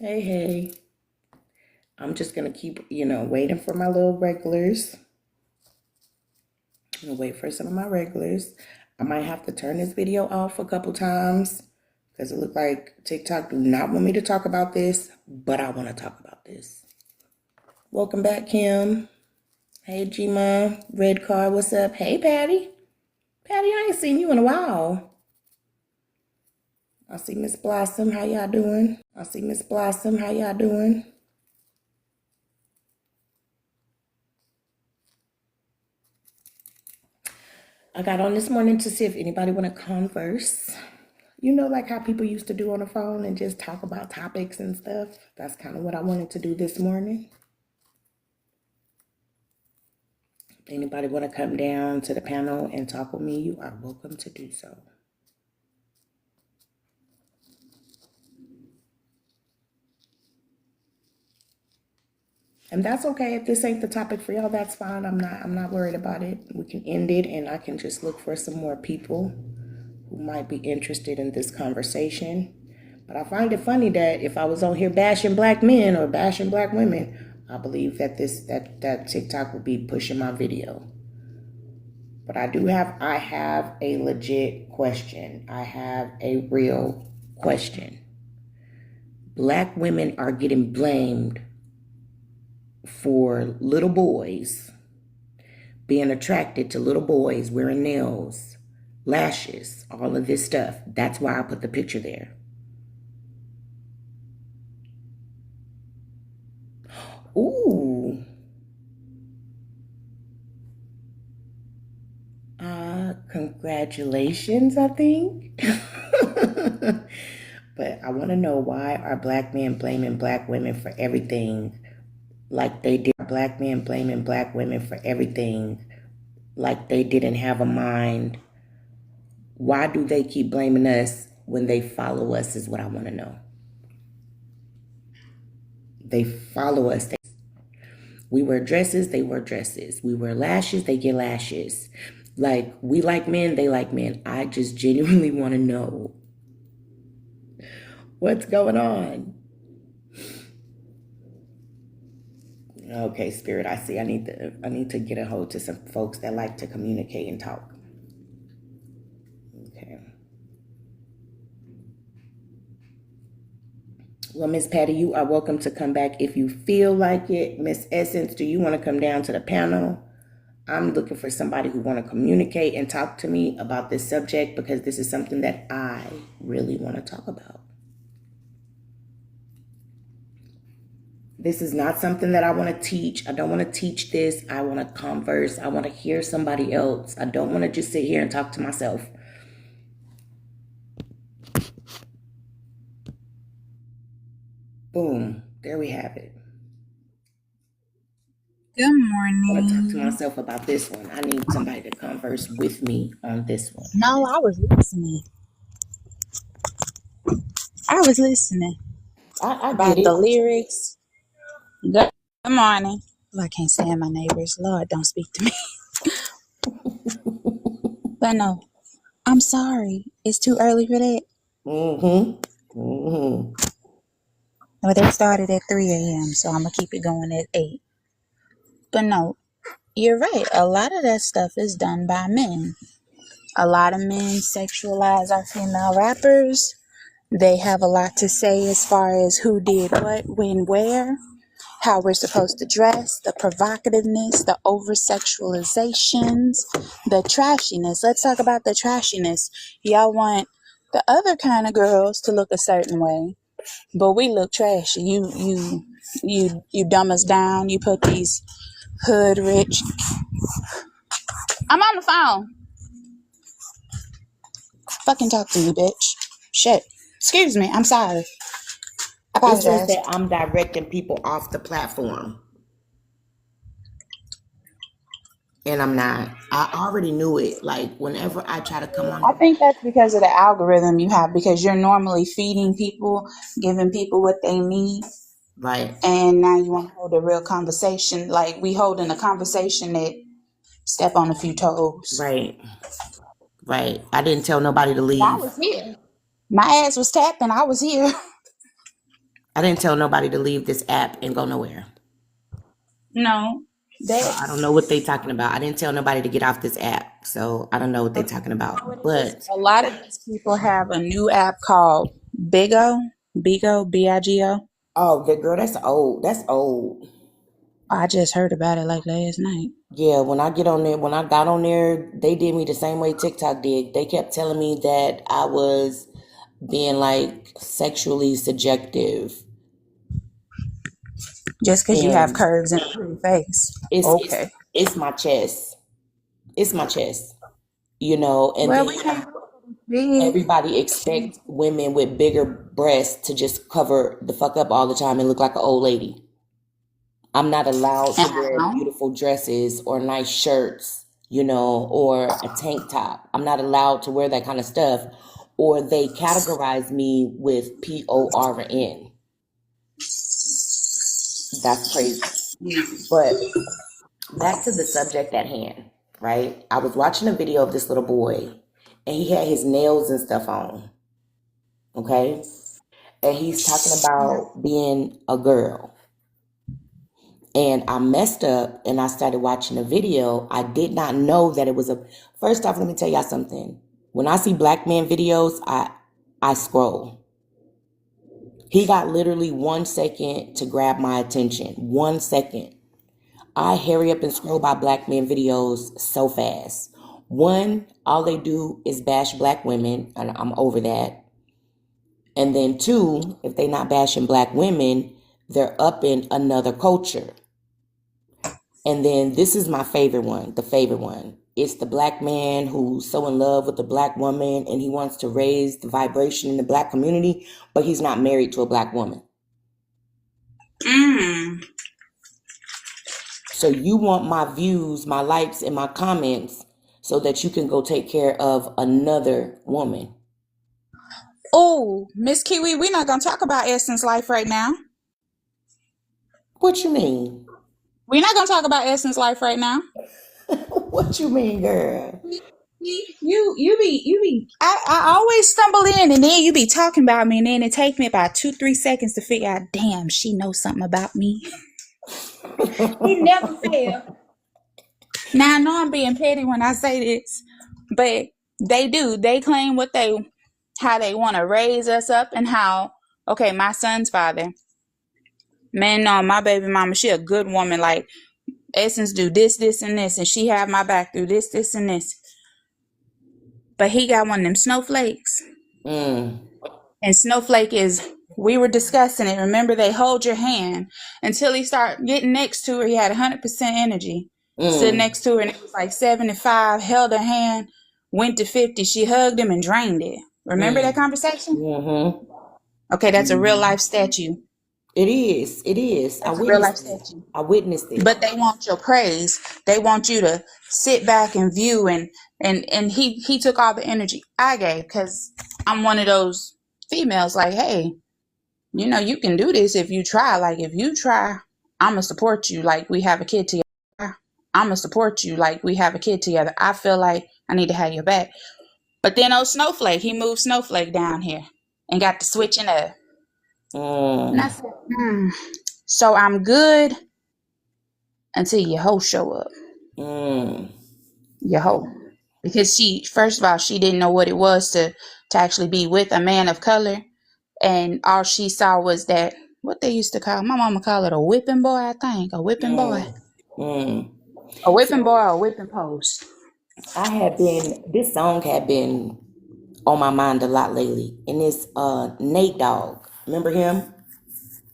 Hey, hey. I'm just gonna keep, waiting for my little regulars. I'm gonna wait for some of my regulars. I might have to turn this video off a couple times because it looked like TikTok do not want me to talk about this, but I want to talk about this. Welcome back, Kim. Hey, G-Ma. Red Car, what's up? Hey, Patty. Patty, I ain't seen you in a while. I see Miss Blossom. How y'all doing? I see Miss Blossom. How y'all doing? I got on this morning to see if anybody want to converse. Like how people used to do on the phone and just talk about topics and stuff. That's kind of what I wanted to do this morning. If anybody want to come down to the panel and talk with me, you are welcome to do so. And that's okay. If this ain't the topic for y'all, that's fine. I'm not worried about it. We can end it and I can just look for some more people who might be interested in this conversation. But I find it funny that if I was on here bashing black men or bashing black women, I believe that that TikTok would be pushing my video. But I have a legit question. I have a real question. Black women are getting blamed for little boys being attracted to little boys wearing nails, lashes, all of this stuff. That's why I put the picture there. Ooh. Congratulations, I think. But I want to know, why are black men blaming black women for everything like they did? Black men blaming black women for everything like they didn't have a mind. Why do they keep blaming us when they follow us is what I want to know. They follow us. We wear dresses, they wear dresses. We wear lashes, they get lashes. Like, we like men, they like men. I just genuinely want to know what's going on. Okay, Spirit, I see. I need to get a hold to some folks that like to communicate and talk. Okay. Well, Miss Patty, you are welcome to come back if you feel like it. Miss Essence, do you want to come down to the panel? I'm looking for somebody who want to communicate and talk to me about this subject because this is something that I really want to talk about. This is not something that I want to teach. I don't want to teach this. I want to converse. I want to hear somebody else. I don't want to just sit here and talk to myself. Boom. There we have it. Good morning. I want to talk to myself about this one. I need somebody to converse with me on this one. No, I was listening. I get it. The lyrics. Good morning. Well, I can't stand my neighbors. Lord, don't speak to me. But no, I'm sorry. It's too early for that. Well, they started at 3 a.m., so I'm going to keep it going at 8. But no, you're right. A lot of that stuff is done by men. A lot of men sexualize our female rappers. They have a lot to say as far as who did what, when, where, how we're supposed to dress, the provocativeness, the over-sexualizations, the trashiness. Let's talk about the trashiness. Y'all want the other kind of girls to look a certain way, but we look trashy. You dumb us down. You put these hood rich. I'm on the phone. Fucking talk to me, bitch. Shit. Excuse me. I'm sorry. I It says apologize. that I'm directing people off the platform. And I'm not. I already knew it. Like, whenever I try to come on. I think that's because of the algorithm you have, because you're normally feeding people, giving people what they need. Right. And now you want to hold a real conversation. Like, we holding a conversation that step on a few toes. Right. Right. I didn't tell nobody to leave. I was here. My ass was tapping. I was here. I didn't tell nobody to leave this app and go nowhere. No, So that I don't know what they talking about. I didn't tell nobody to get off this app. So I don't know what they talking about. But a lot of these people have a new app called Bigo, Bigo, Bigo. oh, the girl, that's old. That's old. I just heard about it like last night. Yeah, when I get on there, when I got on there, they did me the same way TikTok did. They kept telling me that I was being like sexually subjective. Just because you have And curves and a pretty face. it's it's Okay. it's my chest. It's my chest. And Well, we then can't go big. everybody expects women with bigger breasts to just cover the fuck up all the time and look like an old lady. I'm not allowed to wear Now, beautiful dresses or nice shirts, or a tank top. I'm not allowed to wear that kind of stuff. Or they categorize me with PORN. That's crazy. But back to the subject at hand, right? I was watching a video of this little boy and he had his nails and stuff on, okay? And he's talking about being a girl. And I messed up and I started watching a video. I did not know that it was a. First off, let me tell y'all something. When I see black men videos, I scroll. He got literally 1 second to grab my attention. 1 second. I hurry up and scroll by black men videos so fast. One, all they do is bash black women, and I'm over that. And then two, if they not bashing black women, they're up in another culture. And then this is my favorite one, the favorite one. It's the black man who's so in love with the black woman and he wants to raise the vibration in the black community, but he's not married to a black woman. So you want my views, my likes, and my comments so that you can go take care of another woman. Oh, Miss Kiwi, we're not gonna talk about Essence Life right now. What you mean? We're not gonna talk about Essence Life right now. What you mean, girl? I always stumble in and then you be talking about me and then it takes me about 2-3 seconds to figure out, damn, she knows something about me. He never fail. Now I know I'm being petty when I say this, but they do. They claim how they want to raise us up and how, okay, my son's father, man, no, my baby mama, she a good woman. Like, Essence do this, this, and this, and she have my back through this, this, and this. But he got one of them snowflakes. And Snowflake is, we were discussing it. Remember, they hold your hand until he started getting next to her. He had 100% energy. Stood next to her, and it was like 75, held her hand, went to 50. She hugged him and drained it. Remember that conversation? Okay, that's a real life statue. It is. It is. That's a real life statue. I witnessed it. But they want your praise. They want you to sit back and view, and he took all the energy I gave because I'm one of those females like, hey, you can do this if you try. Like, if you try, I'm going to support you like we have a kid together. I'm going to support you like we have a kid together. I feel like I need to have your back. But then old Snowflake, he moved Snowflake down here and got to switching up. And I said, so I'm good until your hoe show up. Your hoe. Because first of all, she didn't know what it was to actually be with a man of color. And all she saw was that, what they used to call, my mama call it a whipping boy, I think. A whipping boy. A whipping boy or a whipping post. This song had been on my mind a lot lately. And it's Nate Dogg. Remember him?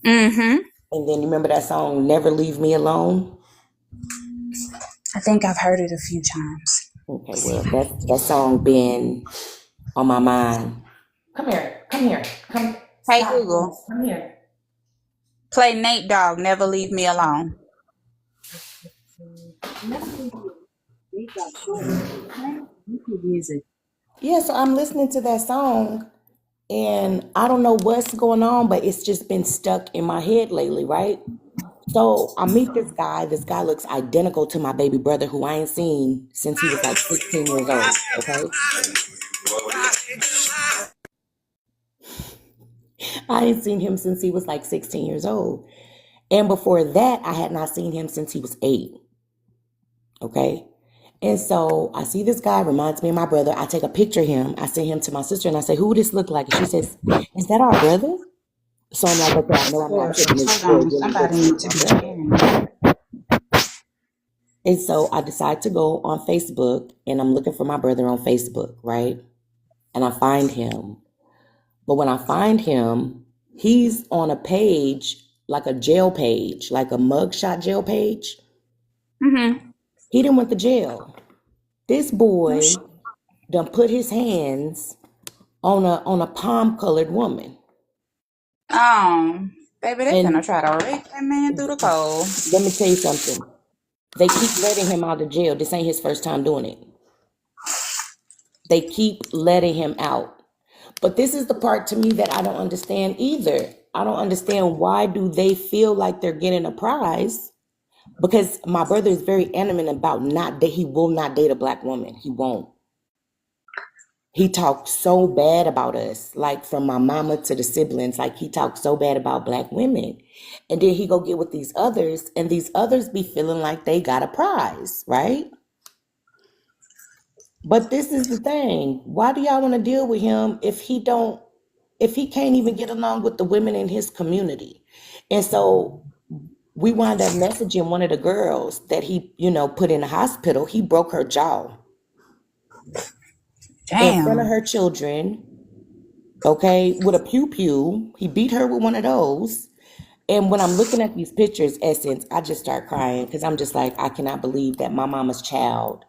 And then you remember that song, Never Leave Me Alone? I think I've heard it a few times. Okay, well, that song been on my mind. Come here. Hey, stop. Google. Come here. Play Nate Dogg, Never Leave Me Alone. Yeah, so I'm listening to that song and I don't know what's going on, but it's just been stuck in my head lately, right? So I meet this guy. This guy looks identical to my baby brother who I ain't seen since he was like 16 years old, okay? I ain't seen him since he was like 16 years old. And before that, I had not seen him since he was 8. Okay. And so I see this guy, reminds me of my brother. I take a picture of him. I send him to my sister and I say, who would this look like? And she says, is that our brother? So I'm like, okay, I know I'm not tripping. It Hold on, really somebody looks like needs to my be brother. sharing. And so I decide to go on Facebook and I'm looking for my brother on Facebook, right? And I find him. But when I find him, he's on a page, like a jail page, like a mugshot jail page. Mm-hmm. He done went to jail. This Oh, boy done put his hands on a palm colored woman. baby, they finna And try to rape that man through the cold. let me tell you something. They keep letting him out of jail. This ain't his first time doing it. They keep letting him out. But this is the part to me that I don't understand either. I don't understand why do they feel like they're getting a prize? Because my brother is very adamant about not that he will not date a black woman. He won't. He talked so bad about us, like from my mama to the siblings, like he talked so bad about black women. And then he go get with these others, and these others be feeling like they got a prize, right? But this is the thing. Why do y'all want to deal with him if he can't even get along with the women in his community? And so we wound up messaging one of the girls that he, put in the hospital. He broke her jaw in front of Damn. her children, okay, with a pew pew. He beat her with one of those. And when I'm looking at these pictures, Essence, I just start crying because I'm just like, I cannot believe that my mama's child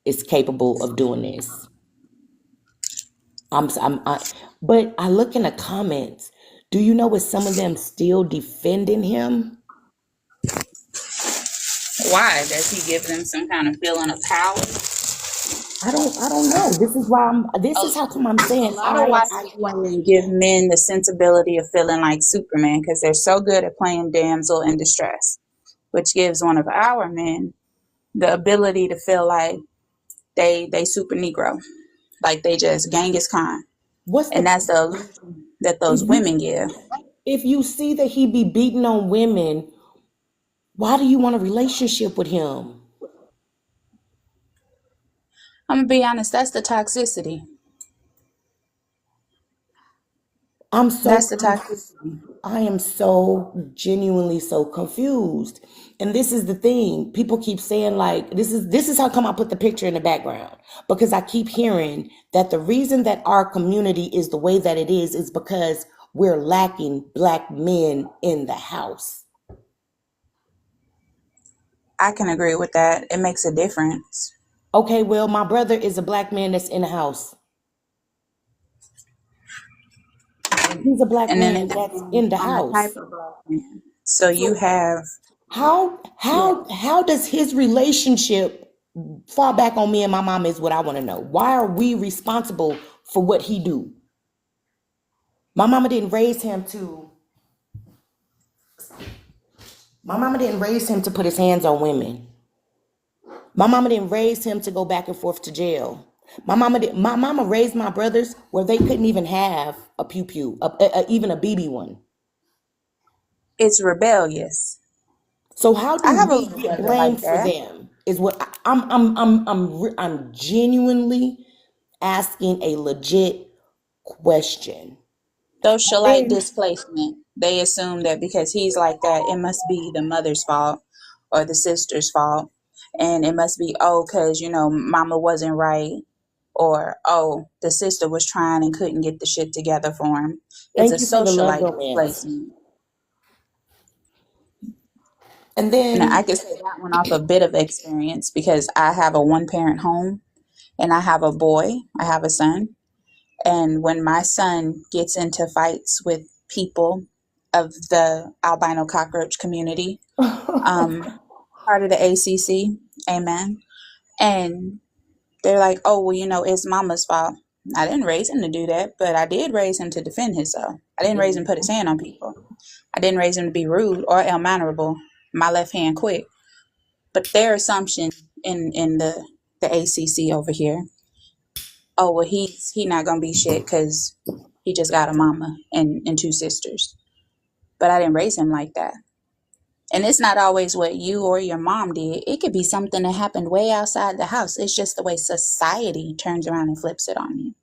is capable of doing this. But I look in the comments. Do you know, is some of them still defending him? Why? Does he give them some kind of feeling of power? I don't know. This A, is how come I'm a saying lot of white women give men the sensibility of feeling like Superman because they're so good at playing damsel in distress, which gives one of our men the ability to feel like they super Negro, like they just Genghis Khan. what's And the that's the illusion that if those you women give. if you see that he be beating on women, why do you want a relationship with him? I'm gonna be honest, that's the toxicity. I'm so That's the confused. toxicity. I am so genuinely so confused. And this is the thing. People keep saying like this is how come I put the picture in the background. Because I keep hearing that the reason that our community is the way that it is because we're lacking black men in the house. I can agree with that. It makes a difference. Okay, well, my brother is a black man that's in the house. He's a black And then man it that's in depends the on the house. type of black man. So you So have, how yeah, how how does his relationship fall back on me and my mom is what I want to know. Why are we responsible for what he do? My mama didn't raise him to my mama didn't raise him to put his hands on women. My mama didn't raise him to go back and forth to jail. My mama raised my brothers where they couldn't even have a pew pew, even a BB one. it's rebellious. So how do I have a we little get brother like blamed for that. them? Is what I'm genuinely asking a legit question. Socialite And displacement. They assume that because he's like that, it must be the mother's fault or the sister's fault. And it must be, oh, because, mama wasn't right. Or, oh, the sister was trying and couldn't get the shit together for him. It's a thank you for the love socialite romance. displacement. And Now, I then can say that one off a bit of experience because I have a one parent home and I have a boy, I have a son. And when my son gets into fights with people of the albino cockroach community, um, part of the ACC, amen, and they're like, oh, well, it's mama's fault. I didn't raise him to do that, but I did raise him to defend himself. I didn't raise him to put his hand on people. I didn't raise him to be rude or ill-mannerable. My left hand quick. But their assumption in the ACC over here, oh, well, he not gonna be shit because He just got a mama and two sisters. But I didn't raise him like that. And it's not always what you or your mom did. It could be something that happened way outside the house. It's just the way society turns around and flips it on you.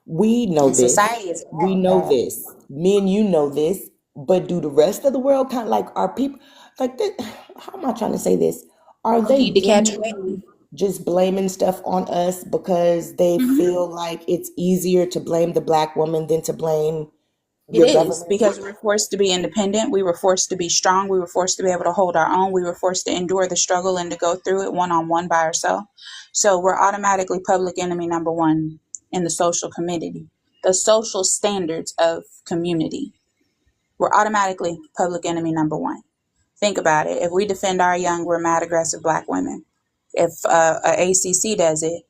We know And this. society is We bad, know bad. this. Me and you know this. But do the rest of the world kind of like are people like this? How am I trying to say this? Are You they need to catch a genuinely wave. just blaming stuff on us because they Mhm. feel like it's easier to blame the black woman than to blame It your is government? because we were forced to be independent. We were forced to be strong. We were forced to be able to hold our own. We were forced to endure the struggle and to go through it one on one by ourselves. So we're automatically public enemy number one in the social community, the social standards of community. We're automatically public enemy number one. Think about it. If we defend our young, we're mad aggressive black women. If a ACC does it,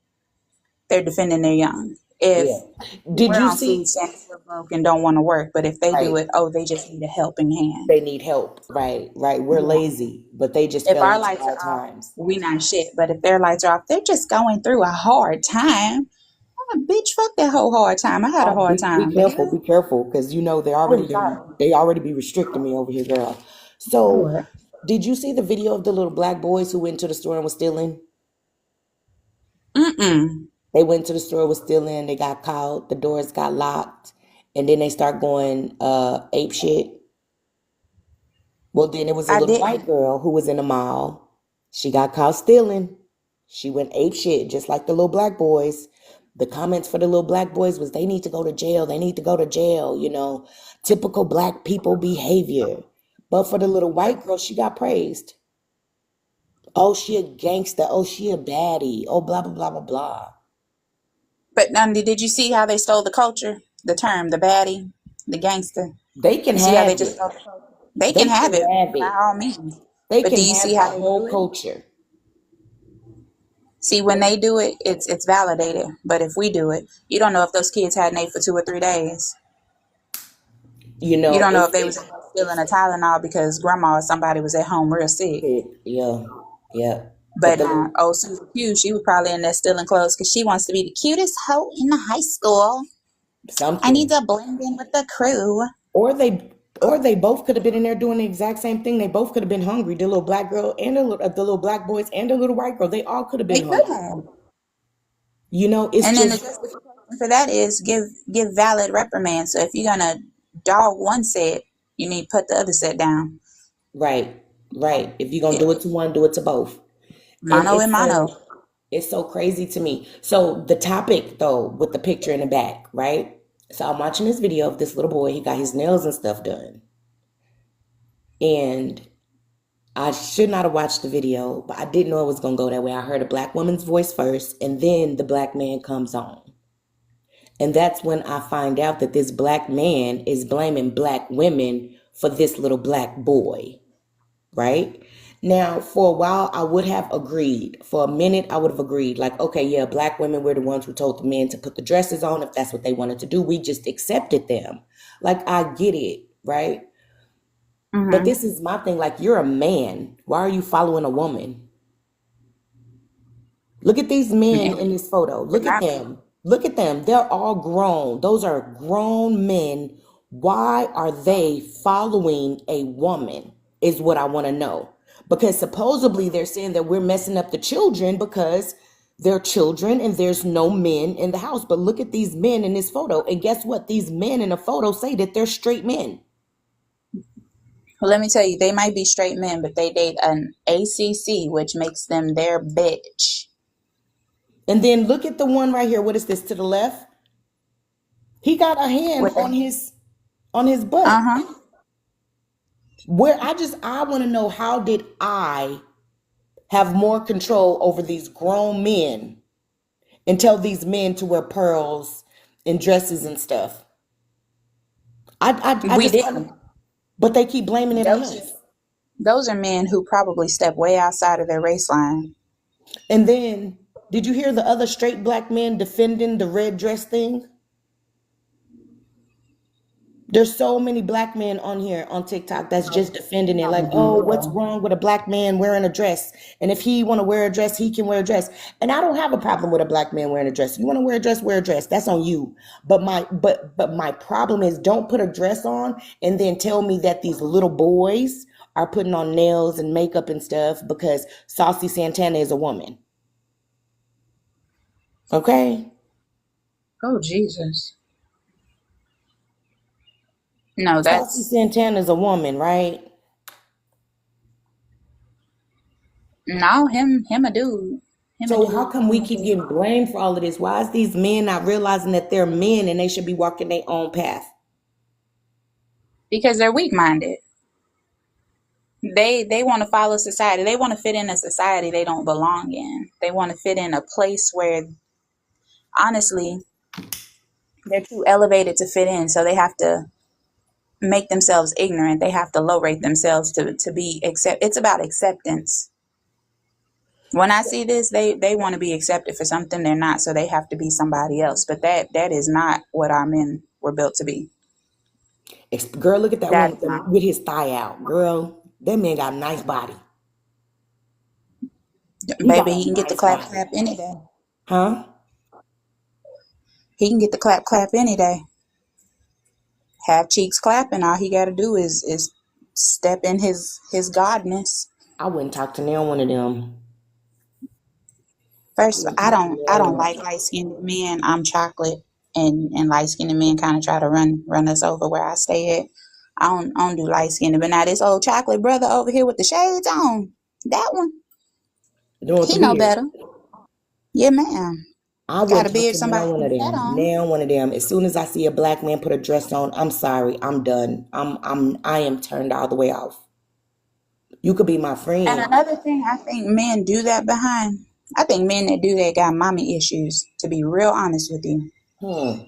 they're defending their young. If Yeah. Did we're you on food see? stamps, we're broke and don't want to work. But if they do Right. it, oh, they just need a helping hand. They need help. Right. Right. We're Yeah. lazy, but they just If fell our into lights bad are off, times. we not shit. But if their lights are off, they're just going through a hard time. Oh, bitch, fuck that whole hard time. I had a Oh, hard be time. The careful, hell? be careful, because you know Oh, God. they already be restricting me over here, girl. So, Lord. did you see the video of the little black boys who went to the store and was stealing? Mm-mm. They went to the store, was stealing, they got caught, the doors got locked, and then they start going ape shit. Well, then it was a I little white didn't. girl who was in the mall. She got caught stealing. She went ape shit, just like the little black boys. The comments for the little black boys was they need to go to jail. They need to go to jail, typical black people behavior. But for the little white girl, she got praised. Oh, she a gangster. Oh, she a baddie. Oh, blah, blah, blah, blah, blah. But did you see how they stole the culture? The term, the baddie, the gangster. They can You see how they have just it. stole the culture? They can They have can it have by it. all means. They But do can you see have the how they whole do it? culture. See, when they do it, it's validated. But if we do it, you don't know if those kids had Nate for 2 or 3 days. You You know, don't know if they was stealing a Tylenol because grandma or somebody was at home real sick. yeah, yeah. But But the little Susan Q, she was probably in there stealing clothes because she wants to be the cutest hoe in the high school. I need something. to blend in with the crew. Or they both could have been in there doing the exact same thing. They both could have been hungry. The little black girl and the little black boys and the little white girl. They all could have been They could hungry. have. It's And then the just justification for that is give valid reprimand. So if you're gonna dog one set, you need to put the other set down. right, right. If you're gonna Yeah. do it to one, do it to both. And Mono and mono. it's so crazy to me. So the topic though, with the picture in the back, right? So I'm watching this video of this little boy. He got his nails and stuff done, and I should not have watched the video, but I didn't know it was gonna go that way. I heard a black woman's voice first, and then the black man comes on. And that's when I find out that this black man is blaming black women for this little black boy, right? Now, for a while, I would have agreed. For a minute, I would have agreed. Like, okay, yeah, black women were the ones who told the men to put the dresses on if that's what they wanted to do. We just accepted them. Like, I get it, right? But Mm-hmm. this is my thing. Like, you're a man. Why are you following a woman? Look at these men in this photo. Look at them. Look at them. They're all grown. Those are grown men. Why are they following a woman? Is what I want to know. Because supposedly they're saying that we're messing up the children because they're children and there's no men in the house. But look at these men in this photo. And guess what? These men in the photo say that they're straight men. Well, let me tell you, they might be straight men, but they date an ACC, which makes them their bitch. And then look at the one right here. What is this to the left? He got a hand With on a, his butt. uh-huh. Where I want to know, how did I have more control over these grown men and tell these men to wear pearls and dresses and stuff? I We just didn't. but they keep blaming it on Those us. those are men who probably step way outside of their race line. And then did you hear the other straight black men defending the red dress thing? There's so many black men on here on TikTok that's just defending it, like, oh, what's wrong with a black man wearing a dress? And if he want to wear a dress, he can wear a dress. And I don't have a problem with a black man wearing a dress. You want to wear a dress, wear a dress. That's on you. But my problem is, don't put a dress on and then tell me that these little boys are putting on nails and makeup and stuff because Saucy Santana is a woman. Okay? Oh, Jesus. No, Saucy that's Santana is a woman, right? no him a dude. Him a So how dude. come we keep getting blamed for all of this? Why is these men not realizing that they're men and they should be walking their own path? Because they're weak minded. They want to follow society. They want to fit in a society they don't belong in. They want to fit in a place where honestly they're too elevated to fit in. So they have to make themselves ignorant. They have to low rate themselves to be accept. It's about acceptance. When I see this, they want to be accepted for something they're not, so they have to be somebody else. But that is not what our men were built to be. Girl, look at that one That with, is not. with his thigh out. Girl, that man got a nice body. He got Baby, a he can get the nice clap body. clap any day. Huh? He can get the clap clap any day. Have cheeks clapping. All he got to do is step in his godness. I wouldn't talk to nail one of them. I First, wouldn't I talk to don't I nail don't one of like them. light skinned men. I'm chocolate, and light skinned men kind of try to run us over where I stay at. I don't do light skinned, but now this old chocolate brother over here with the shades on, that one, The one with the he know beard. better. Yeah, ma'am. I Got wouldn't a talk beard to somebody nail one can of bet them. on. Nail one of them. As soon as I see a black man put a dress on, I'm sorry. I'm done. I am turned all the way off. You could be my And friend. another thing I think men do that behind, I think men that do that got mommy issues, to be real honest with you. Hmm.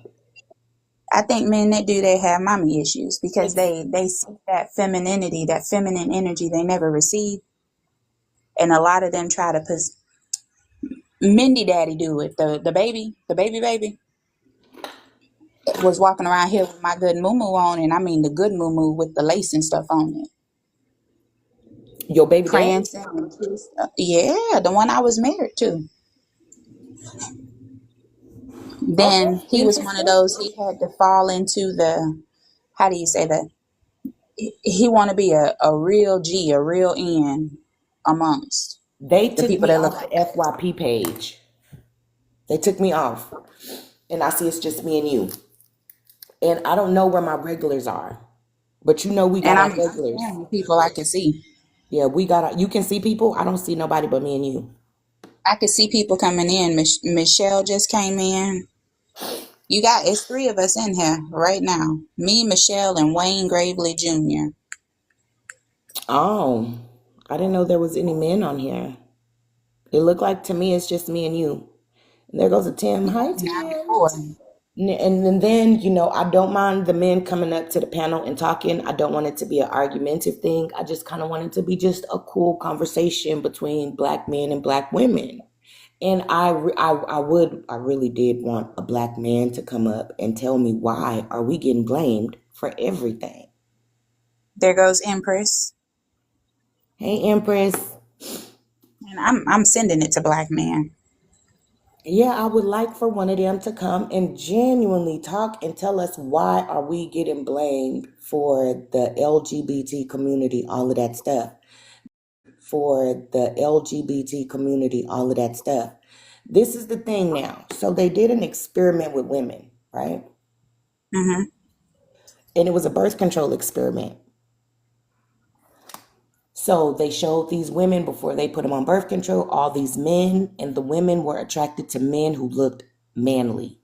I think men that do that have mommy issues because Ex- they see that femininity, that feminine energy they never received. And a lot of them try to put Mindy Daddy do it. The baby was walking around here with my good moo on, and I mean the good moo with the lace and stuff on it. Your baby daddy? Prancing and kissing. Yeah, the one I was married to. Oh, Then that's he was one of interesting. those, he had to fall into the, how do you say that? He want to be a real G, a real N amongst They the took people me that look off the like that. FYP page. They took me off. And I see it's just me and you. And I don't know where my regulars are. But you know we got And our I'm regulars. sharing with people I can see. Yeah, we got our, you can see people. I don't see nobody but me and you. I could see people coming in. Michelle just came in. You got, it's three of us in here right now. Me, Michelle, and Wayne Gravely Jr. Oh, I didn't know there was any men on here. It looked like to me it's just me and you. And there goes a Tim. Hi, Now Tim. before. And then, I don't mind the men coming up to the panel and talking. I don't want it to be an argumentative thing. I just kind of want it to be just a cool conversation between black men and black women. And I really did want a black man to come up and tell me, why are we getting blamed for everything? There goes Empress. Hey, Empress. And I'm sending it to black men. Yeah, I would like for one of them to come and genuinely talk and tell us, why are we getting blamed for the LGBT community, all of that stuff. For the LGBT community, all of that stuff. This is the thing now. So they did an experiment with women, right? Mm-hmm. And it was a birth control experiment. So they showed these women before they put them on birth control, all these men, and the women were attracted to men who looked manly.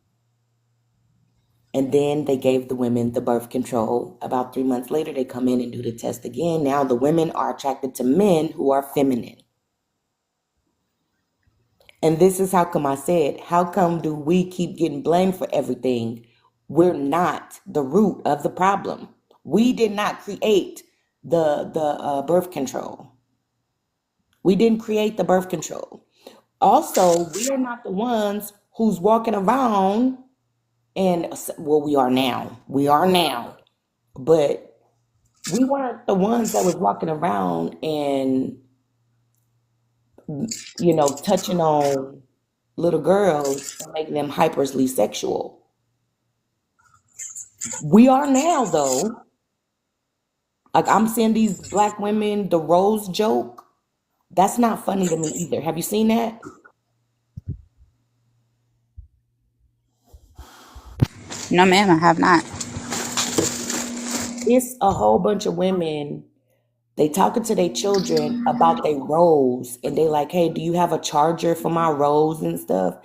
And then they gave the women the birth control. About 3 months later, they come in and do the test again. Now the women are attracted to men who are feminine. And this is how come I said, how come do we keep getting blamed for everything? We're not the root of the problem. We did not create the birth control. We didn't create the birth control. Also, we are not the ones who's walking around and, well, we are now. We are now. but we weren't the ones that was walking around and, touching on little girls and making them hypersly sexual. We are now, though. Like, I'm seeing these black women, the rose joke. That's not funny to me either. Have you seen that? No, ma'am, I have not. It's a whole bunch of women. They talking to their children about their rose, and they like, "Hey, do you have a charger for my rose and stuff?"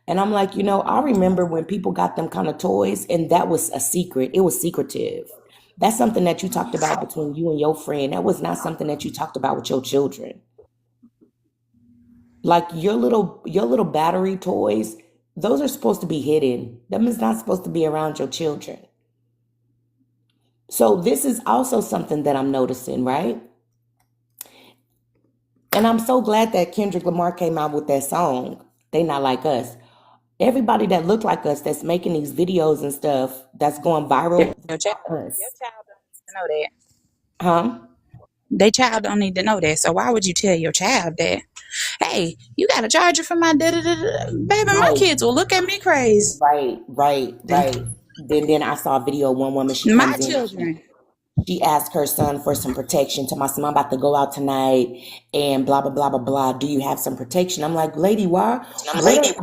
And I'm like, I remember when people got them kind of toys, and that was a secret. It was secretive. That's something that you talked about between you and your friend. That was not something that you talked about with your children. Like your little battery toys, those are supposed to be hidden. Them is not supposed to be around your children. So this is also something that I'm noticing, right? And I'm so glad that Kendrick Lamar came out with that song. They Not Like Us. Everybody that look like us that's making these videos and stuff that's going viral, Your child, us. your child don't need to know that. Huh? They child don't need to know that. So why would you tell your child that? Hey, you got a charger for my da da da da? Baby, my Right, kids will look at me crazy. right, right, Then right. Then I saw a video of one woman, she my comes in, children. she asked her son for some protection. To my son, I'm about to go out tonight and blah blah blah blah blah. Do you have some protection? I'm like, lady, why? I'm What lady.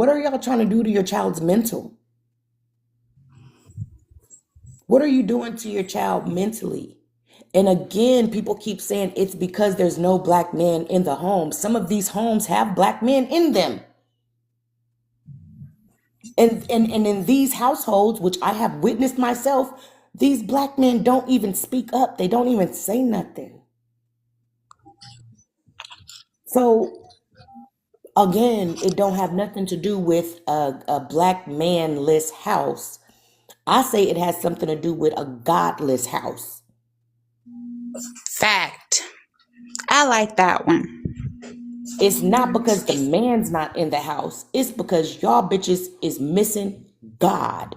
are y'all trying to do to your child's mental? What are you doing to your child mentally? And again, people keep saying it's because there's no black men in the home. Some of these homes have black men in them. And in these households, which I have witnessed myself, these black men don't even speak up. They don't even say nothing. So again, it don't have nothing to do with a black manless house. I say it has something to do with a godless house. Fact. I like that one. It's not because the man's not in the house. It's because y'all bitches is missing God.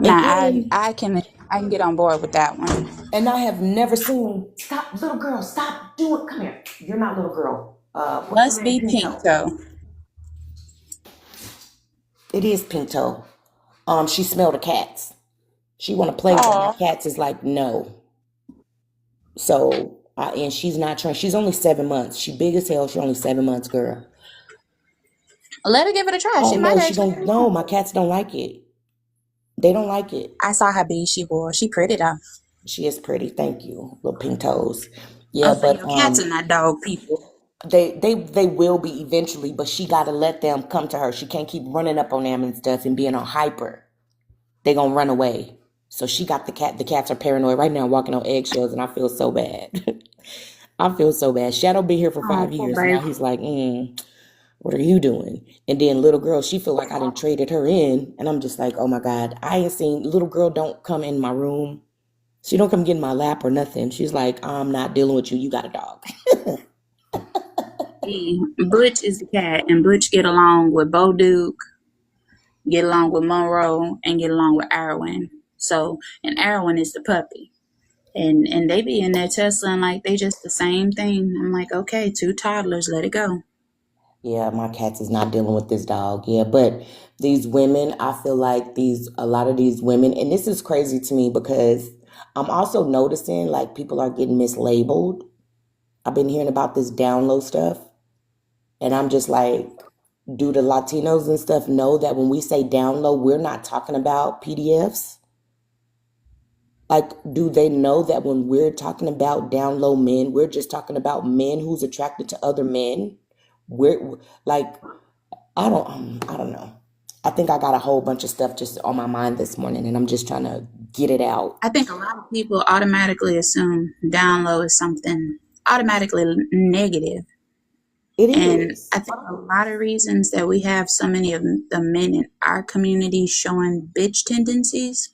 And Now then, I can get on board with that one. and I have never seen, stop, little girl, stop, do it, come here. You're not little girl. What's her Must name? be pink Pinto. though. It is Pinto. She smelled the cats. She want to play with my Oh, cats. Is like, no. So, and she's not trying. She's only 7 months. She big as hell. She only 7 months, girl. let her give it a try. Oh She no, might she actually. don't. No, my cats don't like it. They don't like it. I saw how big she was. She pretty though. She is pretty. Thank you, little pink toes. Oh, Yeah, so but your cats are not dog people. they will be eventually. But she got to let them come to her. She can't keep running up on them and stuff and being on hyper. They gonna run away. So she got the cat. The cats are paranoid right now, walking on eggshells, and I feel so bad. I feel so bad. Shadow been here for Oh, five poor years. Now baby. he's like, what are you doing? And then little girl, she feel like I done traded her in, and I'm just like, oh my god, I ain't seen little girl don't come in my room. She don't come get in my lap or nothing. She's like, I'm not dealing with you. You got a dog. See, Butch is the cat, and Butch get along with Bo Duke, get along with Monroe, and get along with Arwen. So, and Arwen is the puppy. And they be in there tussling like they just the same thing. I'm like, okay, two toddlers, let it go. Yeah, my cats is not dealing with this dog. Yeah, but these women, I feel like a lot of these women, and this is crazy to me because I'm also noticing like people are getting mislabeled. I've been hearing about this download stuff, and I'm just like, do the Latinos and stuff know that when we say download, we're not talking about PDFs? Like, do they know that when we're talking about down low men, we're just talking about men who's attracted to other men? We're like, I don't know. I think I got a whole bunch of stuff just on my mind this morning, and I'm just trying to get it out. I think a lot of people automatically assume down low is something automatically negative. It And is. I think a lot of reasons that we have so many of the men in our community showing bitch tendencies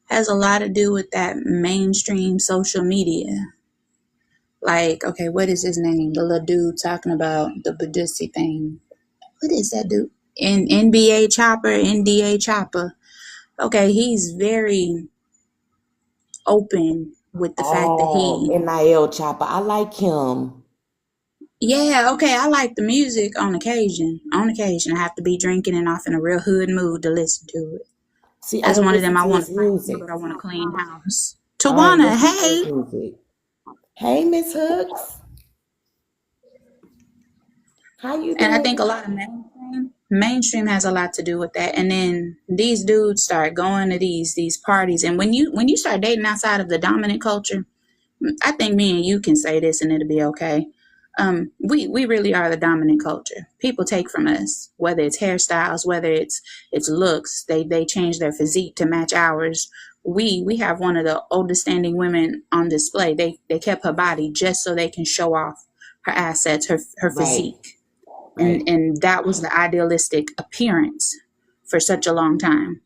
has a lot to do with that mainstream social media. Like, okay, what is his name? The little dude talking about the Badussi thing. What is that dude? In NBA Chopper, NDA Chopper. Okay, he's very open with the fact that Oh, he, NIL Chopper. I like him. yeah, okay, I like the music on occasion. On occasion, I have to be drinking and off in a real hood mood to listen to it. See, I That's don't one of listen them. I to want his to fight you, music. but I want to clean house. I don't Tawana, listen to his hey. music. Hey, Miss Hooks. How you And I think a doing? lot of mainstream has a lot to do with that. And then these dudes start going to these parties, and when you start dating outside of the dominant culture, I think me and you can say this and it'll be okay. We really are the dominant culture. People take from us, whether it's hairstyles, whether it's looks. They change their physique to match ours. We have one of the oldest standing women on display. They kept her body just so they can show off her assets, her Right, physique, right. and that was the idealistic appearance for such a long time.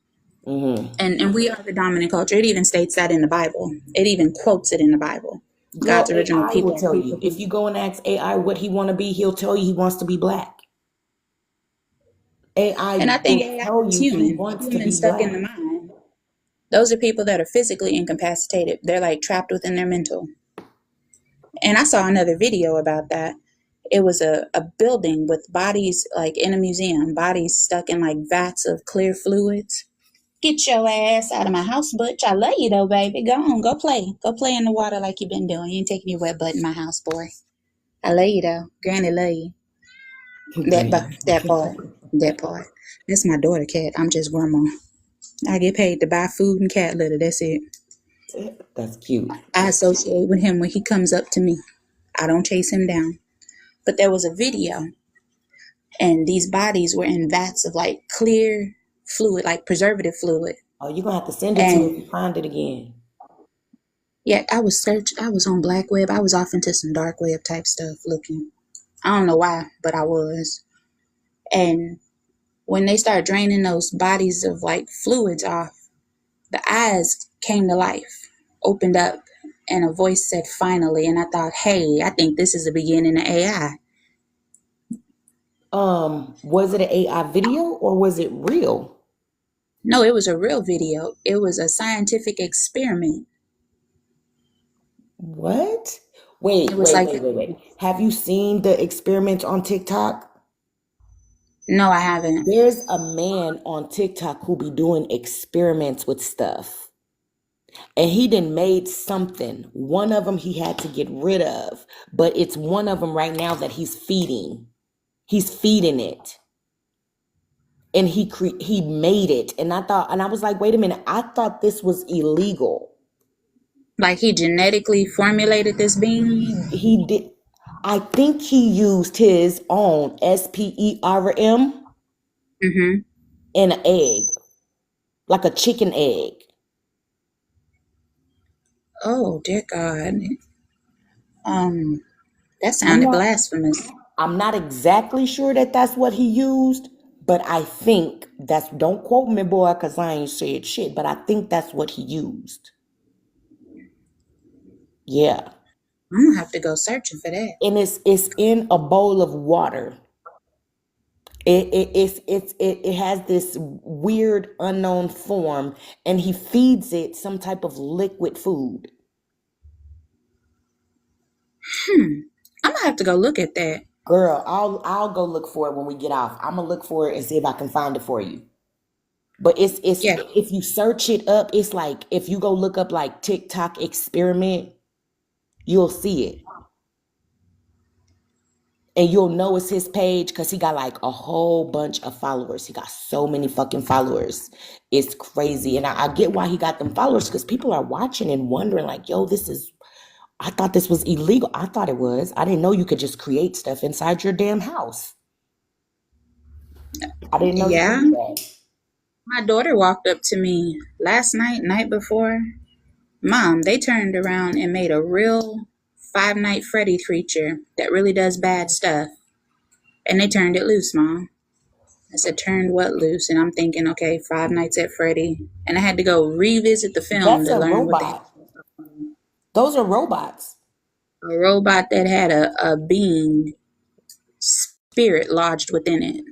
Mm-hmm. And we are the dominant culture. It even states that in the Bible. It even quotes it in the Bible. Girl, God's original AI will people are tell people you. If who, you go and ask AI what he want to be, he'll tell you he wants to be black. AI and I think will AI tell is you he human, wants to human be stuck in black. the mind. Those are people that are physically incapacitated. They're like trapped within their mental. And I saw another video about that. It was a building with bodies, like in a museum, bodies stuck in like vats of clear fluids. Get your ass out of my house, Butch. I love you though, baby. Go on, go play. Go play in the water like you've been doing. You ain't taking your wet butt in my house, boy. I love you though. Granny love you. Granny. That part. That part. That's my daughter cat. I'm just grandma. I get paid to buy food and cat litter. That's it. That's cute. I associate with him when he comes up to me. I don't chase him down. But there was a video, and these bodies were in vats of like clear fluid, like preservative fluid. Oh, you're gonna have to send it to me if And you find it again. yeah, I was on Black Web. I was off into some dark web type stuff looking. I don't know why, but I was. And when they start draining those bodies of like fluids off, the eyes came to life, opened up, and a voice said, finally. And I thought, hey, I think this is the beginning of AI. Was it an AI video or was it real? No, it was a real video. It was a scientific experiment. What? It was like, Wait. Have you seen the experiments on TikTok? no, I haven't. There's a man on TikTok who be doing experiments with stuff. And he done made something. One of them he had to get rid of, but it's one of them right now that he's feeding. He's feeding it. And he made it. And I was like, wait a minute, I thought this was illegal. Like he genetically formulated this being. He did. I think he used his own sperm Mm-hmm. in an egg, like a chicken egg. Oh, dear God. Um, that I'm sounded not. blasphemous. I'm not exactly sure that that's what he used, but I think that's. Don't quote me, boy, because I ain't said shit. But I think that's what he used. Yeah, I'm gonna have to go searching for that. and it's in a bowl of water. It has this weird unknown form, and he feeds it some type of liquid food. I'm gonna have to go look at that. Girl, I'll go look for it when we get off. I'm gonna look for it and see if I can find it for you. But it's Yeah. if you search it up, it's like if you go look up like TikTok experiment, you'll see it. And you'll know it's his page because he got like a whole bunch of followers. He got so many fucking followers. It's crazy. And I get why he got them followers because people are watching and wondering, like, yo, I thought this was illegal. I thought it was. I didn't know you could just create stuff inside your damn house. I didn't know you could Yeah. do that. My daughter walked up to me last night, night before. Mom, they turned around and made a real Five Night Freddy creature that really does bad stuff. And they turned it loose, Mom. I said, turned what loose? And I'm thinking, okay, Five Nights at Freddy. And I had to go revisit the film That's to a learn what they. robot. Those are robots. A robot that had a being, spirit lodged within it.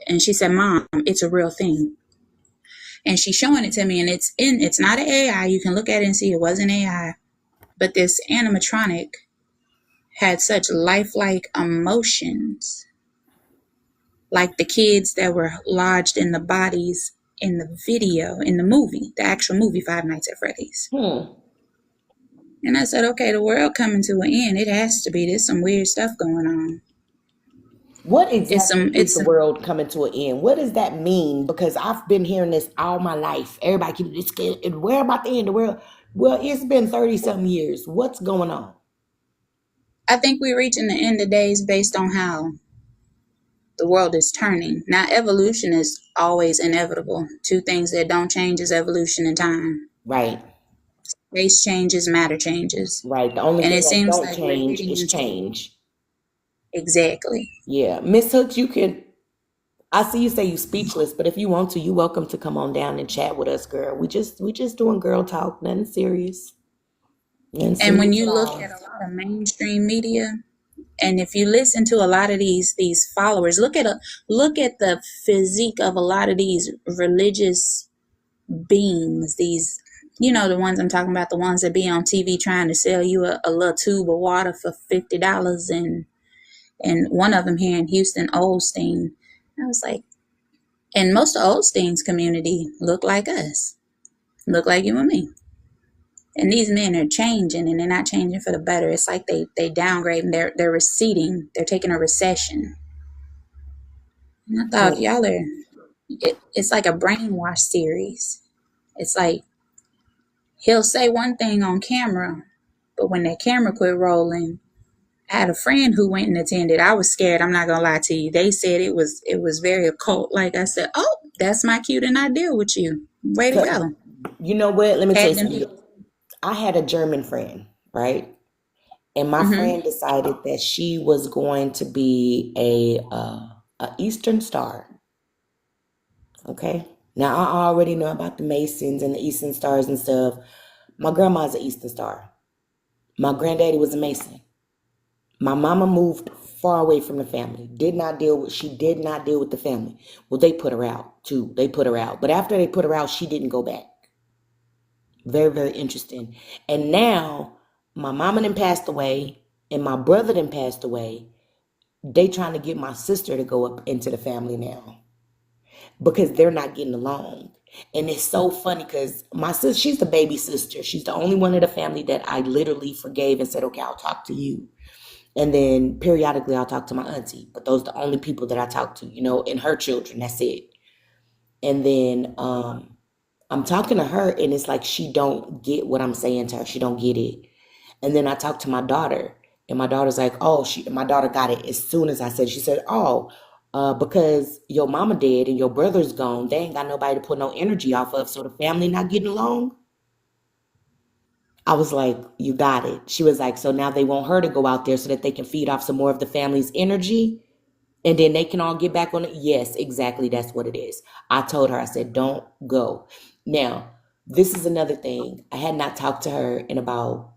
And she said, Mom, it's a real thing. and she's showing it to me, and it's not an AI. You can look at it and see it wasn't AI, but this animatronic had such lifelike emotions, like the kids that were lodged in the bodies in the video, in the movie, the actual movie Five Nights at Freddy's. And I said, okay, the world coming to an end. It has to be. There's some weird stuff going on. What exactly is the world coming to an end? What does that mean? Because I've been hearing this all my life. Everybody keeps scared. Where about the end of the world? Well, it's been 30-something years. What's going on? I think we're reaching the end of days based on how the world is turning. Now, evolution is always inevitable. Two things that don't change is evolution and time. Right. Space changes, matter changes. Right. The only and thing it that seems don't like change is change. Exactly. Yeah. Miss Hooks, you can, I see you say you speechless, but if you want to, you're welcome to come on down and chat with us, girl. We just doing girl talk, nothing serious. And when you look at a lot of mainstream media, and if you listen to a lot of these followers, look at the physique of a lot of these religious beings, these, the ones I'm talking about, the ones that be on TV trying to sell you a little tube of water for $50, and one of them here in Houston, Osteen. I was like, and most of Osteen's community look like us, look like you and me. And these men are changing, and they're not changing for the better. It's like they downgrade, and they're receding. They're taking a recession. And I thought, y'all are, it's like a brainwash series. It's like he'll say one thing on camera, but when that camera quit rolling, I had a friend who went and attended. I was scared. I'm not gonna lie to you. They said it was very occult. Like I said, oh, that's my cue to not deal with you. Way to go. You know what? Let me tell you something. I had a German friend, right? And my friend decided that she was going to be a Eastern Star. Okay. Now I already know about the Masons and the Eastern Stars and stuff. My grandma's an Eastern Star. My granddaddy was a Mason. My mama moved far away from the family. She did not deal with the family. Well, they put her out too. They put her out. But after they put her out, she didn't go back. Very, very interesting. And now my mama done passed away and my brother done passed away. They trying to get my sister to go up into the family now because they're not getting along. And it's so funny because my sister, she's the baby sister. She's the only one in the family that I literally forgave and said, okay, I'll talk to you. And then periodically I'll talk to my auntie. But those are the only people that I talk to, and her children. That's it. And then I'm talking to her and it's like she don't get what I'm saying to her. She don't get it. And then I talk to my daughter and my daughter's like, my daughter got it as soon as I said, she said, because your mama dead and your brother's gone, they ain't got nobody to put no energy off of, so the family not getting along. I was like, you got it. She was like, so now they want her to go out there so that they can feed off some more of the family's energy and then they can all get back on it. Yes, exactly. That's what it is. I told her, I said, don't go. Now, this is another thing. I had not talked to her in about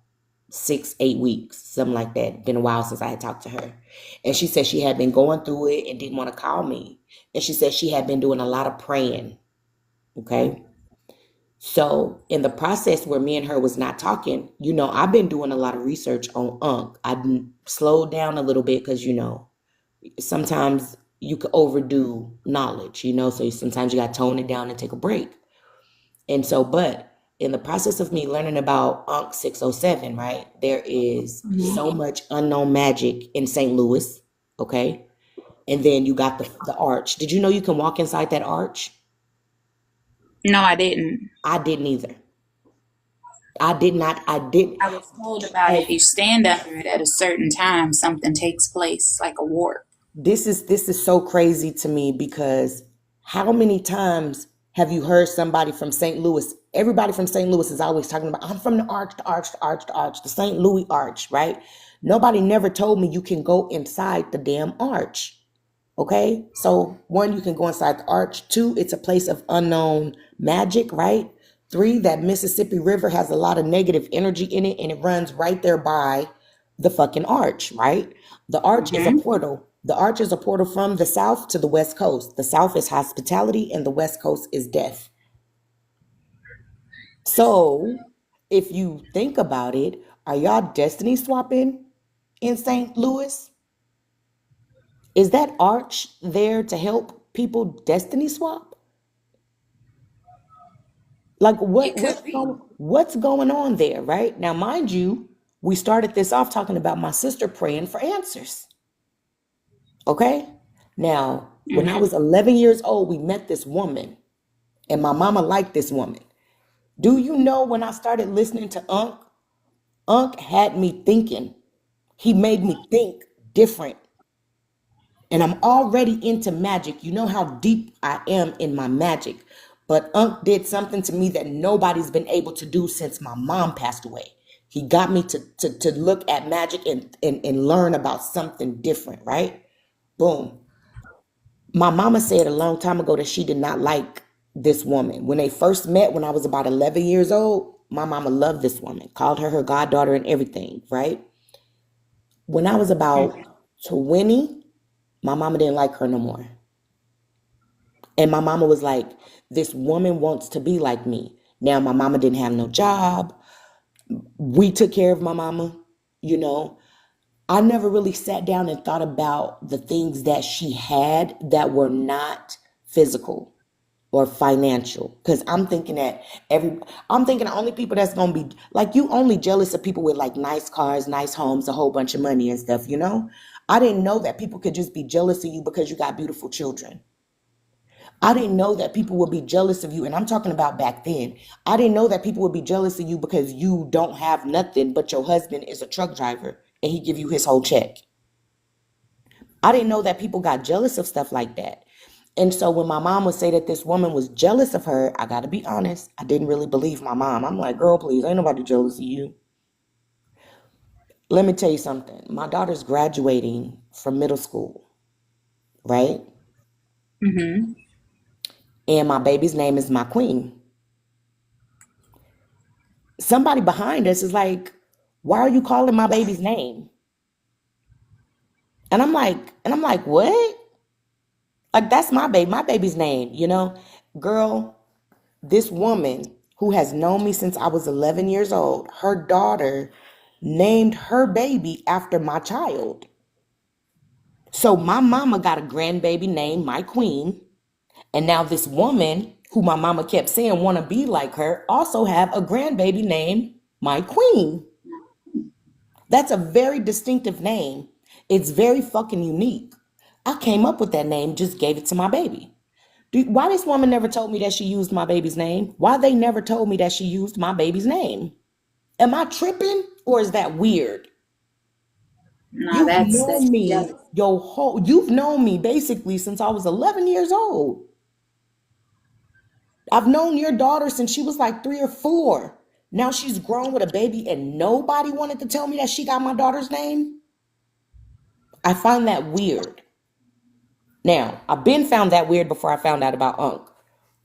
6-8 weeks, something like that. Been a while since I had talked to her. And she said she had been going through it and didn't want to call me. And she said she had been doing a lot of praying. Okay. So in the process where me and her was not talking, I've been doing a lot of research on Ankh. I've been slowed down a little bit because, sometimes you could overdo knowledge, so sometimes you got to tone it down and take a break. And so, but in the process of me learning about Ankh 607, right, there is so much unknown magic in St. Louis, okay? And then you got the arch. Did you know you can walk inside that arch? No, I didn't. I didn't either. I did not. I was told about if you stand under it at a certain time, something takes place, like a warp. This is so crazy to me because how many times have you heard somebody from St. Louis? Everybody from St. Louis is always talking about, I'm from the arch, the St. Louis arch, right? Nobody never told me you can go inside the damn arch. Okay, so 1, you can go inside the arch. 2, it's a place of unknown magic, right? 3, that Mississippi River has a lot of negative energy in it and it runs right there by the fucking arch, right? The arch is a portal. The arch is a portal from the south to the west coast. The south is hospitality and the west coast is death. So if you think about it, are y'all destiny swapping in St. Louis? Is that arch there to help people destiny swap? Like It could be. what's going on there, right? Now, mind you, we started this off talking about my sister praying for answers. Okay? Now, when I was 11 years old, we met this woman, and my mama liked this woman. Do you know when I started listening to Unc had me thinking. He made me think different. And I'm already into magic. You know how deep I am in my magic. But Unc did something to me that nobody's been able to do since my mom passed away. He got me to look at magic and learn about something different, right? Boom. My mama said a long time ago that she did not like this woman. When they first met, when I was about 11 years old, my mama loved this woman, called her goddaughter and everything, right? When I was about 20, my mama didn't like her no more. And my mama was like, this woman wants to be like me. Now, my mama didn't have no job. We took care of my mama, you know. I never really sat down and thought about the things that she had that were not physical or financial. Because I'm thinking the only people that's going to be like, you only jealous of people with like nice cars, nice homes, a whole bunch of money and stuff, you know? I didn't know that people could just be jealous of you because you got beautiful children. I didn't know that people would be jealous of you. And I'm talking about back then. I didn't know that people would be jealous of you because you don't have nothing, but your husband is a truck driver and he give you his whole check. I didn't know that people got jealous of stuff like that. And so when my mom would say that this woman was jealous of her, I got to be honest, I didn't really believe my mom. I'm like, girl, please, ain't nobody jealous of you. Let me tell you something. My daughter's graduating from middle school, right? Mm-hmm. And my baby's name is my queen. Somebody behind us is like, why are you calling my baby's name? And I'm like, what? Like that's my baby's name, you know? Girl, this woman who has known me since I was 11 years old, her daughter named her baby after my child. So my mama got a grandbaby named my queen, and now this woman who my mama kept saying want to be like her also have a grandbaby named my queen. That's a very distinctive name. It's very fucking unique. I came up with that name, just gave it to my baby. Why this woman never told me that she used my baby's name? Why they never told me that she used my baby's name? Am I tripping or is that weird? No, You've that's known me jealous. you've known me basically since I was 11 years old. I've known your daughter since she was like 3 or 4. Now she's grown with a baby and nobody wanted to tell me that she got my daughter's name. I find that weird. Now, I've been found that weird before I found out about Unc.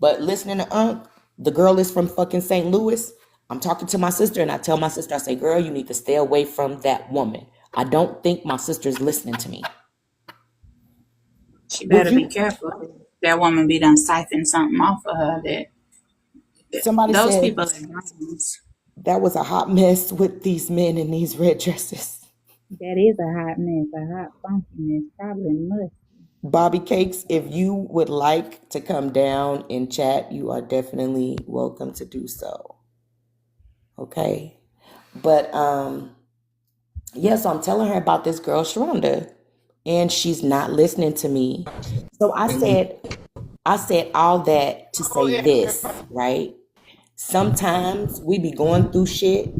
But listening to Unc, the girl is from fucking St. Louis. I'm talking to my sister and I tell my sister, I say, girl, you need to stay away from that woman. I don't think my sister's listening to me. She Would better be you? careful. That woman be done siphon something off of her. Somebody Those said people are drones. that was a hot mess with these men in these red dresses. That is a hot mess, a hot funky mess, probably must. Bobby Cakes, if you would like to come down and chat, you are definitely welcome to do so. Okay. But yeah, so I'm telling her about this girl, Sharonda, and she's not listening to me. So I said all that to say this, right? Sometimes we be going through shit.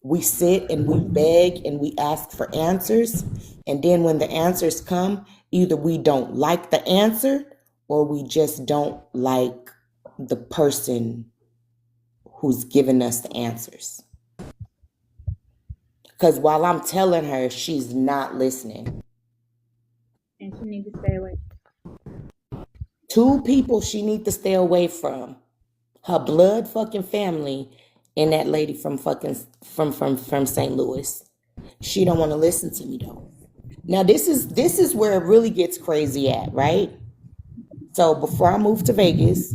We sit and we beg and we ask for answers. And then when the answers come, either we don't like the answer or we just don't like the person who's giving us the answers. Because while I'm telling her, she's not listening. And she need to stay away. Two people she need to stay away from: her blood fucking family and that lady from fucking from St. Louis. She don't want to listen to me though. Now this is where it really gets crazy at, right? So before I moved to Vegas,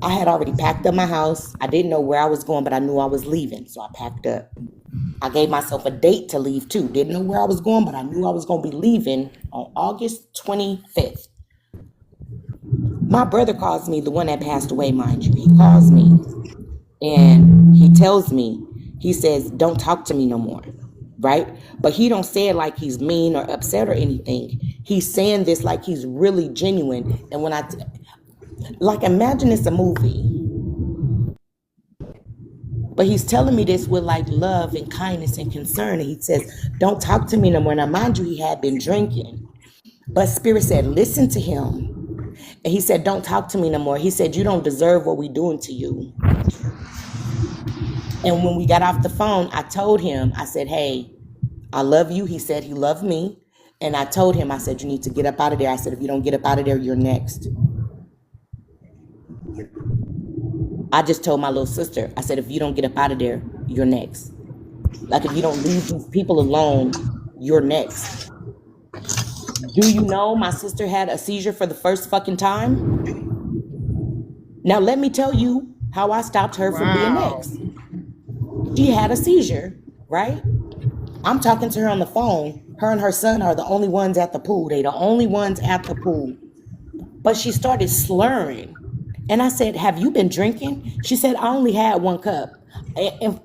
I had already packed up my house. I didn't know where I was going, but I knew I was leaving. So I packed up. I gave myself a date to leave too. Didn't know where I was going, but I knew I was going to be leaving on August 25th. My brother calls me, the one that passed away, mind you. He calls me and he tells me, he says, don't talk to me no more. Right? But he don't say it like he's mean or upset or anything. He's saying this like he's really genuine. And when like, imagine it's a movie. But he's telling me this with like love and kindness and concern. And he says, don't talk to me no more. Now, mind you, he had been drinking. But Spirit said, listen to him. And he said, don't talk to me no more. He said, you don't deserve what we're doing to you. And when we got off the phone, I told him, I said, hey, I love you. He said he loved me. And I told him, I said, you need to get up out of there. I said, if you don't get up out of there, you're next. I just told my little sister, I said, if you don't get up out of there, you're next. Like, if you don't leave these people alone, you're next. Do you know my sister had a seizure for the first fucking time? Now, let me tell you how I stopped her from being next. She had a seizure, right? I'm talking to her on the phone. Her and her son are the only ones at the pool. They the only ones at the pool. But she started slurring. And I said, have you been drinking? She said, I only had 1 cup. And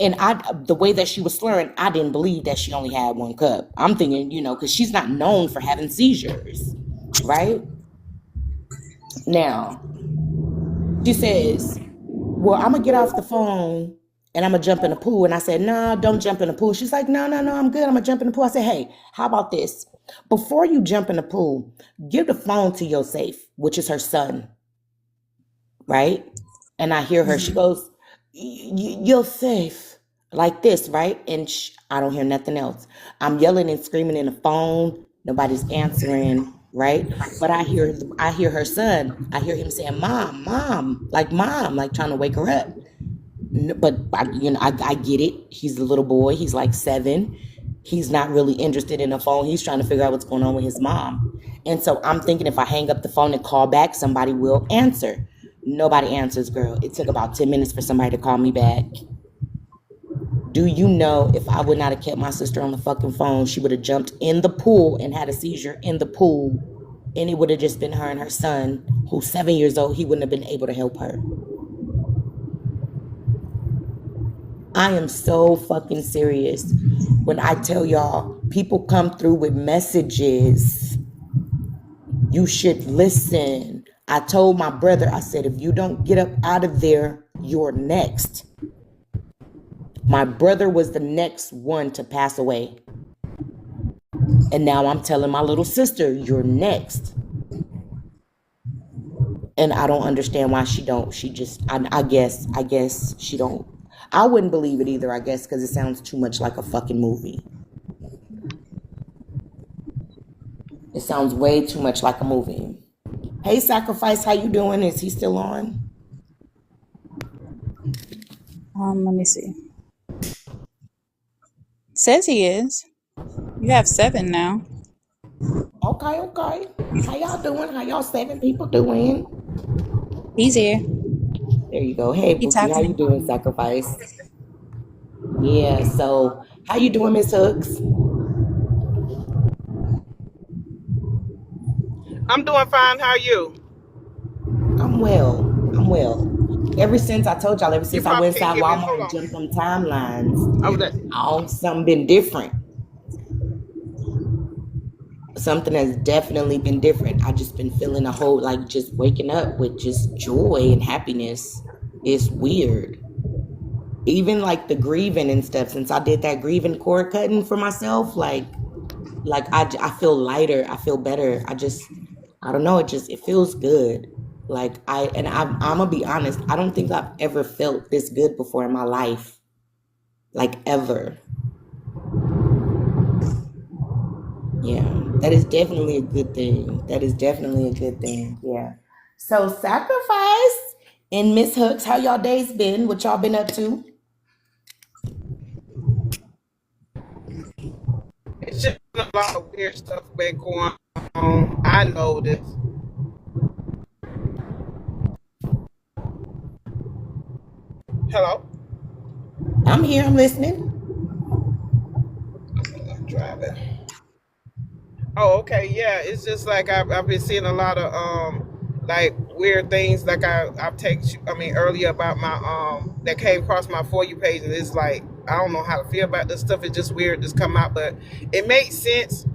the way that she was slurring, I didn't believe that she only had 1 cup. I'm thinking, because she's not known for having seizures, right? Now, she says, well, I'm going to get off the phone and I'm going to jump in the pool. And I said, no, don't jump in the pool. She's like, no, I'm good. I'm going to jump in the pool. I said, hey, how about this? Before you jump in the pool, give the phone to your safe, which is her son. Right? And I hear her, she goes, you're safe, like this, right? And I don't hear nothing else. I'm yelling and screaming in the phone. Nobody's answering, right? But I hear her son. I hear him saying, mom, like trying to wake her up. But I get it. He's a little boy. He's like 7. He's not really interested in the phone. He's trying to figure out what's going on with his mom. And so I'm thinking, if I hang up the phone and call back, somebody will answer. Nobody answers, girl. It took about 10 minutes for somebody to call me back. Do you know, if I would not have kept my sister on the fucking phone, she would have jumped in the pool and had a seizure in the pool, and it would have just been her and her son, who's 7 years old. He wouldn't have been able to help her. I am so fucking serious when I tell y'all, people come through with messages. You should listen. I told my brother, I said, if you don't get up out of there, you're next. My brother was the next one to pass away. And now I'm telling my little sister, you're next. And I don't understand why she don't. She just, I guess she don't. I wouldn't believe it either, I guess, because it sounds too much like a fucking movie. It sounds way too much like a movie. Hey, Sacrifice, how you doing? Is he still on? Let me see. Says he is. You have 7 now. Okay. How y'all doing? How y'all 7 people doing? He's here. There you go. Hey, Bookie, how you doing, Sacrifice? Yeah, so how you doing, Miss Hooks? I'm doing fine. How are you? I'm well. Ever since I told y'all, I went inside Hold Walmart and on. jumped on timelines, Oh, something been different. Something has definitely been different. I just been feeling a whole, like, just waking up with just joy and happiness. It's weird. Even like the grieving and stuff, since I did that grieving cord cutting for myself, like I feel lighter. I feel better. I don't know. It feels good. Like I'm gonna be honest. I don't think I've ever felt this good before in my life. Like, ever. Yeah, that is definitely a good thing. Yeah. So, Sacrifice and Miss Hooks, how y'all days been? What y'all been up to? it's just a lot of weird stuff been going on. I know this. Hello? I'm here. I'm listening. I'm driving. Oh, okay, yeah. It's just like I've been seeing a lot of like weird things like I've texted I mean earlier about my that came across my For You page, and it's like I don't know how to feel about this stuff. It's just weird just come out, but it makes sense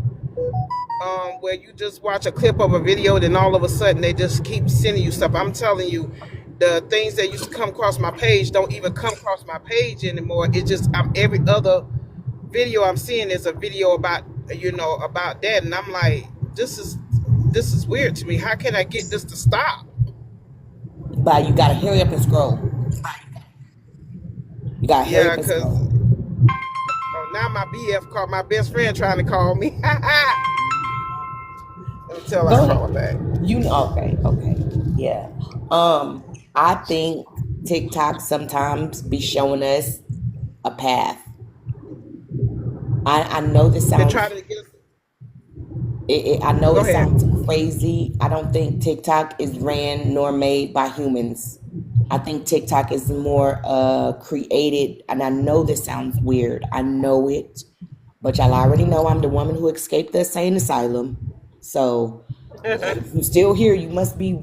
where you just watch a clip of a video, then all of a sudden they just keep sending you stuff. I'm telling you, the things that used to come across my page don't even come across my page anymore. It's just every other video I'm seeing is a video about about that, and I'm like, this is weird to me. How can I get this to stop? But you gotta hurry up and scroll. You gotta hurry up Yeah, and because scroll. now my BF called my best friend trying to call me. Until I Go call ahead. back. Okay, yeah. I think TikTok sometimes be showing us a path. I know this They're trying sounds to get us. I know Go it ahead. sounds crazy. I don't think TikTok is ran nor made by humans. I think TikTok is more created, and I know this sounds weird. I know it, but y'all already know I'm the woman who escaped the insane asylum. So if you're still here, you must be,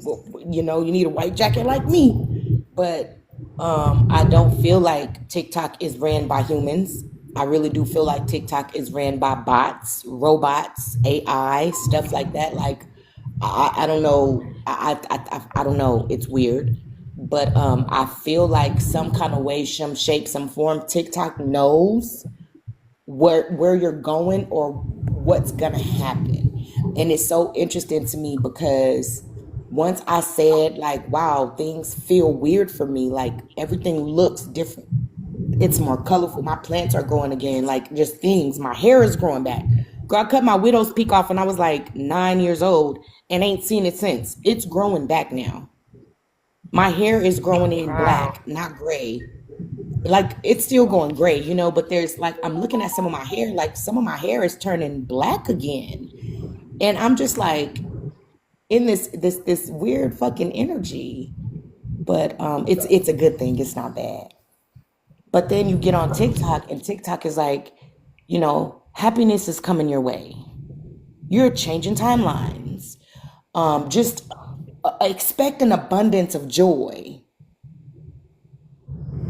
you need a white jacket like me. But I don't feel like TikTok is ran by humans. I really do feel like TikTok is ran by bots, robots, AI, stuff like that. Like, I don't know. I don't know. It's weird. But I feel like some kind of way, some shape, some form, TikTok knows where you're going or what's gonna happen. And it's so interesting to me because once I said like, wow, things feel weird for me, like everything looks different. It's more colorful. My plants are growing again, like just things. My hair is growing back. Girl, I cut my widow's peak off when I was like 9 years old and ain't seen it since. It's growing back now. My hair is growing in Wow. black, not gray. Like it's still going gray, but there's like I'm looking at some of my hair, like some of my hair is turning black again. And I'm just like in this weird fucking energy. But it's a good thing. It's not bad. But then you get on TikTok and TikTok is like, happiness is coming your way. You're changing timelines. Just expect an abundance of joy.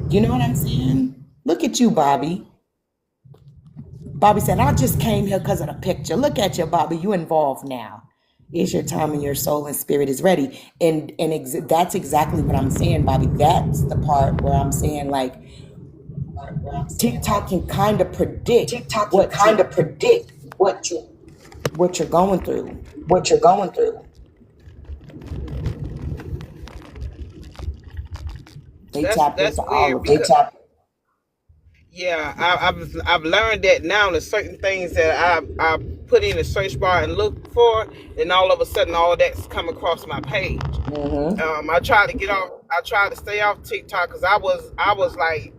You know what I'm saying? Look at you, Bobby. Bobby said, I just came here because of the picture. Look at you, Bobby. You involved now. It's your time and your soul and spirit is ready. And that's exactly what I'm saying, Bobby. That's the part where I'm saying, like, TikTok can kind of predict what you what you're going through. what you're going through. They That's tap that's into all weird of They it. because tap yeah, I've learned that now. There's certain things that I put in the search bar and look for, and all of a sudden all that's come across my page. Mm-hmm. I try to get off. I try to stay off TikTok because I was like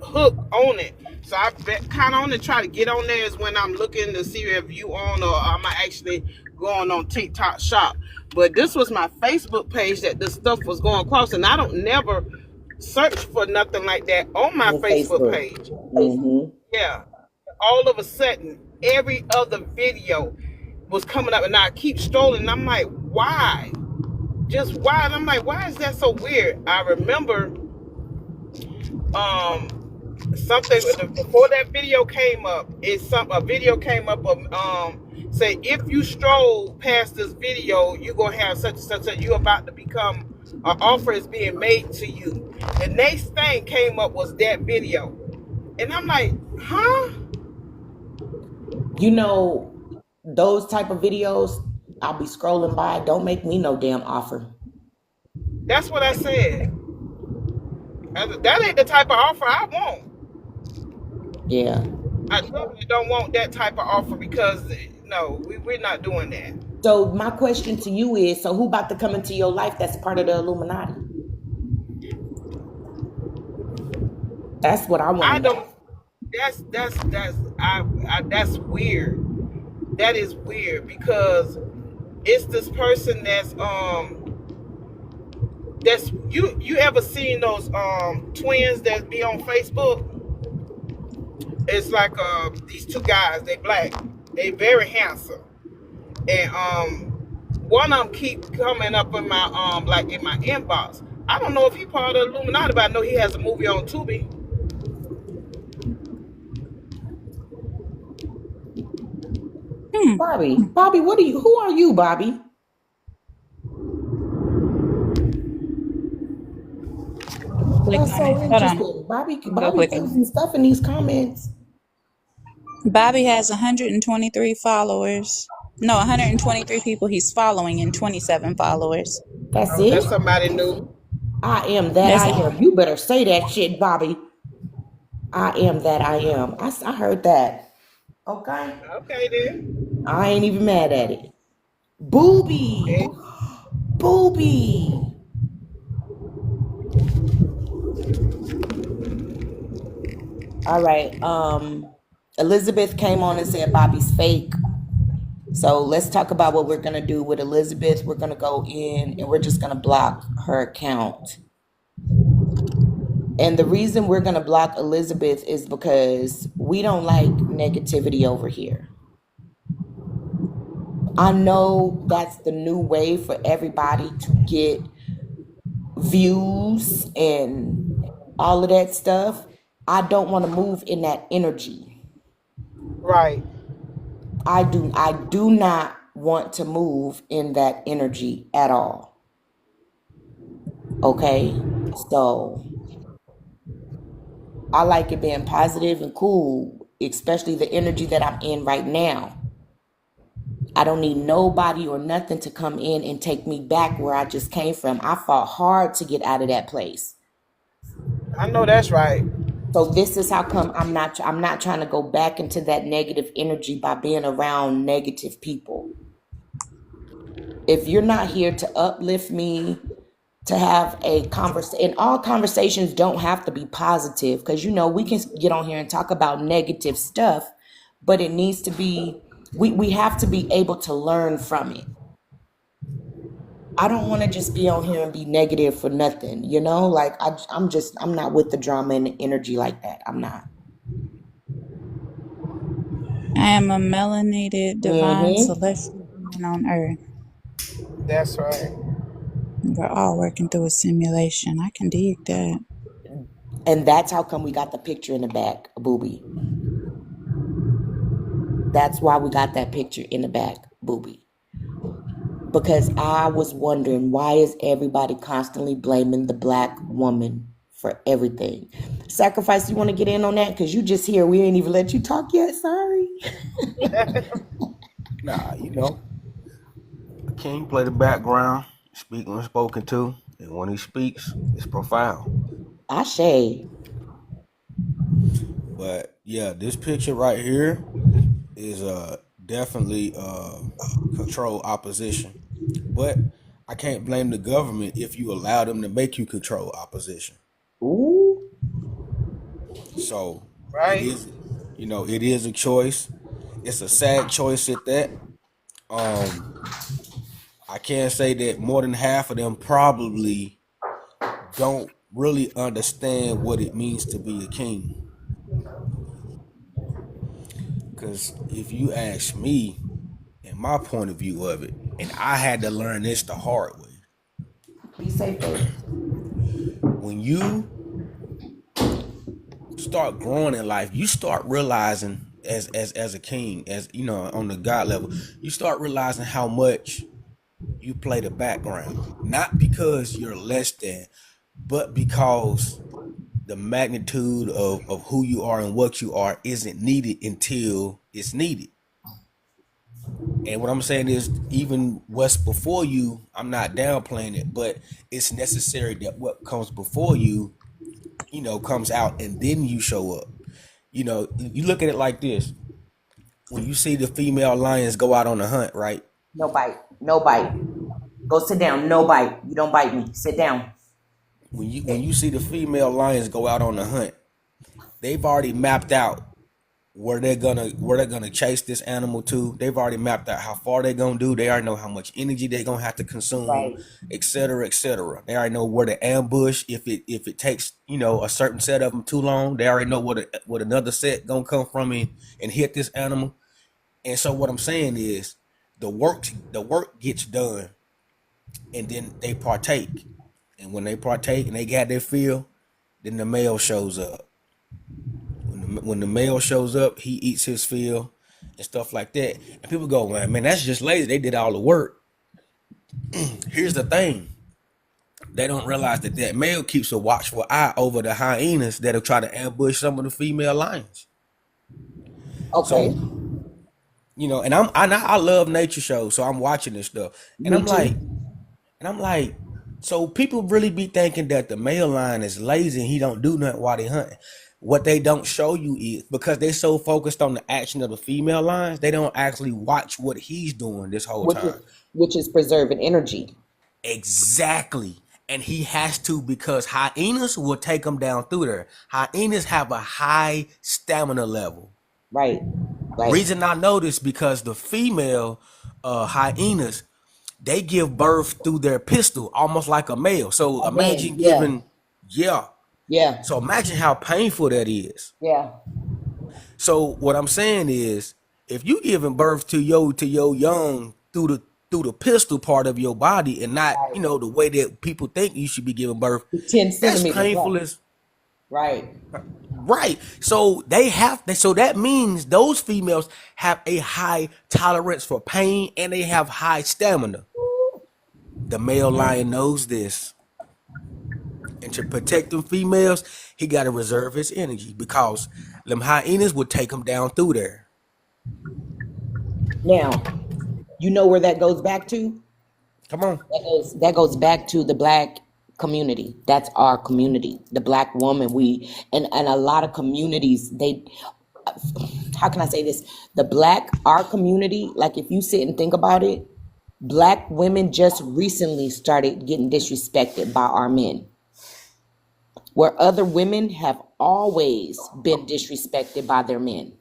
hooked on it. So I kind of only try to get on there is when I'm looking to see if you on or am I actually going on TikTok shop. But this was my Facebook page that this stuff was going across, and I don't never search for nothing like that on my On Facebook Facebook. page. Mm-hmm. Yeah. All of a sudden, every other video was coming up, and I keep strolling, and I'm like, why? Just why? And I'm like, why is that so weird? I remember um something before that video came up. A video came up of say if you stroll past this video, you're gonna have such and such. You about to become an offer is being made to you. The next thing came up was that video, and I'm like, huh? Those type of videos, I'll be scrolling by. Don't make me no damn offer. That's what I said. That ain't the type of offer I want. Yeah. I definitely don't want that type of offer because no, we're not doing that. So my question to you is, so who about to come into your life that's part of the Illuminati? That's what I want I to know. don't. That's weird. That is weird because it's this person that's That's you ever seen those twins that be on Facebook? It's like these two guys, they black, they very handsome, and one of them keep coming up in my like in my inbox. I don't know if he part of the Illuminati, but I know he has a movie on Tubi. Bobby, who are you, Bobby? Click That's on it. so Hold on. interesting. Go Bobby click put on some stuff in these comments. it. Bobby has 123 followers. No, 123 people he's following and 27 followers. That's Oh, that's it. somebody new. I am that That's I it. am. You better say that shit, Bobby. I am that I am. I heard that. Okay. Okay then. I ain't even mad at it. Booby. Okay. Booby. All right. Elizabeth came on and said Bobby's fake. So let's talk about what we're gonna do with Elizabeth. We're gonna go in and we're just gonna block her account. And the reason we're gonna block Elizabeth is because we don't like negativity over here. I know that's the new way for everybody to get views and all of that stuff. I don't want to move in that energy. Right. I do not want to move in that energy at all. Okay? So I like it being positive and cool, especially the energy that I'm in right now. I don't need nobody or nothing to come in and take me back where I just came from. I fought hard to get out of that place. I know that's right. So this is how come I'm not trying to go back into that negative energy by being around negative people. If you're not here to uplift me, to have a conversation, and all conversations don't have to be positive, because we can get on here and talk about negative stuff, but it needs to be, we have to be able to learn from it. I don't want to just be on here and be negative for nothing, like I'm not with the drama and the energy like that. I'm not. I am a melanated divine Mm-hmm. celestial being on earth. That's right. We're all working through a simulation. I can dig that. And that's how come we got the picture in the back, Booby. That's why we got that picture in the back, Booby. Because I was wondering, why is everybody constantly blaming the black woman for everything? Sacrifice, you want to get in on that? Because you just here. We ain't even let you talk yet. Sorry. Nah, King play the background, speak when spoken to, and when he speaks, it's profound. Ashe. But yeah, this picture right here is definitely control opposition. But I can't blame the government if you allow them to make you control opposition. Ooh. So Right. it is a choice. It's a sad choice at that. I can say that more than half of them probably don't really understand what it means to be a king. Because if you ask me, and my point of view of it, and I had to learn this the hard way. Be safe, baby. When you start growing in life, you start realizing as a king, as on the God level, you start realizing how much you play the background. Not because you're less than, but because the magnitude of who you are and what you are isn't needed until it's needed. And what I'm saying is, even what's before you, I'm not downplaying it, but it's necessary that what comes before you, comes out and then you show up. You look at it like this. When you see the female lions go out on a hunt, right? No bite. No bite. Go sit down. No bite. You don't bite me. Sit down. When you see the female lions go out on a hunt, they've already mapped out where they're gonna chase this animal to. They've already mapped out how far they're gonna do. They already know how much energy they're gonna have to consume, Right. et cetera, et cetera. They already know where to ambush if it takes a certain set of them too long. They already know what another set gonna come from and hit this animal. And so what I'm saying is the work gets done, and then they partake. And when they partake and they got their fill, then the male shows up. When the male shows up, he eats his fill and stuff like that. And people go, man, that's just lazy. They did all the work. Here's the thing. They don't realize that male keeps a watchful eye over the hyenas that'll try to ambush some of the female lions. Okay. So, and I love nature shows, so I'm watching this stuff. And Me I'm too. like, so people really be thinking that the male lion is lazy and he don't do nothing while they hunting. What they don't show you is because they so focused on the action of the female lions, they don't actually watch what he's doing this whole Which time. is preserving energy. Exactly. And he has to, because hyenas will take him down through there. Hyenas have a high stamina level. Right. Right. Reason I know this because the female hyenas, they give birth through their pistol, almost like a male. So imagine yeah. giving, yeah. Yeah. So imagine how painful that is. Yeah. So what I'm saying is, if you giving birth to your young through the pistol part of your body and not the way that people think you should be giving birth, 10 that's centimeters. painful as Right. right. So so that means those females have a high tolerance for pain and they have high stamina. The male lion knows this. And to protect them females, he got to reserve his energy because them hyenas would take him down through there. Now, you know where that goes back to? Come on. That goes back to the Black community. That's our community, the Black woman. And a lot of communities, how can I say this? Our community, like if you sit and think about it, Black women just recently started getting disrespected by our men. Where other women have always been disrespected by their men.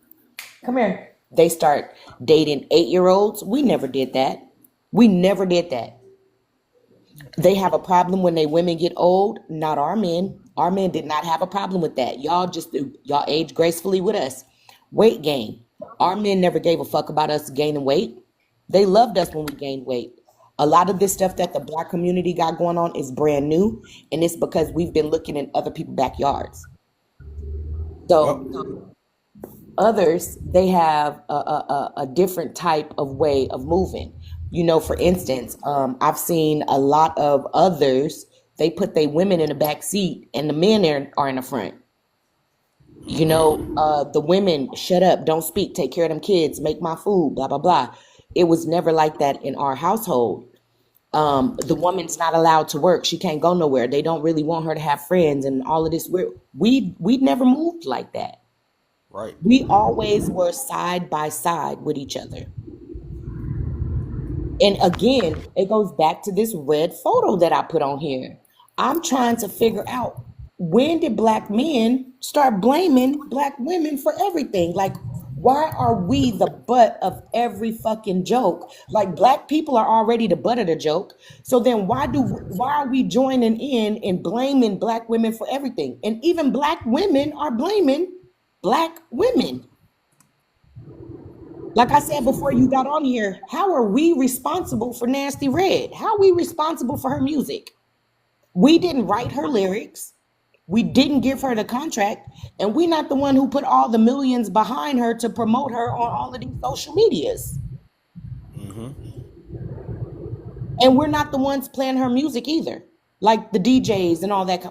Come here. They start dating 8-year-olds. We never did that. They have a problem when women get old. Not our men. Our men did not have a problem with that. Y'all age gracefully with us. Weight gain. Our men never gave a fuck about us gaining weight. They loved us when we gained weight. A lot of this stuff that the Black community got going on is brand new, and it's because we've been looking in other people's backyards. So others, they have a different type of way of moving. For instance, I've seen a lot of others, they put their women in the back seat and the men are in the front. The women, shut up, don't speak, take care of them kids, make my food, blah, blah, blah. It was never like that in our household. The woman's not allowed to work. She can't go nowhere. They don't really want her to have friends and all of this. We never moved like that. Right. We always were side by side with each other. And again, it goes back to this red photo that I put on here. I'm trying to figure out, when did Black men start blaming Black women for everything? Like, why are we the butt of every fucking joke? Like, Black people are already the butt of the joke. So then why are we joining in and blaming Black women for everything? And even Black women are blaming Black women. Like I said before you got on here, how are we responsible for Nasty Red? How are we responsible for her music? We didn't write her lyrics. We didn't give her the contract, and we're not the one who put all the millions behind her to promote her on all of these social medias. And we're not the ones playing her music either, like the DJs and all that.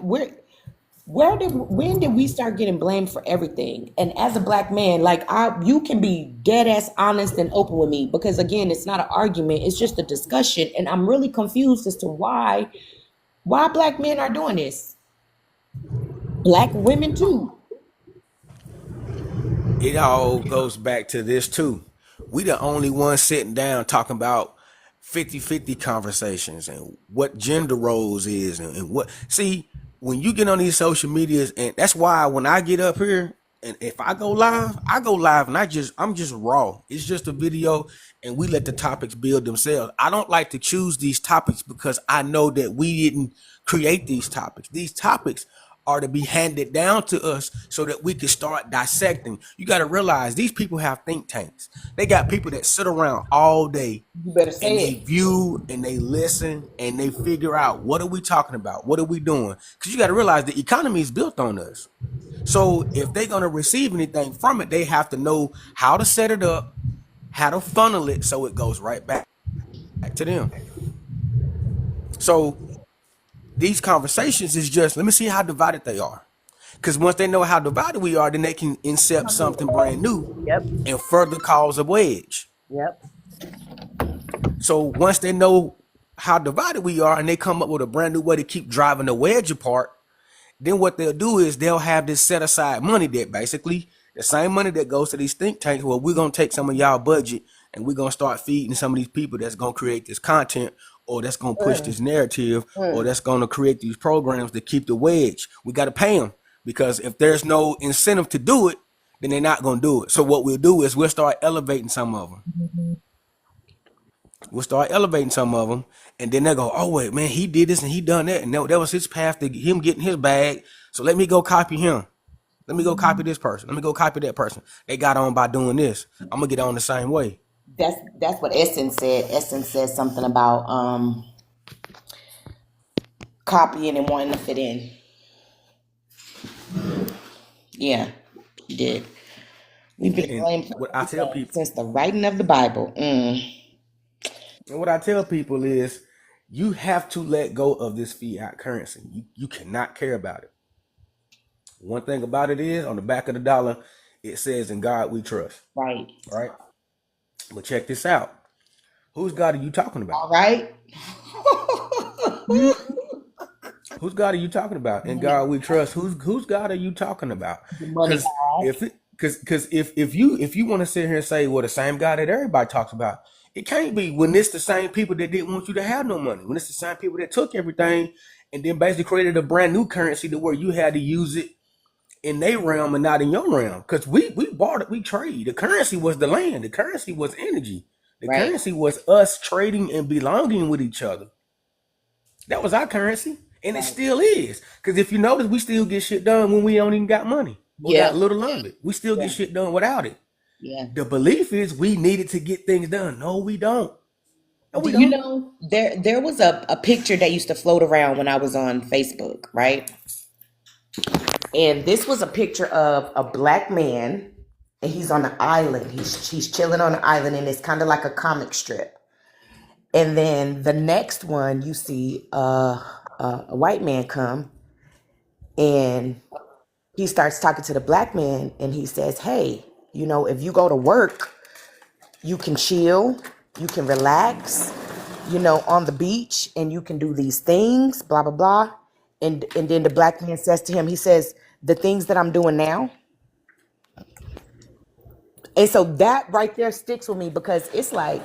When did we start getting blamed for everything? And as a Black man, like you can be dead ass honest and open with me, because again, it's not an argument, it's just a discussion, and I'm really confused as to why Black men are doing this. Black women too. It all goes back to this too. We the only ones sitting down talking about 50-50 conversations and what gender roles is and what. See, when you get on these social medias, and that's why when I get up here, And if I go live and I'm just raw. It's just a video and we let the topics build themselves. I don't like to choose these topics because I know that we didn't create these topics. These topics are to be handed down to us so that we can start dissecting. You got to realize these people have think tanks. They got people that sit around all day You better and say they it. view and they listen and they figure out, what are we talking about? What are we doing? Because you got to realize the economy is built on us. So if they're going to receive anything from it, they have to know how to set it up, how to funnel it so it goes right back to them. So these conversations is just, let me see how divided they are. Because once they know how divided we are, then they can incept something brand new Yep. and further cause a wedge. Yep. So once they know how divided we are and they come up with a brand new way to keep driving the wedge apart, then what they'll do is they'll have this set aside money that basically the same money that goes to these think tanks. Well, we're going to take some of y'all budget and we're going to start feeding some of these people that's going to create this content, or that's going to push this narrative, or that's going to create these programs to keep the wedge. We got to pay them, because if there's no incentive to do it, then they're not going to do it. So what we'll do is we'll start elevating some of them. We'll start elevating some of them, and then they'll go, oh, wait, man, he did this and he done that, and that was his path to him getting his bag, so let me go copy him. Let me go copy this person. Let me go copy that person. They got on by doing this. I'm going to get on the same way. That's what Essence said. Essence said something about copying and wanting to fit in. Yeah, he did. We've been And blamed what I tell people, since the writing of the Bible. and what I tell people is, you have to let go of this fiat currency. You cannot care about it. One thing about it is, on the back of the dollar, it says, "In God we trust." Right. Right? But check this out. Whose God are you talking about? All right. Whose God are you talking about? In God we trust. Whose God are you talking about? Money Because God. if you want to sit here and say, well, the same God that everybody talks about, it can't be, when it's the same people that didn't want you to have no money. When it's the same people that took everything and then basically created a brand new currency to where you had to use it in their realm and not in your realm. Because we bought it, we trade. The currency was the land. The currency was energy. The Right. currency was us trading and belonging with each other. That was our currency. And it still is. Because if you notice, we still get shit done when we don't even got money. We Yeah. got little of it. We still Yeah. get shit done without it. Yeah. The belief is we needed to get things done. No, we don't. No, we Do you don't. know there was a picture that used to float around when I was on Facebook, right? And this was a picture of a black man, and he's on an island. He's chilling on an island, and it's kind of like a comic strip. And then the next one, you see a white man come, and he starts talking to the black man, and he says, "Hey, if you go to work, you can chill, you can relax, on the beach, and you can do these things, blah blah blah." And then the black man says to him, he says, "The things that I'm doing now." And so that right there sticks with me, because it's like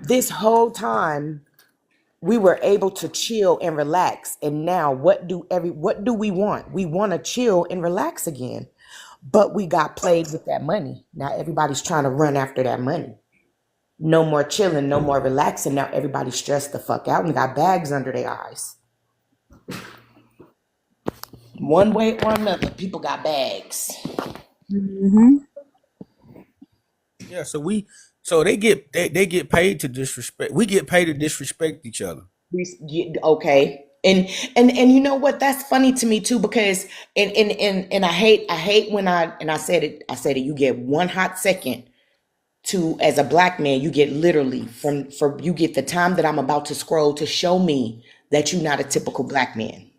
this whole time we were able to chill and relax, and now what do we want? We want to chill and relax again, but we got played with that money. Now everybody's trying to run after that money. No more chilling, no more relaxing. Now everybody's stressed the fuck out and got bags under their eyes. One way or another, people got bags. Mm-hmm. Yeah, so they get paid to disrespect. We get paid to disrespect each other. Okay. And you know what? That's funny to me too, because and I hate when I said it, you get one hot second to, as a black man, you get literally you get the time that I'm about to scroll to show me that you're not a typical black man.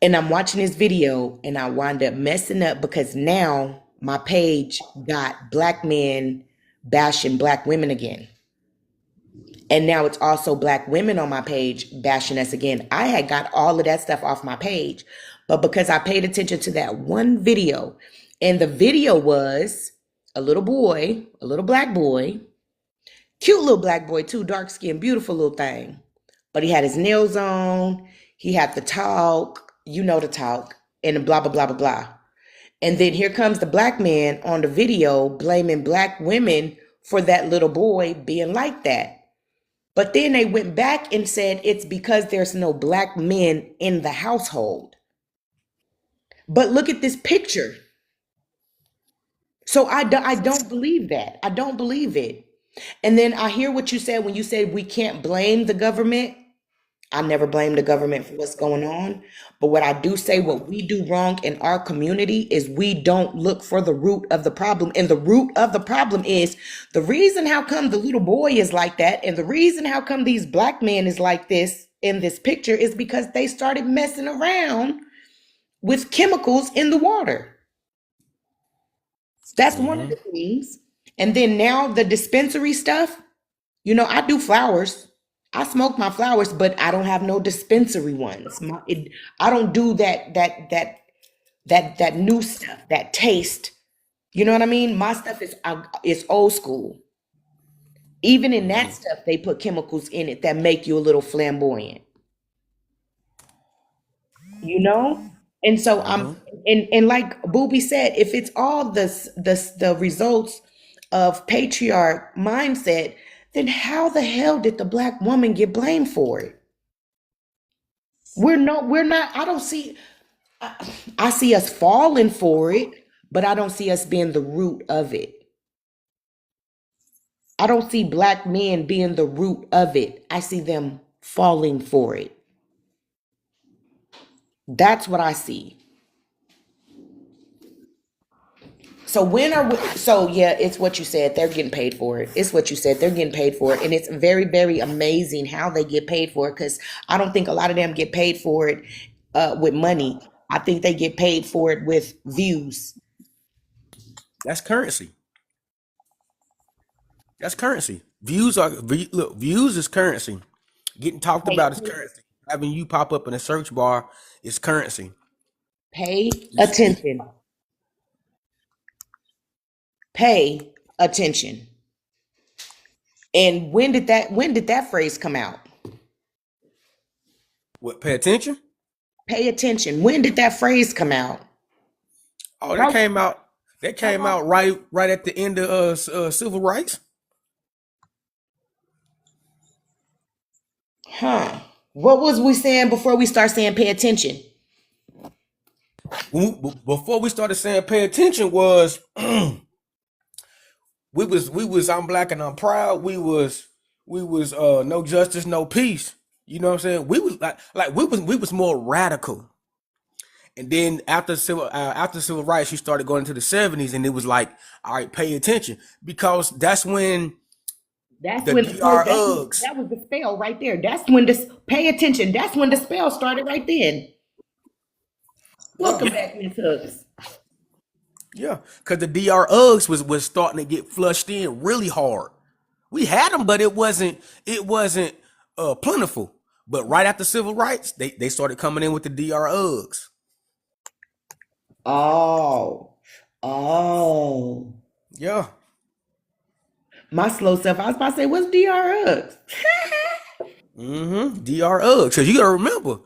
And I'm watching this video and I wind up messing up, because now my page got black men bashing black women again. And now it's also black women on my page bashing us again. I had got all of that stuff off my page, but because I paid attention to that one video, and the video was a little boy, a little black boy, cute little black boy too, dark skin, beautiful little thing. But he had his nails on, he had the talk, the talk, and blah, blah, blah, blah, blah. And then here comes the black man on the video blaming black women for that little boy being like that. But then they went back and said it's because there's no black men in the household. But look at this picture. So I don't believe that. I don't believe it. And then I hear what you said when you said we can't blame the government. I never blame the government for what's going on. But what I do say, what we do wrong in our community is we don't look for the root of the problem. And the root of the problem is the reason how come the little boy is like that, and the reason how come these black men is like this in this picture is because they started messing around with chemicals in the water. That's one of the things. And then now the dispensary stuff, I do flowers. I smoke my flowers, but I don't have no dispensary ones. I don't do that new stuff, that taste. You know what I mean? My stuff is old school. Even in that stuff, they put chemicals in it that make you a little flamboyant. And so and like Booby said, if it's all the results of patriarch mindset, then how the hell did the black woman get blamed for it? We're not, I see us falling for it, but I don't see us being the root of it. I don't see black men being the root of it. I see them falling for it. That's what I see. So yeah, it's what you said. They're getting paid for it. It's what you said. They're getting paid for it. And it's very, very amazing how they get paid for it, because I don't think a lot of them get paid for it with money. I think they get paid for it with views. That's currency. That's currency. Views is currency. Getting talked about is currency. Having you pop up in a search bar is currency. Pay attention. Pay attention. And when did that phrase come out? What? Pay attention? Pay attention. When did that phrase come out? Oh, that came out. That came out right at the end of civil rights. What was we saying before we start saying pay attention? Before we started saying pay attention was we was I'm black and I'm proud. We was no justice, no peace. You know what I'm saying? We was we was more radical. And then after civil rights, you started going into the 70s, and it was like, all right, pay attention, because that's when That's the when DR Uggs. That was the spell right there. That's when this pay attention. That's when the spell started right then. Welcome back, Miss Hooks. Yeah, because the DR Uggs was starting to get flushed in really hard. We had them, but it wasn't plentiful. But right after civil rights, they started coming in with the DR Uggs. Oh. Yeah. My slow self, I was about to say, what's DR Uggs? DR Uggs. Because you gotta remember,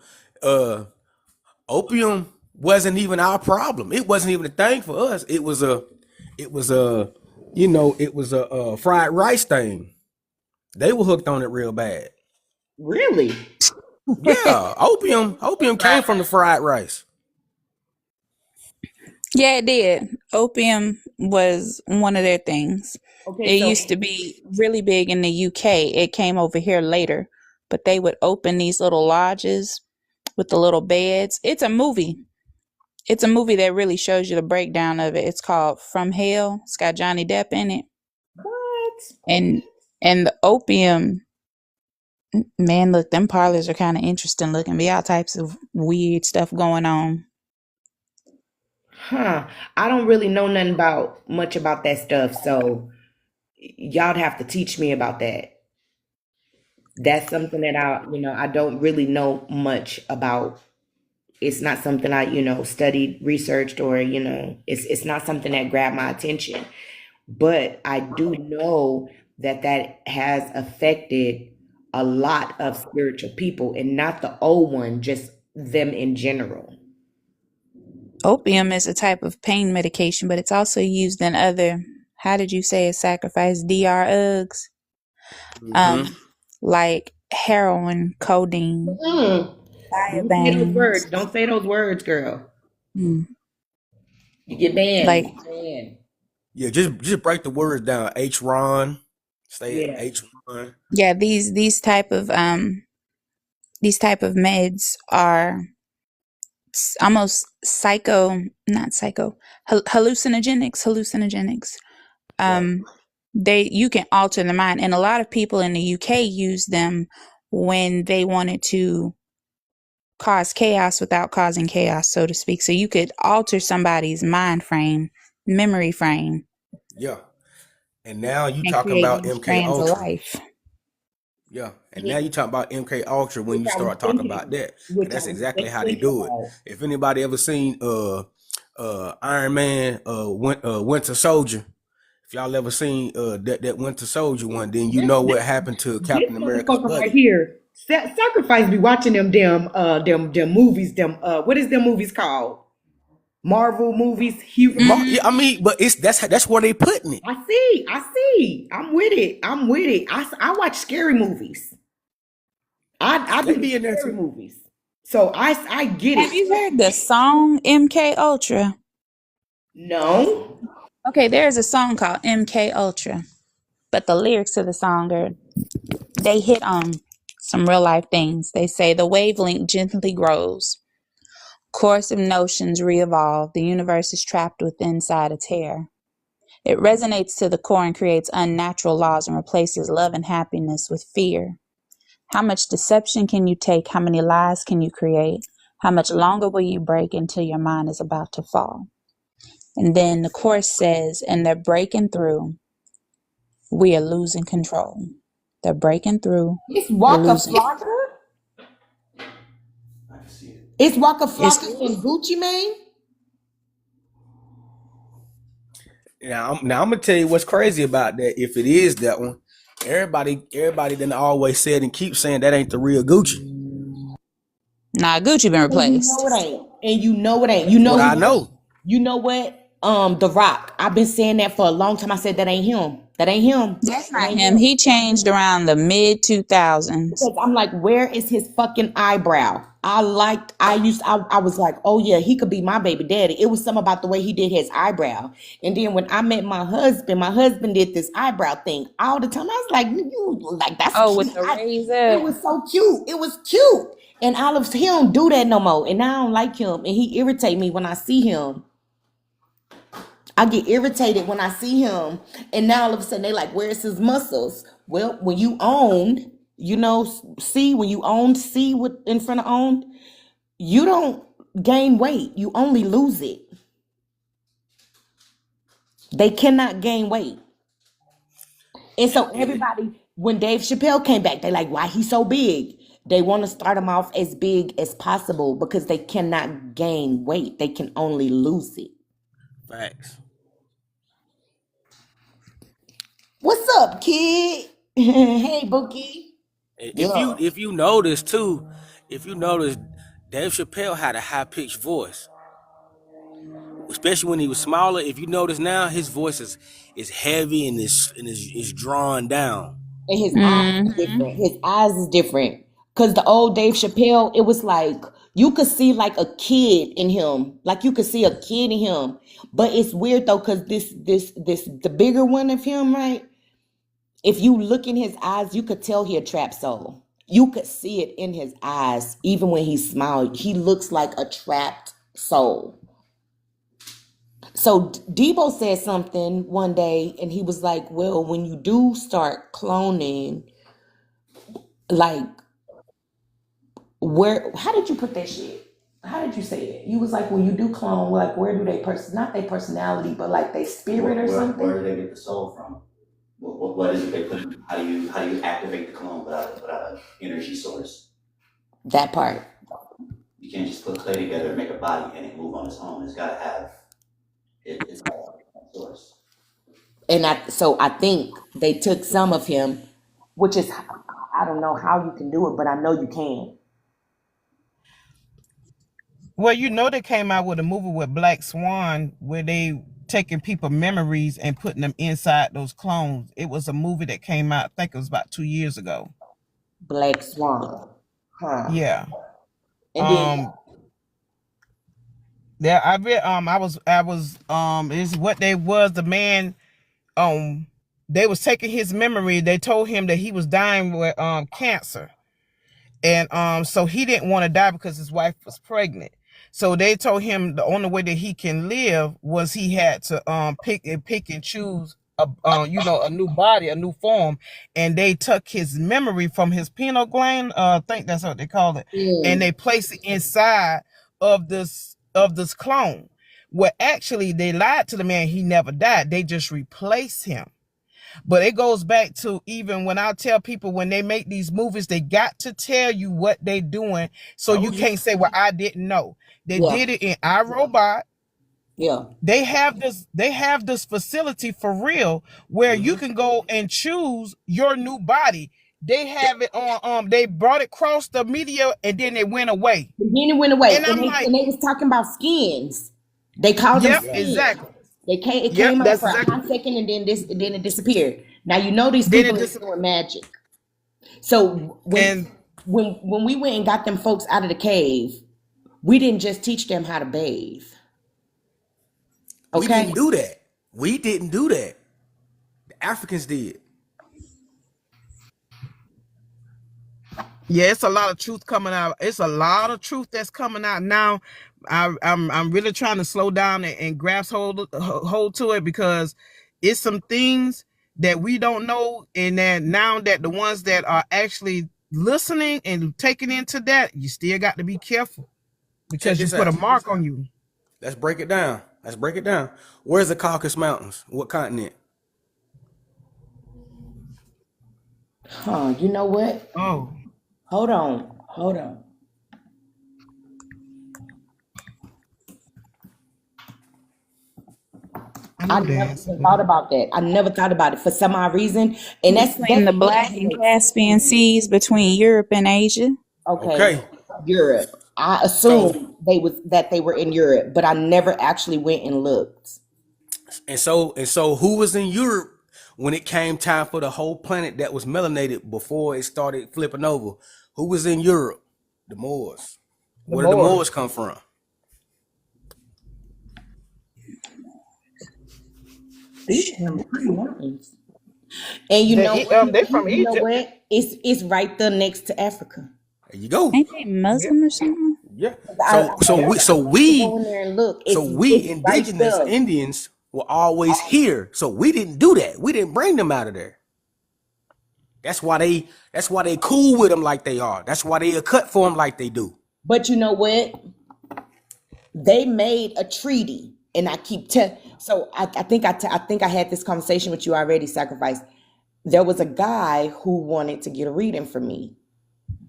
opium wasn't even our problem. It wasn't even a thing for us. It was a fried rice thing. They were hooked on it real bad. Really? Yeah, opium came from the fried rice. Yeah, it did. Opium was one of their things. Okay, It so used to be really big in the UK. It came over here later, but they would open these little lodges with the little beds. It's a movie. It's a movie that really shows you the breakdown of it. It's called From Hell. It's got Johnny Depp in it. what? And the opium, man, look, them parlors are kind of interesting looking. Be all types of weird stuff going on. I don't really know nothing much about that stuff, so y'all have to teach me about that. That's something that I don't really know much about. It's not something I studied, researched, or it's not something that grabbed my attention. But I do know that has affected a lot of spiritual people, and not the old one, just them in general. Opium is a type of pain medication, but it's also used in other, how did you say it, sacrifice, DRUGs, Mm-hmm. like heroin, codeine, Mm. Don't say those diabanes, words. Don't say those words, girl. mm, You get banned. like, You get banned. Yeah, just break the words down. H-Ron. Stay at Yeah. H-Ron. yeah, these type of meds are almost not psycho, hallucinogenics. Right. You can alter the mind, and a lot of people in the UK use them when they wanted to cause chaos without causing chaos, so to speak. So you could alter somebody's mind frame, memory frame, Yeah. And now you and talking create about new MK strands of Ultra. life. Yeah. And Yeah. now you talk about MK Ultra when Which you I was start talking about thinking. that. And Which I that's was exactly just how they thinking do it. about. If anybody ever seen Iron Man Winter Soldier, if y'all ever seen that Winter Soldier one, then you know what happened to This Captain America's motherfucker right buddy. here, Sacrifice be watching them them movies, what is them movies called? Marvel movies. Yeah, I mean, but that's where they putting it. I see. I'm with it. I watch scary movies. I They do be in there scary too. movies. So I get Have it. you heard the song MK Ultra? No. Okay, there's a song called MK Ultra, but the lyrics to the song they hit on some real life things. They say the wavelength gently grows, course of notions re-evolve, the universe is trapped within inside a tear. It resonates to the core and creates unnatural laws and replaces love and happiness with fear. How much deception can you take? How many lies can you create? How much longer will you break until your mind is about to fall? And then the chorus says, and they're breaking through. We are losing control. They're breaking through. It's We're Waka losing. Flocka. It's Waka Flocka and Gucci Mane. Now I'm gonna tell you what's crazy about that. If it is that one, everybody then always said and keep saying that ain't the real Gucci. Nah, Gucci been And you replaced. know it ain't. And you know it ain't. That's what I know. You know what? The Rock. I've been saying that for a long time. I said that ain't him. That ain't him. That's That not ain't him. He changed around the mid 2000s. Because I'm like, where is his fucking eyebrow? I was like, oh yeah, he could be my baby daddy. It was something about the way he did his eyebrow. And then when I met my husband did this eyebrow thing all the time. I was like, you like that's Oh, cute. with the It razor. was so cute. It was cute. And he don't do that no more. And I don't like him. And he irritate me when I see him. I get irritated when I see him, and now all of a sudden they like, where's his muscles? Well, when you own, when you own C with in front of owned, you don't gain weight. You only lose it. They cannot gain weight. And so everybody, when Dave Chappelle came back, they like, why he's so big? They want to start him off as big as possible because they cannot gain weight. They can only lose it. Facts. What's up, kid? Hey, Bookie. If you notice too, if you notice, Dave Chappelle had a high pitched voice, especially when he was smaller. If you notice now, his voice is heavy and is drawn down. And his eyes is different. His eyes is different. Cause the old Dave Chappelle, it was like you could see like a kid in him. Like you could see a kid in him. But it's weird though, cause the bigger one of him, right? If you look in his eyes, you could tell he a trap soul. You could see it in his eyes, even when he smiled. He looks like a trapped soul. So Debo said something one day, and he was like, well, when you do start cloning, like, how did you put that shit? How did you say it? You was like, when you do clone, like, where do not their personality, but like their spirit or something? Where do they get the soul from? What is it they put in? How do you activate the clone without an energy source? That part. You can't just put clay together and make a body and it move on its own. It's got to have it's got a source. And I think they took some of him, which is, I don't know how you can do it, but I know you can. Well, you know they came out with a movie with Black Swan where they taking people memories and putting them inside those clones. It was a movie that came out, I think it was about 2 years ago. Black Swan. Huh. Yeah. And then Um there I read I was is what they was the man they was taking his memory. They told him that he was dying with cancer. And so he didn't want to die because his wife was pregnant. So they told him the only way that he can live was he had to pick and choose a new body, a new form, and they took his memory from his pineal gland, I think that's what they call it, and mm, they placed it inside of this clone. Well, actually, they lied to the man. He never died. They just replaced him. But it goes back to even when I tell people when they make these movies, they got to tell you what they doing. So you Told you. can't say, well, I didn't know. They yeah, did it in iRobot. yeah. They have this facility for real where you can go and choose your new body. They have it on they brought it across the media and then it went away. Then it went away, And and I'm they like, and they was talking about skins. They called them yep, skins. exactly. It Yep, came up that's for a exactly. hot second, and then it disappeared. Now you know these Then people it is just doing magic. So and when we went and got them folks out of the cave, we didn't just teach them how to bathe. We Okay, didn't do that. We didn't do that. The Africans did. yeah, it's a lot of truth coming out. It's a lot of truth that's coming out now. I'm really trying to slow down and grasp hold to it because it's some things that we don't know, and that now that the ones that are actually listening and taking into that, you still got to be careful Check because you this put a out. mark on you. Let's break it down. Let's break it down. Where's the Caucasus Mountains? What continent? huh? You know what? Oh, Hold on. I I know the never answer, even but thought about that. I never thought about it for some odd reason, and Between that's the Black and Caspian Seas, between Europe and Asia. okay. Okay. Europe. I So assumed they were in Europe, but I never actually went and looked. and so who was in Europe when it came time for the whole planet that was melanated before it started flipping over? Who was in Europe? The Moors. the Where did the more. Moors come from? These are pretty mountains. And you know They what? from You know Egypt. what? It's right there next to Africa. There you go. Ain't they Yep. Muslim or something? Yeah. I So go in there and look. we It's right indigenous there. Indians were always here. So we didn't do that. We didn't bring them out of there. That's why they cool with them like they are. That's why they are cut for them like they do. But you know what? They made a treaty, and I keep telling. So I think I had this conversation with you already. Sacrifice. There was a guy who wanted to get a reading from me.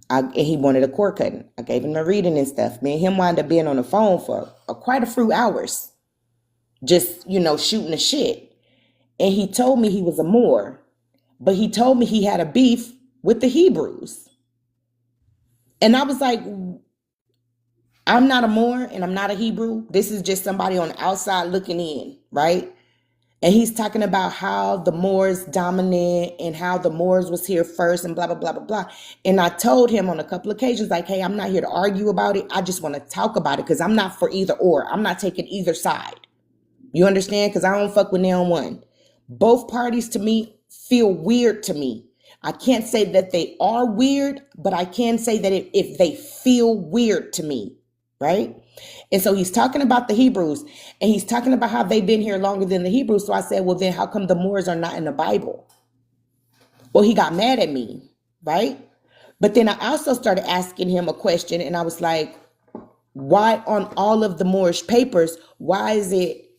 And he wanted a cord cutting. I gave him a reading and stuff. Me and him wound up being on the phone for quite a few hours, just shooting the shit. And he told me he was a Moor, but he told me he had a beef with the Hebrews. And I was like, I'm not a Moor and I'm not a Hebrew. This is just somebody on the outside looking in, right? And he's talking about how the Moors dominant and how the Moors was here first and blah, blah, blah, blah, blah. And I told him on a couple of occasions, like, hey, I'm not here to argue about it. I just want to talk about it because I'm not for either or. I'm not taking either side. You understand? Because I don't fuck with neither one. Both parties to me feel weird to me. I can't say that they are weird, but I can say that if they feel weird to me, right? And so he's talking about the Hebrews, and he's talking about how they've been here longer than the Hebrews. So I said, well, then how come the Moors are not in the Bible? Well, he got mad at me, right? But then I also started asking him a question, and I was like, why on all of the Moorish papers, why is it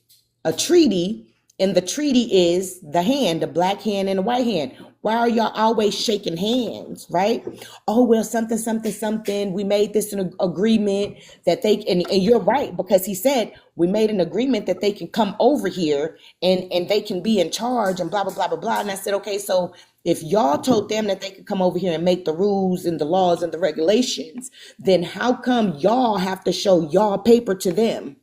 a treaty? And the treaty is the hand, the black hand and the white hand. Why are y'all always shaking hands, right? Oh, well, something, something, something. We made this an agreement that and you're right, because he said we made an agreement that they can come over here and they can be in charge and blah, blah, blah, blah, blah. And I said, okay, so If y'all told them that they could come over here and make the rules and the laws and the regulations, then how come y'all have to show y'all paper to them?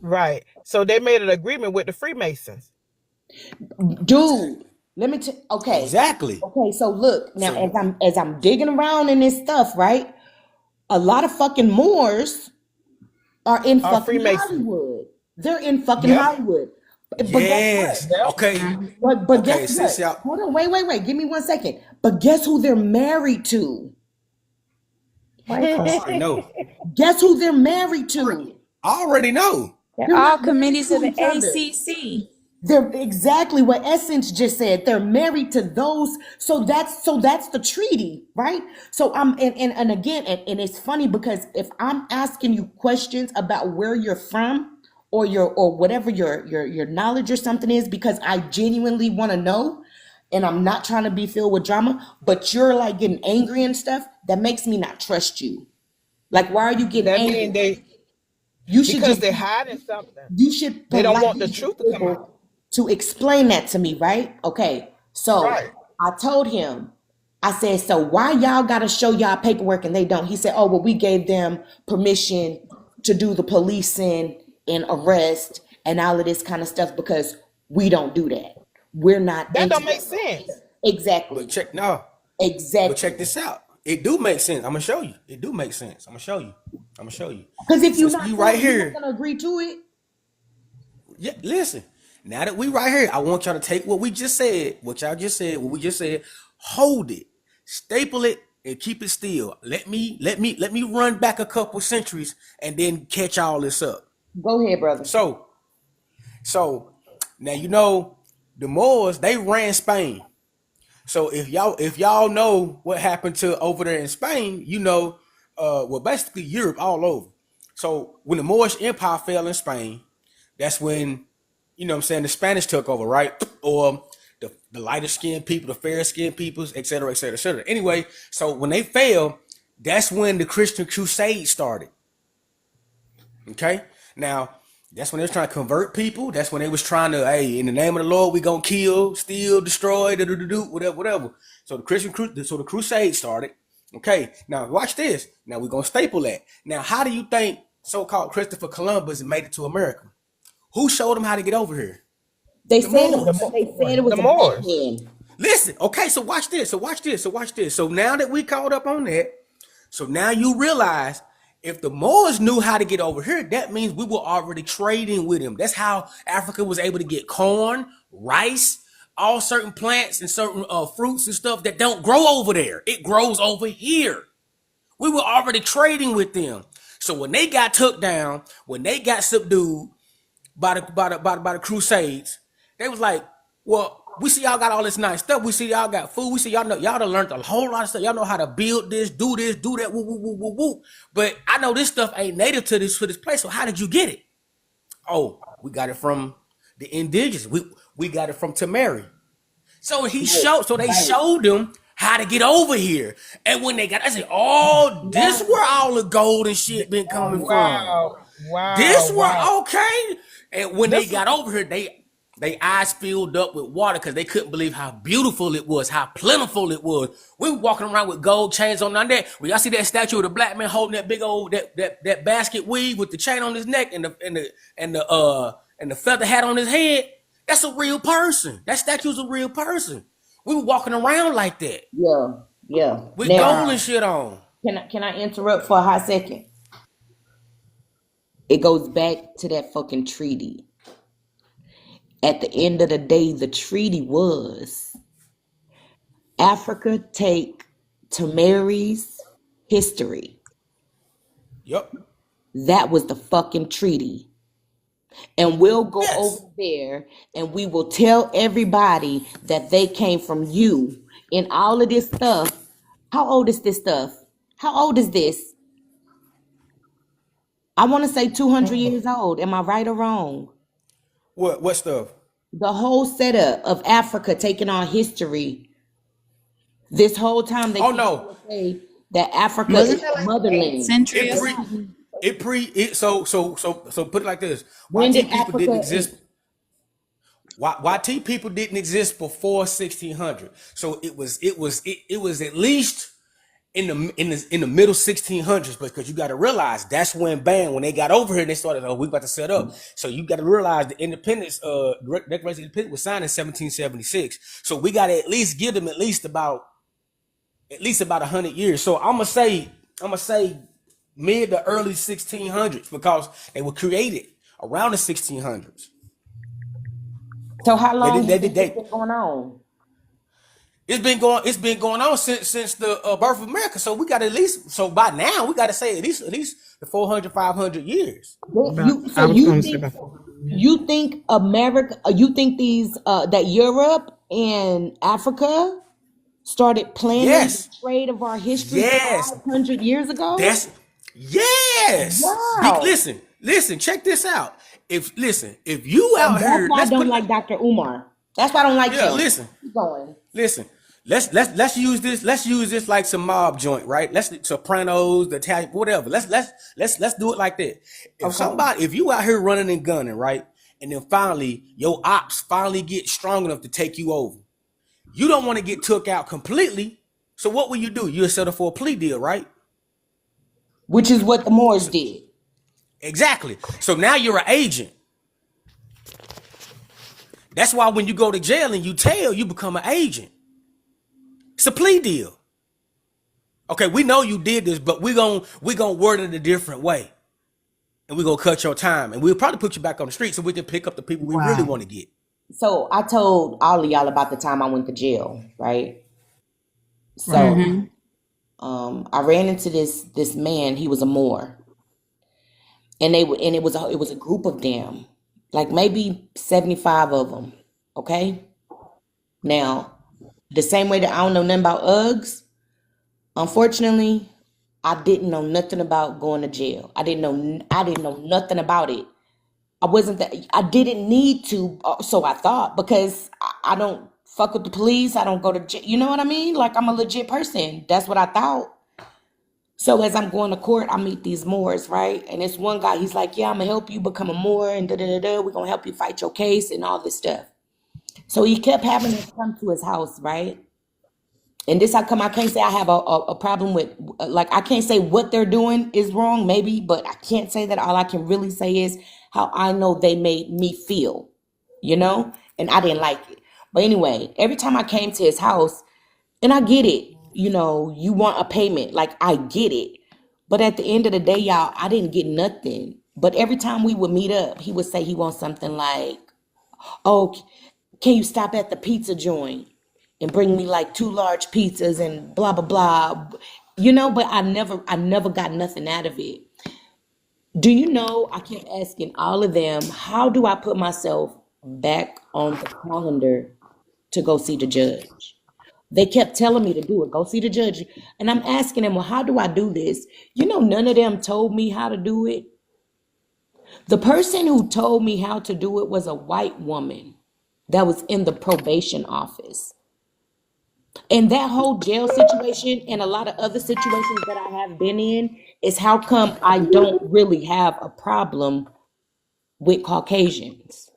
Right. So they made an agreement with the Freemasons. Dude, let me okay. Exactly. Okay, so look, now So as I'm digging around in this stuff, right? A lot of fucking Moors are in Are fucking Freemasons. Hollywood. They're in fucking Yep. Hollywood. But guess what? yes. Yep. Okay. But Okay. guess Since what? y'all, Hold on, wait. Give me 1 second. But guess who they're married to? White I folks. already know. Guess who they're married to? I already know. They're They're all not married committees to of the each other. ACC. They're exactly what Essence just said. They're married to those. So that's the treaty, right? So and again, and it's funny because if I'm asking you questions about where you're from or whatever your knowledge or something is, because I genuinely want to know, and I'm not trying to be filled with drama, but you're like getting angry and stuff, that makes me not trust you. Like, why are you getting That angry? means they You should because just they're hiding something. you should They don't want politely the be truth to come out. able to explain that to me, right? Okay. So Right. I told him, I said, so why y'all got to show y'all paperwork and they don't? He said, oh, well, we gave them permission to do the policing and arrest and all of this kind of stuff because we don't do that. We're not That into don't make that. sense. But Exactly. check no. But Exactly. check this out. It do make sense. I'm gonna show you. It do make sense. I'm gonna show you. I'm gonna show you. Because if you're Since not we right you're not here, gonna agree to it. yeah. Listen. Now that we right here, I want y'all to take what we just said, what y'all just said, what we just said, hold it, staple it, and keep it still. Let me run back a couple centuries and then catch all this up. Go ahead, brother. So now you know the Moors, they ran Spain. So if y'all know what happened to over there in Spain, you know, well basically Europe all over. So when the Moorish Empire fell in Spain, that's when, you know what I'm saying, the Spanish took over, right? Or the lighter skinned people, the fair skinned peoples, et cetera, et cetera, et cetera. Anyway, so when they fell, that's when the Christian crusade started. Okay? Now, that's when they was trying to convert people. That's when they was trying to, hey, in the name of the Lord, we gonna kill, steal, destroy, whatever. So the crusade started. Okay, now watch this. Now we're gonna staple that. Now, how do you think so-called Christopher Columbus made it to America? Who showed him how to get over here? They The said Moors. it was The a Moors. man. Listen, okay, so watch this. So now that we caught up on that, so now you realize if the Moors knew how to get over here, that means we were already trading with them. That's how Africa was able to get corn, rice, all certain plants and certain fruits and stuff that don't grow over there. It grows over here. We were already trading with them. So when they got took down, when they got subdued by the Crusades, they was like, well, we see y'all got all this nice stuff. We see y'all got food. We see y'all know y'all done learned a whole lot of stuff. Y'all know how to build this, do that, woo, woo, woo, woo, woo. But I know this stuff ain't native to this place. So how did you get it? Oh, we got it from the indigenous. We got it from Tamari. So they showed them how to get over here. And when they got, I said, oh, this where all the gold and shit been coming from. Wow. This were Wow. okay. And when they got over here, they eyes filled up with water because they couldn't believe how beautiful it was, how plentiful it was. We were walking around with gold chains on our neck. When y'all see that statue of the black man holding that big old that basket weave with the chain on his neck and the feather hat on his head, that's a real person. That statue's a real person. We were walking around like that Yeah. with Now, gold and shit on. can I interrupt for a hot second? It goes back to that fucking treaty. At the end of the day, the treaty was Africa take Tamari's history. Yep. That was the fucking treaty. And we'll go Yes. over there and we will tell everybody that they came from you and all of this stuff. How old is this stuff? How old is this? I want to say 200 years old. Am I right or wrong? What stuff? The whole setup of Africa taking our history. This whole time they Oh keep no. trying to say that Africa Wasn't is it like motherland. century It or pre something? it pre it so put it like this. Why When two did people didn't Africa exist? YT people didn't exist before 1600, so it was at least in the middle 1600s, because you got to realize that's when when they got over here, they started, oh, we about to set up. So you got to realize the independence, Declaration of Independence was signed in 1776. So we got to at least give them at least about 100 years. So I'm gonna say mid to early 1600s, because they were created around the 1600s. So how long They has did this they, been going on? It's been going on since the birth of America. So we got at least, so by now we got to say at least the 400 500 years. I was going to say about You think America? You think these that Europe and Africa started planning the Yes, trade of our history yes, 500 years ago? that's yes. Wow. Listen, check this out. If you And out that's here, why I let's put don't it like like, Dr. Umar. That's why I don't like yeah, him. Keep going. listen. Let's use this. Let's use this like some mob joint, right? Let's Sopranos, the Italian, whatever. Let's do it like that. Okay. If you out here running and gunning, right, and then finally your ops finally get strong enough to take you over, you don't want to get took out completely. So what will you do? You'll settle for a plea deal, right? Which is what the Moors did. Exactly. So now you're an agent. That's why when you go to jail and you tell, you become an agent. It's a plea deal. Okay, we know you did this, but we gonna word it a different way, and we're gonna cut your time, and we'll probably put you back on the street so we can pick up the people we really wow. want to get. So I told all of y'all about the time I went to jail, right? Right. So I ran into this man. He was a Moor, and it was a group of them, like maybe 75 of them. Okay. Now, the same way that I don't know nothing about Uggs, unfortunately, I didn't know nothing about going to jail. I didn't know nothing about it. I didn't need to, so I thought, because I don't fuck with the police. I don't go to jail. You know what I mean? Like, I'm a legit person. That's what I thought. So as I'm going to court, I meet these Moors, right? And it's one guy, he's like, yeah, I'm gonna help you become a Moor and da da da da. We're gonna help you fight your case and all this stuff. So he kept having us come to his house, right? And this, I can't say I have a problem with, like, I can't say what they're doing is wrong, maybe, but I can't say that. All I can really say is how I know they made me feel, you know? And I didn't like it. But anyway, every time I came to his house, and I get it, you know, you want a payment, like, I get it. But at the end of the day, y'all, I didn't get nothing. But every time we would meet up, he would say he wants something like, oh, can you stop at the pizza joint and bring me like two large pizzas and blah blah blah, you know? But I never got nothing out of it. Do you know, I kept asking all of them, how do I put myself back on the calendar to go see the judge? They kept telling me to do it, go see the judge. And I'm asking them, well, how do I do this? You know, none of them told me how to do it. The person who told me how to do it was a white woman that was in the probation office. And that whole jail situation and a lot of other situations that I have been in is how come I don't really have a problem with Caucasians.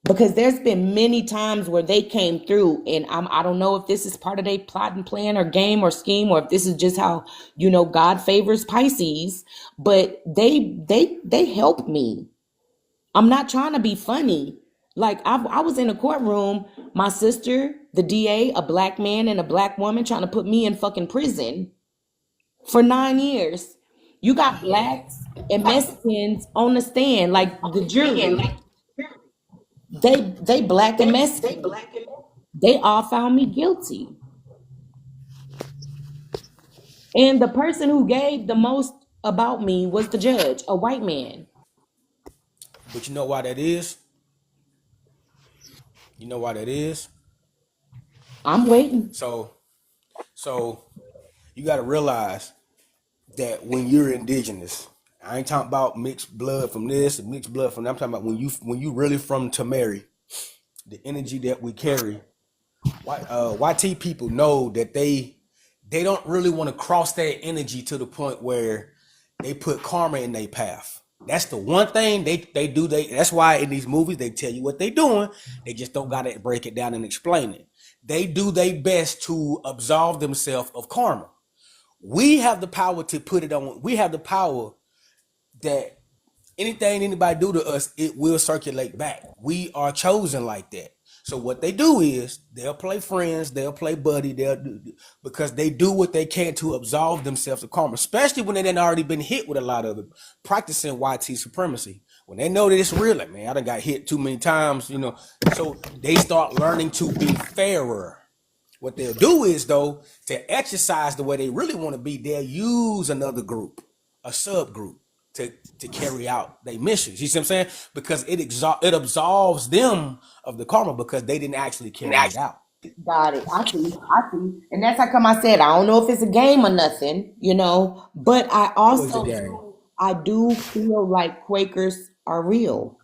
Because there's been many times where they came through, and I don't know if this is part of their plot and plan or game or scheme, or if this is just how, you know, God favors Pisces, but they helped me. I'm not trying to be funny. Like, I was in a courtroom, my sister, the DA, a black man and a black woman trying to put me in fucking prison for 9 years. You got blacks and Mexicans on the stand, like the jury. They black and Mexican. They all found me guilty. And the person who gave the most about me was the judge, a white man. But you know why that is? You know why that is? I'm waiting. So you got to realize that when you're indigenous, I ain't talking about mixed blood from this and mixed blood from that. I'm talking about when you really from Tamari, the energy that we carry. YT people know that they don't really want to cross that energy to the point where they put karma in their path. That's the one thing they do. That's why in these movies they tell you what they doing. They just don't gotta break it down and explain it. They do their best to absolve themselves of karma. We have the power to put it on. We have the power that anything anybody do to us, it will circulate back. We are chosen like that. So what they do is they'll play friends, they'll play buddy, because they do what they can to absolve themselves of karma, especially when they done already been hit with a lot of it, practicing YT supremacy. When they know that it's real, like, man, I done got hit too many times, so they start learning to be fairer. What they'll do is, though, to exercise the way they really want to be, they'll use another group, a subgroup, to carry out their missions. You see what I'm saying? Because it absolves them of the karma because they didn't actually carry it out. Got it. I see. And that's how come I said I don't know if it's a game or nothing, but I also I do feel like Quakers are real.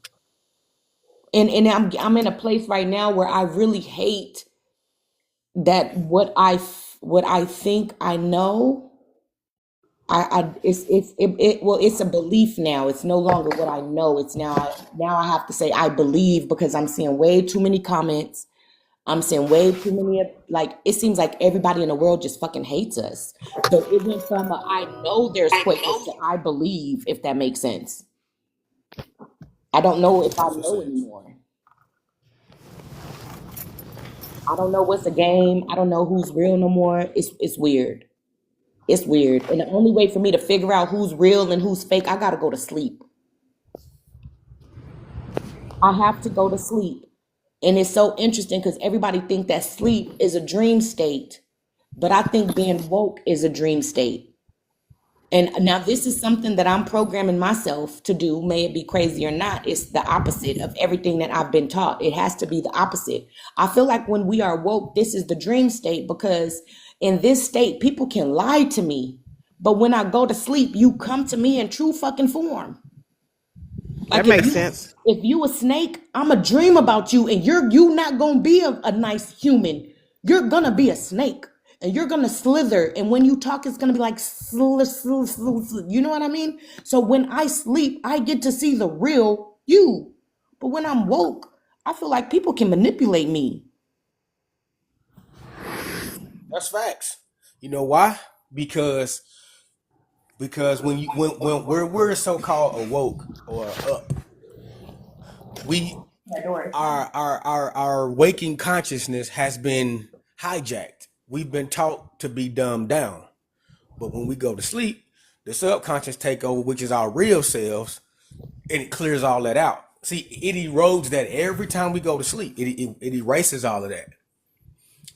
And I'm in a place right now where I really hate that what I think I know. It's a belief now. It's no longer what I know. It's now I have to say I believe because I'm seeing way too many comments. I'm seeing way too many it seems like everybody in the world just fucking hates us. So it went from I know there's Quakers to I believe, if that makes sense. I don't know if I know anymore. I don't know what's a game. I don't know who's real no more. It's weird. It's weird. And the only way for me to figure out who's real and who's fake, I gotta go to sleep. I have to go to sleep. And it's so interesting because everybody think that sleep is a dream state, but I think being woke is a dream state. And now this is something that I'm programming myself to do, may it be crazy or not. It's the opposite of everything that I've been taught. It has to be the opposite. I feel like when we are woke, this is the dream state because in this state, people can lie to me. But when I go to sleep, you come to me in true fucking form. That makes sense. If you a snake, I'ma dream about you and you not gonna be a nice human. You're gonna be a snake. And you're gonna slither, and when you talk, it's gonna be like you know what I mean? So when I sleep, I get to see the real you. But when I'm woke, I feel like people can manipulate me. That's facts. You know why? Because when we're so-called awoke or up, our waking consciousness has been hijacked. We've been taught to be dumbed down. But when we go to sleep, the subconscious take over, which is our real selves, and it clears all that out. See, it erodes that every time we go to sleep. It erases all of that.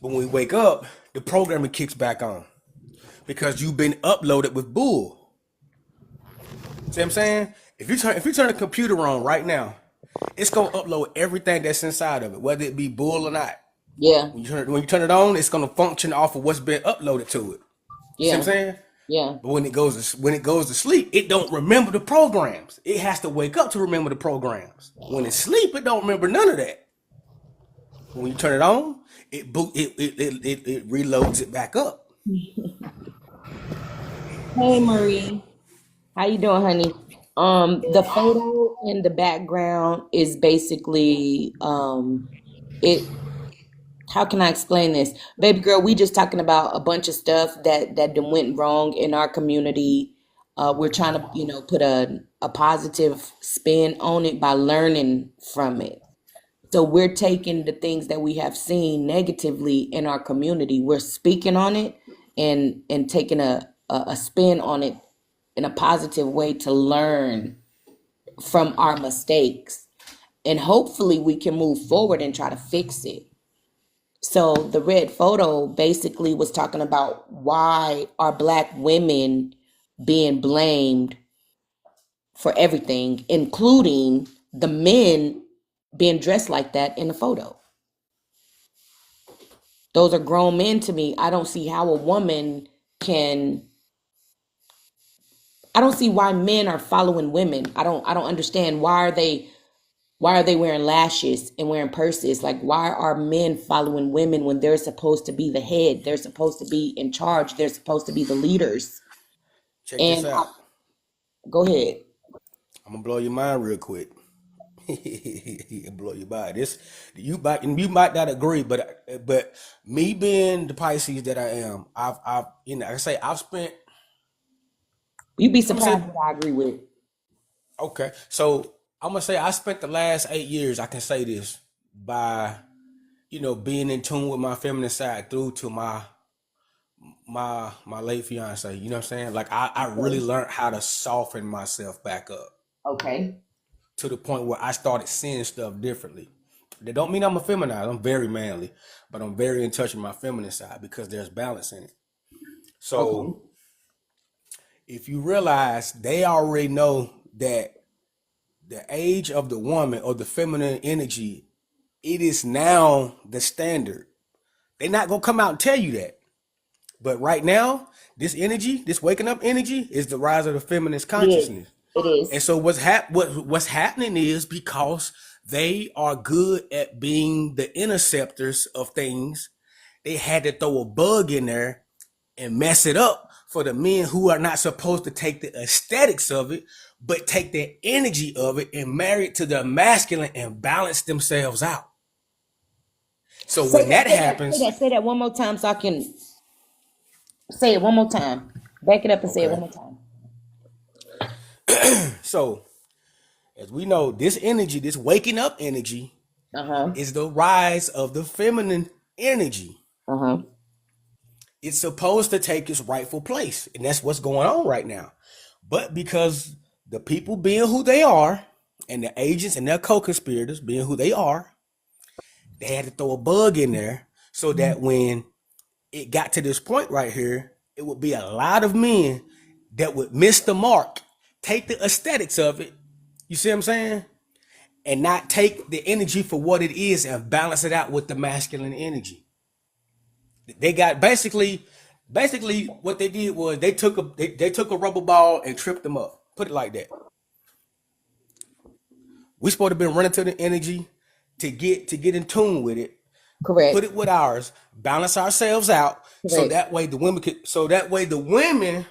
But when we wake up, the programming kicks back on because you've been uploaded with bull. See what I'm saying? If you turn the computer on right now, it's gonna upload everything that's inside of it, whether it be bull or not. Yeah. When you turn it on, it's gonna function off of what's been uploaded to it. Yeah. See what I'm saying? Yeah. But when it goes to sleep, it don't remember the programs. It has to wake up to remember the programs. When it's sleep, it don't remember none of that. When you turn it on, it reloads it back up. Hey Marie, how you doing, honey? The photo in the background is basically it. How can I explain this? Baby girl, we just talking about a bunch of stuff that done went wrong in our community. We're trying to, put a positive spin on it by learning from it. So we're taking the things that we have seen negatively in our community. We're speaking on it and taking a spin on it in a positive way to learn from our mistakes. And hopefully we can move forward and try to fix it. So the red photo basically was talking about why are Black women being blamed for everything, including the men being dressed like that in the photo. Those are grown men to me. I don't see how a woman can. I don't see why men are following women. I don't understand why are they wearing lashes and wearing purses? Like, why are men following women when they're supposed to be the head? They're supposed to be in charge. They're supposed to be the leaders. Check this out. Go ahead. I'm gonna blow your mind real quick. Blow your mind. This you might not agree, but me being the Pisces that I am, I've you know, like I say I've spent. You'd be I'm gonna say surprised what I agree with. okay. So I'm gonna say I spent the last 8 years. I can say this by being in tune with my feminine side through to my late fiance. You know what I'm saying? Like I really learned how to soften myself back up Okay. to the point where I started seeing stuff differently. That don't mean I'm effeminate. I'm very manly, but I'm very in touch with my feminine side because there's balance in it. Okay. So if you realize they already know that the age of the woman or the feminine energy, it is now the standard. They're not gonna come out and tell you that. But right now, this energy, this waking up energy, is the rise of the feminine It is. consciousness. It is. And so what's happening is because they are good at being the interceptors of things, they had to throw a bug in there and mess it up for the men who are not supposed to take the aesthetics of it, but take the energy of it and marry it to the masculine and balance themselves out. So Say when that, that say that, say happens, that, say that one more time so I can say it one more time. Back it up and say it one okay. more time. So as we know, this energy, this waking up energy, Uh-huh. is the rise of the feminine energy. Uh-huh. It's supposed to take its rightful place, and that's what's going on right now. But because the people being who they are, and the agents and their co-conspirators being who they are, they had to throw a bug in there so that when it got to this point right here, it would be a lot of men that would miss the mark, take the aesthetics of it, you see what I'm saying? And not take the energy for what it is and balance it out with the masculine energy. They got basically what they did was they took a rubber ball and tripped them up. Put it like that. We supposed to be running to the energy to get in tune with it, put Correct. it with ours, balance ourselves out, so Correct. that way the women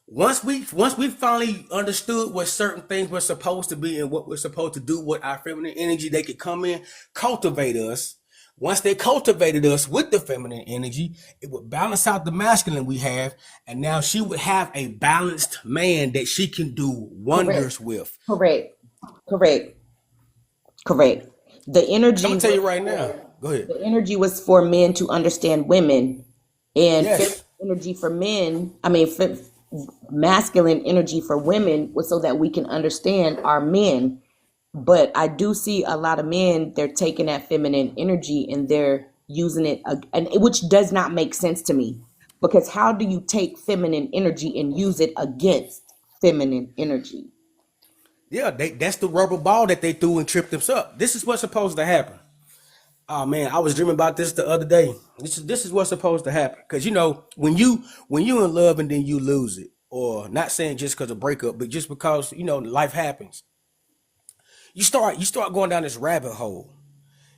once we finally understood what certain things were supposed to be and what we're supposed to do with our feminine energy, they could come in, cultivate us. Once they cultivated us with the feminine energy, it would balance out the masculine we have, and now she would have a balanced man that she can do Correct. wonders with. Correct. Correct. Correct. The Because I'm energy gonna tell you was right now. Go ahead. the energy was for men to understand women, and feminine Yes. energy for men. I mean, masculine energy for women was so that we can understand our men. But I do see a lot of men, they're taking that feminine energy and they're using it, which does not make sense to me. Because how do you take feminine energy and use it against feminine energy? Yeah, that's the rubber ball that they threw and tripped us up. This is what's supposed to happen. Oh man, I was dreaming about this the other day. This is what's supposed to happen. Because when you in love and then you lose it, or not saying just because of breakup, but just because life happens. You start going down this rabbit hole.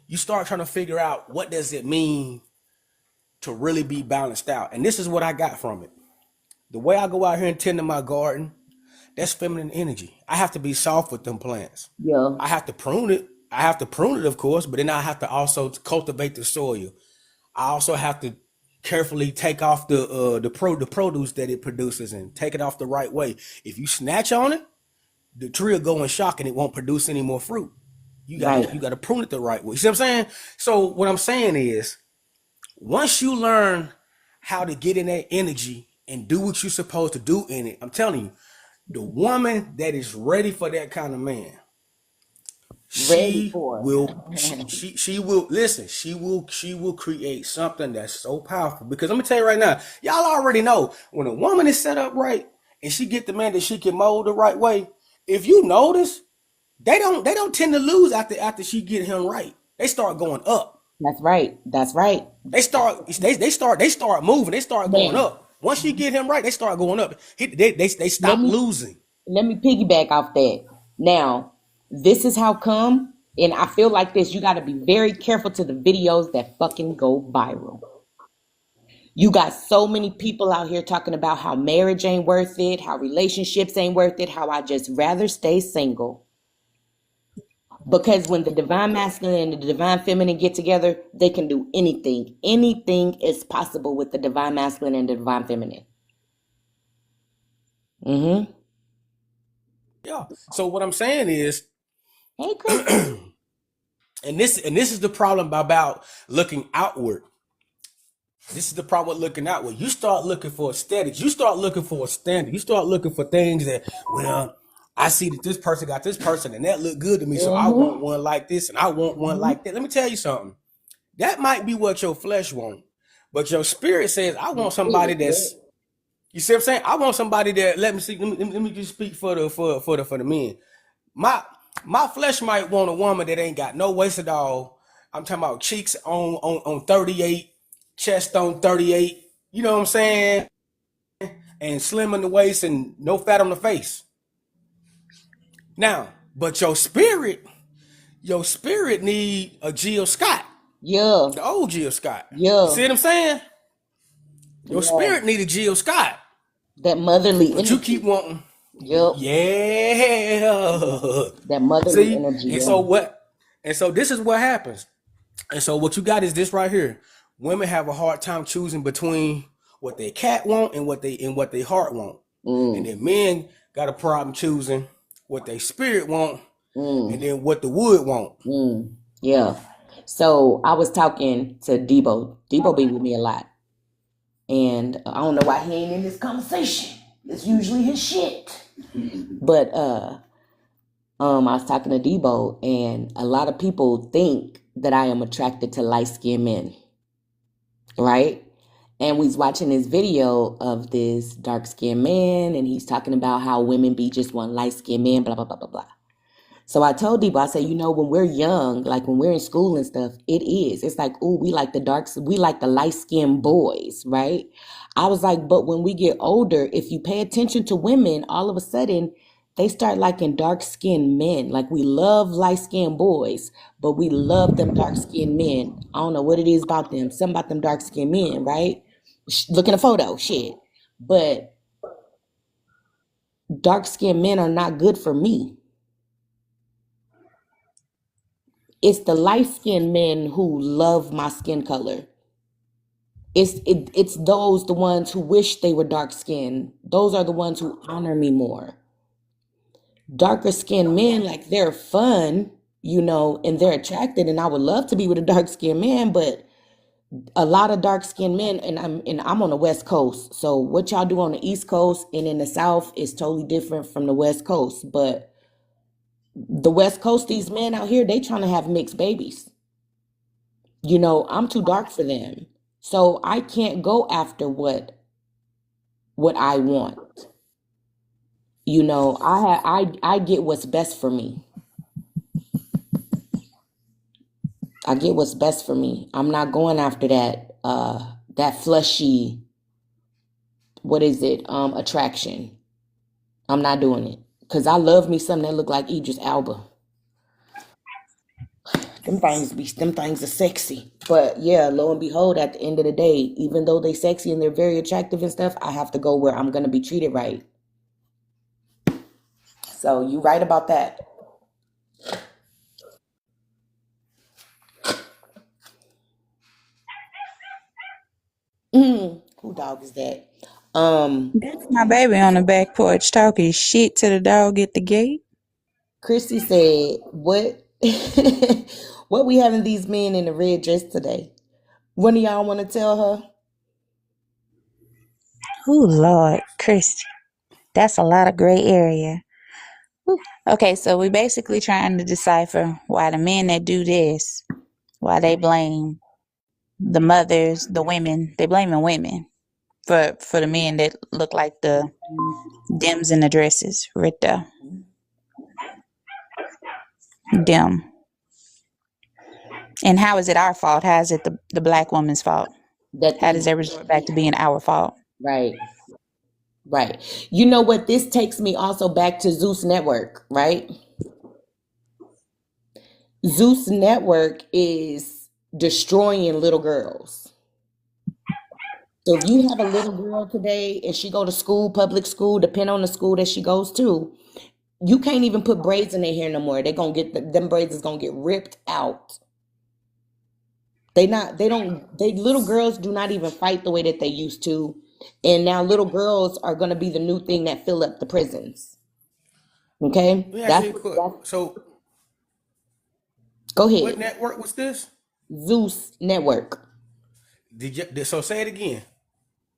You start trying to figure out what does it mean to really be balanced out. And this is what I got from it. The way I go out here and tend to my garden, that's feminine energy. I have to be soft with them plants. Yeah. I have to prune it. I have to prune it, of course, but then I have to also cultivate the soil. I also have to carefully take off the produce that it produces and take it off the right way. If you snatch on it, the tree will go in shock and it won't produce any more fruit. Right. You gotta prune it the right way. You see what I'm saying? So what I'm saying is, once you learn how to get in that energy and do what you're supposed to do in it, I'm telling you, the woman that is ready for that kind of man, Ready she for. will she will listen, she will create something that's so powerful. Because let me tell you right now, y'all already know when a woman is set up right and she get the man that she can mold the right way, if you notice, they don't tend to lose after she get him right. They start going up. That's right. That's right. They start moving, they start going Man, up. Once you get him right, they start going up. They let stop me losing. let me piggyback off that. Now, this is how come, and I feel like this, you got to be very careful to the videos that fucking go viral. You got so many people out here talking about how marriage ain't worth it, how relationships ain't worth it, how I just rather stay single. Because when the divine masculine and the divine feminine get together, they can do anything. Anything is possible with the divine masculine and the divine feminine. Mm-hmm. Yeah. So what I'm saying is, Hey, Chris. and this is the problem about looking outward. This is the problem with looking outward. You start looking for aesthetics. You start looking for a standard. You start looking for things that, well, I see that this person got this person and that look good to me, so I want one like this and I want one like that. Let me tell you something. That might be what your flesh wants, but your spirit says, I want somebody that's, you see what I'm saying? I want somebody that, let me just speak for the men. My flesh might want a woman that ain't got no waist at all. I'm talking about cheeks on 38, chest on 38. You know what I'm saying? And slim in the waist and no fat on the face. Now, but your spirit need a Jill Scott, Yeah. the old Jill Scott. Yeah. See what I'm saying? Your spirit need a Jill Scott. That motherly But energy. you keep wanting. Yep. Yeah. That motherly See? energy. And so what? And so this is what happens. And so what you got is this right here. Women have a hard time choosing between what their cat want and what they heart want. And then men got a problem choosing what their spirit want and then what the wood want. Yeah. So I was talking to Debo. Debo be with me a lot. And I don't know why he ain't in this conversation. It's usually his shit. But I was talking to Debo, and a lot of people think that I am attracted to light-skinned men. Right? And we was watching this video of this dark-skinned man, and he's talking about how women be just one light-skinned man, blah, blah, blah, blah, blah. So I told Debo, I said, you know, when we're young, like when we're in school and stuff, it is. It's like, ooh, we like the light-skinned boys, right? I was like, but when we get older, if you pay attention to women, all of a sudden, they start liking dark-skinned men. Like we love light-skinned boys, but we love them dark-skinned men. I don't know what it is about them. Something about them dark-skinned men, right? Look in a photo, shit. But dark-skinned men are not good for me. It's the light-skinned men who love my skin color. It's those the ones who wish they were dark-skinned. Those are the ones who honor me more. Darker skinned men, like they're fun, you know, and they're attracted, and I would love to be with a dark-skinned man, but a lot of dark-skinned men, and I'm on the West Coast. So what y'all do on the East Coast and in the South is totally different from the West Coast. But the West Coast, these men out here, they trying to have mixed babies. You know, I'm too dark for them. So I can't go after what I want. You know, I get what's best for me. I get what's best for me. I'm not going after that fleshy, what is it? Attraction. I'm not doing it. Cause I love me something that look like Idris Elba. Them things are sexy. But yeah, lo and behold, at the end of the day, even though they sexy and they're very attractive and stuff, I have to go where I'm gonna be treated right. So you right about that. Who dog is that? That's my baby on the back porch talking shit to the dog at the gate. Christy said, "What? What we having these men in the red dress today? One of y'all want to tell her?" Oh Lord, Christy, that's a lot of gray area. Whew. Okay, so we basically trying to decipher why the men that do this, why they blame the mothers, the women, they blaming women for the men that look like the dims in the dresses right there. Dim. And how is it our fault? How is it the black woman's fault? How does that resort back to being our fault? Right. Right. You know what? This takes me also back to Zeus Network, right? Zeus Network is destroying little girls. So if you have a little girl today and she go to school, public school, depending on the school that she goes to, you can't even put braids in their hair no more. They're gonna get them braids is gonna get ripped out. They little girls do not even fight the way that they used to. And now little girls are gonna be the new thing that fill up the prisons. Okay? Let me ask you a quick. So, Go what ahead. network was this? Zeus Network. So say it again.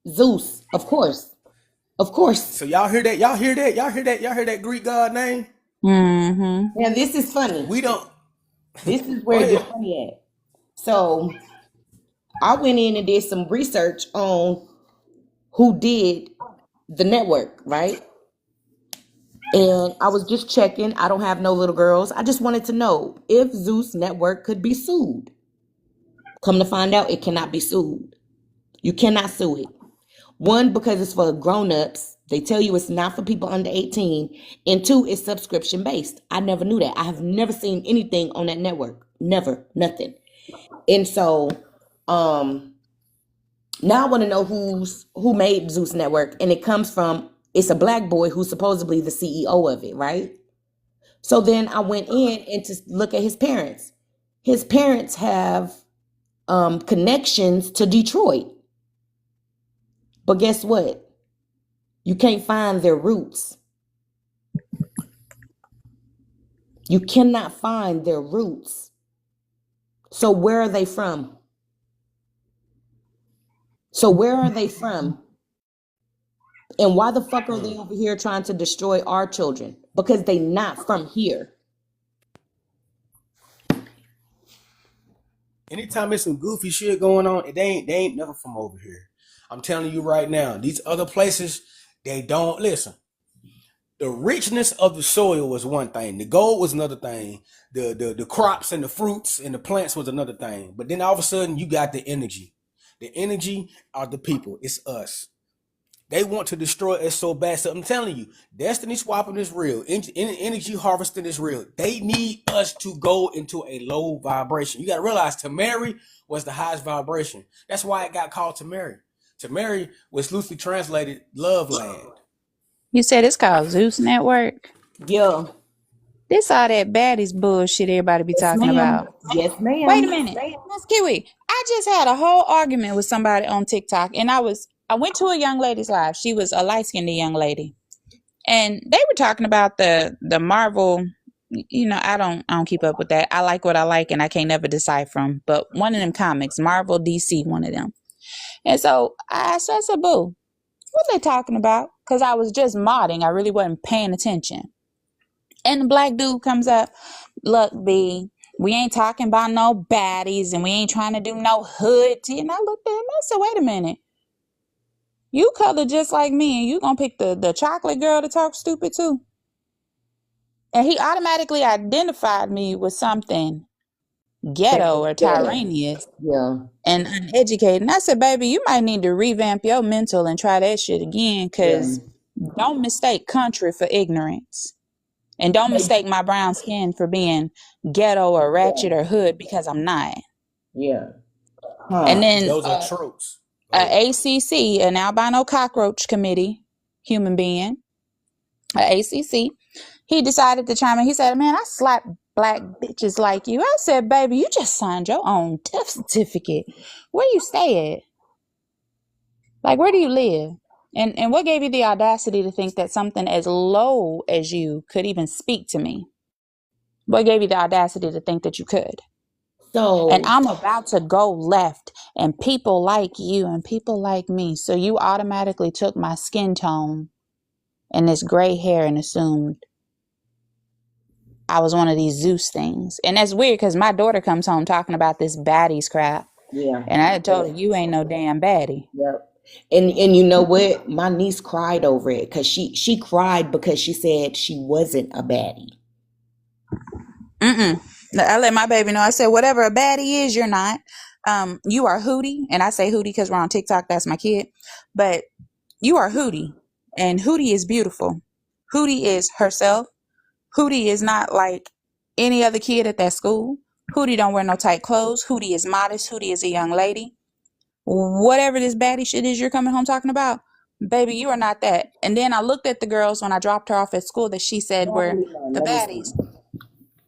Zeus, of course. Of course. So y'all hear that? Y'all hear that? Y'all hear that? Y'all hear that Greek god name? Mm-hmm. Now this is funny. We don't. This is Go where it ahead. gets funny at. So I went in and did some research on who did the network, right? And I was just checking. I don't have no little girls. I just wanted to know if Zeus Network could be sued. Come to find out, it cannot be sued. You cannot sue it. One, because it's for grown-ups. They tell you it's not for people under 18. And two, it's subscription based. I never knew that. I have never seen anything on that network. Never, nothing. And so now I want to know who made Zeus Network. And it comes from, it's a black boy who's supposedly the CEO of it, right? So then I went in and to look at his parents. His parents have connections to Detroit. But guess what? You can't find their roots. You cannot find their roots. So where are they from? So where are they from? And why the fuck are they over here trying to destroy our children? Because they not from here. Anytime there's some goofy shit going on, they ain't never from over here. I'm telling you right now, these other places, they don't listen. The richness of the soil was one thing. The gold was another thing. The crops and the fruits and the plants was another thing. But then all of a sudden you got the energy. The energy are the people. It's us. They want to destroy us so bad. So I'm telling you, destiny swapping is real. Energy harvesting is real. They need us to go into a low vibration. You got to realize Tamari was the highest vibration. That's why it got called Tamari. Tamari was loosely translated love land. You said it's called Zeus Network. Yeah. This all that baddies bullshit everybody be Yes, talking ma'am. about. Yes, ma'am. Wait a minute, Miss Kiwi. I just had a whole argument with somebody on TikTok, and I went to a young lady's live. She was a light-skinned young lady, and they were talking about the Marvel. You know, I don't keep up with that. I like what I like, and I can't never decide from. But one of them comics, Marvel, DC, one of them. And so I said, "Boo, what they talking about?" Because I was just modding. I really wasn't paying attention. And the black dude comes up, "Look, B, we ain't talking about no baddies and we ain't trying to do no hood tea." And I looked at him, I said, "Wait a minute. You color just like me and you gonna pick the chocolate girl to talk stupid too?" And he automatically identified me with something ghetto or tyranious Yeah. and uneducated. And I said, "Baby, you might need to revamp your mental and try that shit again, because don't mistake country for ignorance. And don't mistake my brown skin for being ghetto or ratchet or hood, because I'm not." Yeah. And then Those are tropes. ACC, an albino cockroach committee, human being, ACC, he decided to chime in. He said, "Man, I slap black bitches like you." I said, "Baby, you just signed your own death certificate. Where you stay at? Like, where do you live? And what gave you the audacity to think that something as low as you could even speak to me? What gave you the audacity to think that you could?" So And I'm about to go left, and people like you and people like me. So you automatically took my skin tone and this gray hair and assumed I was one of these Zeus things. And that's weird, because my daughter comes home talking about this baddies crap. yeah. And I told her, "You ain't no damn baddie." Yep. And you know what? My niece cried over it because she cried because she said she wasn't a baddie. I let my baby know. I said, "Whatever a baddie is, you're not. You are Hootie." And I say Hootie because we're on TikTok. That's my kid. But you are Hootie. And Hootie is beautiful. Hootie is herself. Hootie is not like any other kid at that school. Hootie don't wear no tight clothes. Hootie is modest. Hootie is a young lady. whatever this baddie shit is you're coming home talking about, baby, you are not that. And then I looked at the girls when I dropped her off at school that she said were Natalie Nunn. the Let me baddies. see.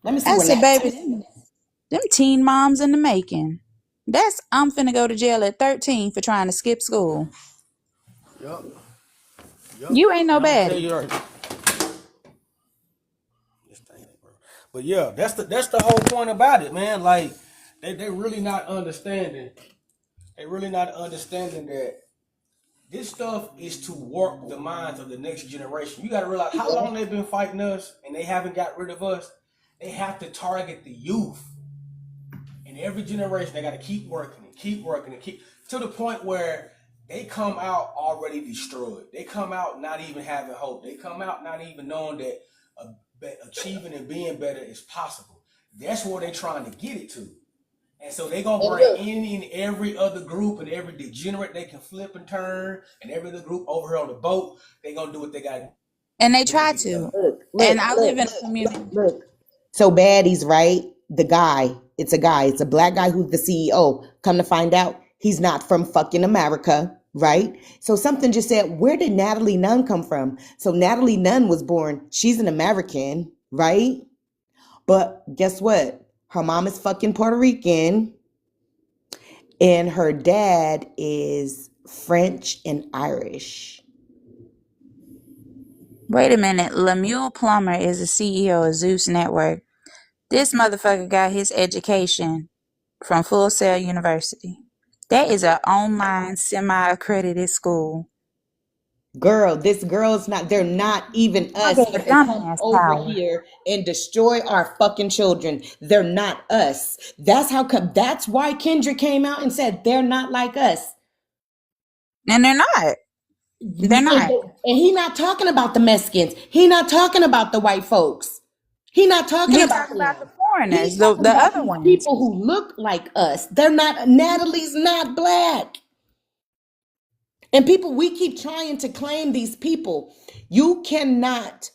Let me see I where said, Natalie. baby, them teen moms in the making. That's I'm finna go to jail at 13 for trying to skip school. Yup. You ain't no And I'm gonna tell baddie. you right. This thing ain't working. But yeah, that's the whole point about it, man. Like they really not understanding. They really not understanding that this stuff is to warp the minds of the next generation. You got to realize how long they've been fighting us, and they haven't got rid of us. They have to target the youth. In every generation, they got to keep working and keep working and keep to the point where they come out already destroyed. They come out not even having hope. They come out not even knowing that achieving and being better is possible. That's where they're trying to get it to. And so they're going to bring any and every other group and every degenerate they can flip and turn and every other group over here on the boat. They're going to do what they got to do. And they try to. And I live in a community. Look. So baddies, right? The guy, it's a guy. It's a black guy who's the CEO. Come to find out, he's not from fucking America, right? So something just said, where did Natalie Nunn come from? So Natalie Nunn was born, she's an American, right? But guess what? Her mom is fucking Puerto Rican, and her dad is French and Irish. Wait a minute. Lemuel Plummer is the CEO of Zeus Network. This motherfucker got his education from Full Sail University. That is an online semi-accredited school. Girl, this girl's not, they're not even us to come over here and destroy our fucking children. They're not us. That's how come, that's why Kendrick came out and said they're not like us. And they're not. They're not. And he not talking about the Mexicans. He not talking about the white folks. He not talking about the foreigners, He's the talking about other ones. people who look like us. They're not, Natalie's not black. And people, we keep trying to claim these people. You cannot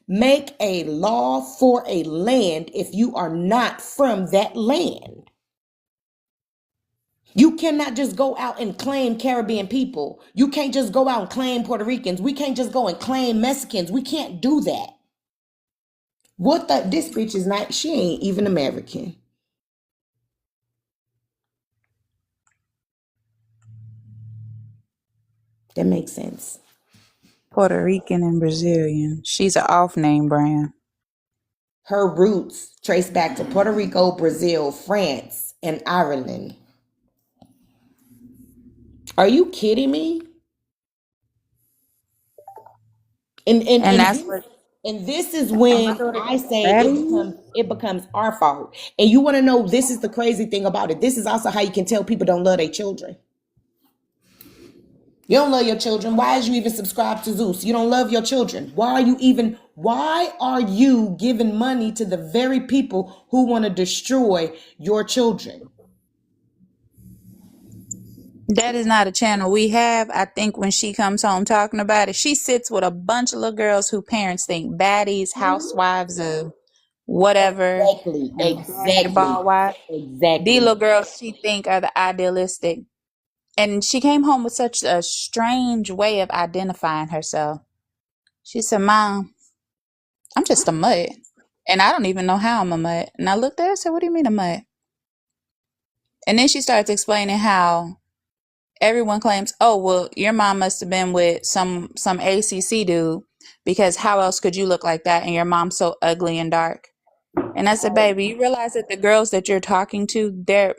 make a law for a land if you are not from that land. You cannot just go out and claim Caribbean people. You can't just go out and claim Puerto Ricans. We can't just go and claim Mexicans. We can't do that. This bitch is not, she ain't even American. That makes sense. Puerto Rican and Brazilian. She's an off-name brand. Her roots trace back to Puerto Rico, Brazil, France, and Ireland. Are you kidding me? And this is when I say it becomes our fault. And you want to know, this is the crazy thing about it. This is also how you can tell people don't love their children. You don't love your children. Why is you even subscribed to Zeus? You don't love your children. Why are you giving money to the very people who want to destroy your children? That is not a channel we have. I think when she comes home talking about it, she sits with a bunch of little girls who parents think baddies, housewives of whatever. Exactly. These little girls she think are the idealistic. And she came home with such a strange way of identifying herself. She said, Mom, I'm just a mutt. And I don't even know how I'm a mutt. And I looked at her and said, what do you mean a mutt? And then she starts explaining how everyone claims, oh, well, your mom must have been with some ACC dude, because how else could you look like that and your mom's so ugly and dark? And I said, baby, you realize that the girls that you're talking to, their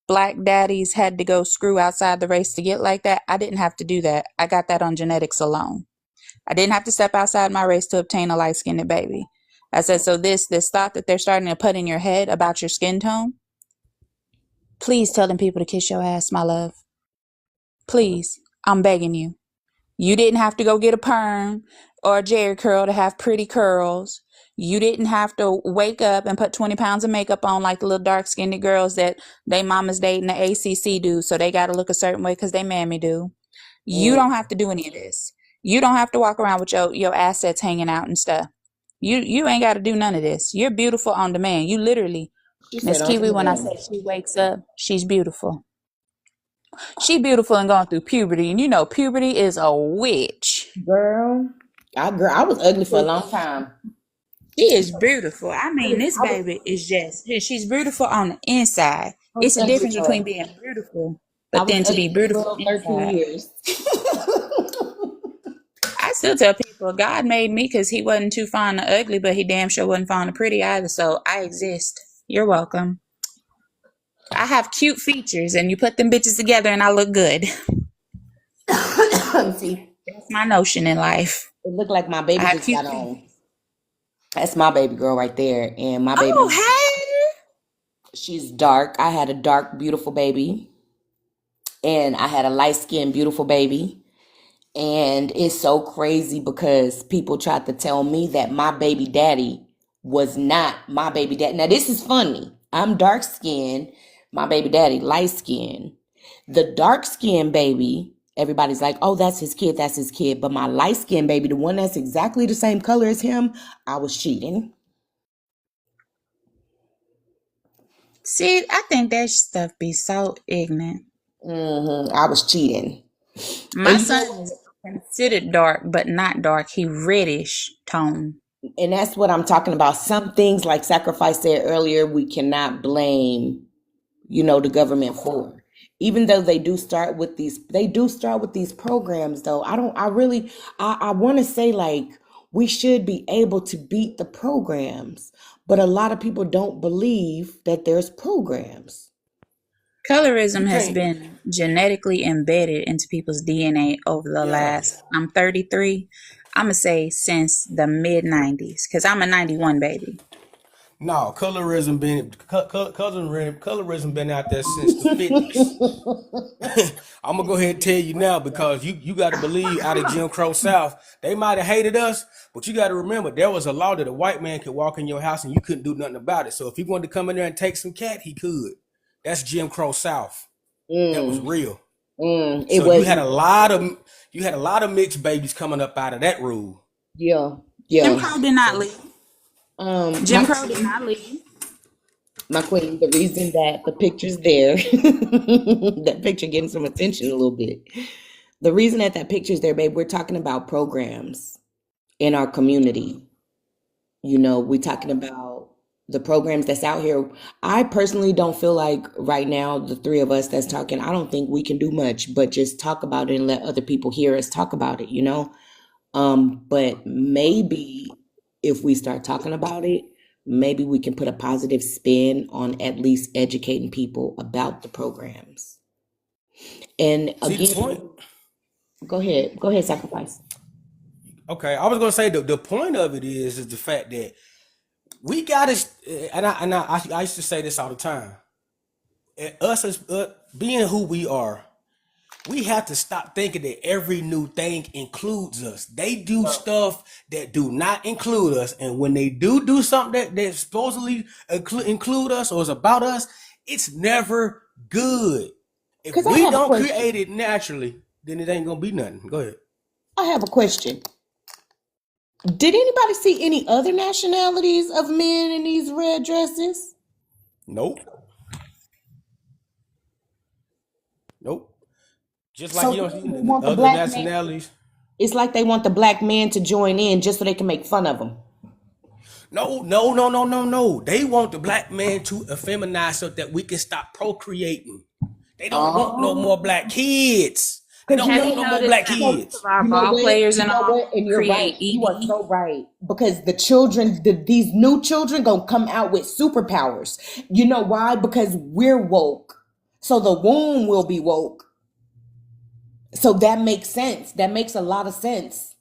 black daddies had to go screw outside the race to get like that? I didn't have to do that. I got that on genetics alone. I didn't have to step outside my race to obtain a light-skinned baby. I said, so this thought that they're starting to put in your head about your skin tone, please tell them people to kiss your ass, my love. Please, I'm begging you. You didn't have to go get a perm or a Jerry curl to have pretty curls. You didn't have to wake up and put 20 pounds of makeup on like the little dark-skinned girls that they mama's dating the ACC do, so they got to look a certain way because they mammy do. You don't have to do any of this. You don't have to walk around with your assets hanging out and stuff. You ain't got to do none of this. You're beautiful on demand. You literally, Miss Kiwi, when I say she wakes up, she's beautiful. She beautiful and going through puberty, and you know puberty is a witch. Girl, I was ugly for a long time. She is beautiful. I I mean, was, this I was, baby is just, she's beautiful on the inside. I was It's a ugly difference for between being beautiful, I but was then to ugly be for beautiful 12, 13 inside. years. I still tell people God made me because he wasn't too fond of ugly, but he damn sure wasn't fond of pretty either. So I exist. You're welcome. I have cute features, and you put them bitches together, and I look good. See, That's my notion in life. it looked like my I baby have just cute got features. on. That's my baby girl right there. And my Oh, baby, hey. she's dark. I had a dark, beautiful baby. And I had a light skinned, beautiful baby. And it's so crazy because people tried to tell me that my baby daddy was not my baby daddy. Now, this is funny. I'm dark skinned, my baby daddy, light skinned. The dark skinned baby, everybody's like, oh, that's his kid, that's his kid. But my light skinned baby, the one that's exactly the same color as him, I was cheating. See, I think that stuff be so ignorant. I was cheating. My And you son know, is considered dark, but not dark. He reddish tone. and that's what I'm talking about. Some things, like Sacrifice said earlier, we cannot blame, the government for. Even though they do start with these programs though. I want to say, like, we should be able to beat the programs, but a lot of people don't believe that there's programs. Colorism You has can't. been genetically embedded into people's DNA over the Yeah. last, I'm 33, I'm going to say since the mid 90s, because I'm a 91 baby. No, colorism been out there since the 50s. I'm gonna go ahead and tell you now because you got to believe out of Jim Crow South, they might have hated us, but you got to remember there was a law that a white man could walk in your house and you couldn't do nothing about it. So if he wanted to come in there and take some cat, he could. That's Jim Crow South. That was Mm, real. it So you was, had a lot of mixed babies coming up out of that rule. yeah, Jim yeah. Crow did not So leave. My Jim Crow did not leave. My queen, the reason that the picture's there, that picture getting some attention a little bit. The reason that picture's there, babe, we're talking about programs in our community. We're talking about the programs that's out here. I personally don't feel like right now, the three of us that's talking, I don't think we can do much but just talk about it and let other people hear us talk about it. But maybe if we start talking about it, maybe we can put a positive spin on at least educating people about the programs. And see the point. again, go ahead, Sacrifice. Okay, I was gonna say the point of it is the fact that we got to, I used to say this all the time. Us as being who we are, we have to stop thinking that every new thing includes us. They do stuff that do not include us, and when they do something that supposedly include us or is about us, it's never good. If Because I we have a don't question. create it naturally, then it ain't gonna be nothing. Go ahead. I have a question. Did anybody see any other nationalities of men in these red dresses? Nope. Nope. Just like So you don't they see want the other black man. nationalities. It's like they want the black man to join in just so they can make fun of them. No. They want the black man to effeminize so that we can stop procreating. They don't want no more Oh, black kids. They because don't Have want you no more noticed black that so most of kids. our you know ball what? players You and know all what? And you're right. create You are ED? so right. Because the children, these new children, gonna come out with superpowers. You know why? Because we're woke. So the womb will be woke. So that makes sense. That makes a lot of sense.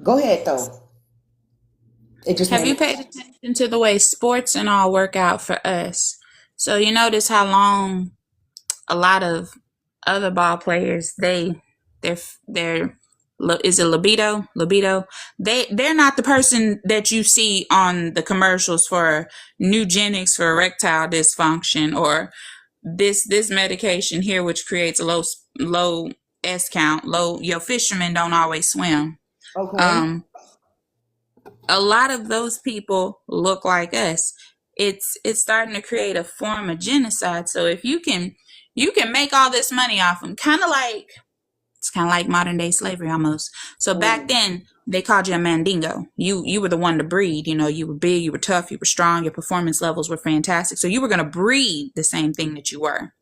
Go ahead though. It just Have made you me. paid attention to the way sports and all work out for us? So you notice how long a lot of other ball players they're is it libido they're not the person that you see on the commercials for Nugenics for erectile dysfunction or this medication here which creates a low S count. Low your fishermen don't always swim. Okay. um a lot of those people look like us. It's starting to create a form of genocide. So if you can You can make all this money off them. It's kind of like modern day slavery almost. So back then they called you a mandingo. You were the one to breed. You were big, you were tough, you were strong, your performance levels were fantastic. So you were going to breed the same thing that you were.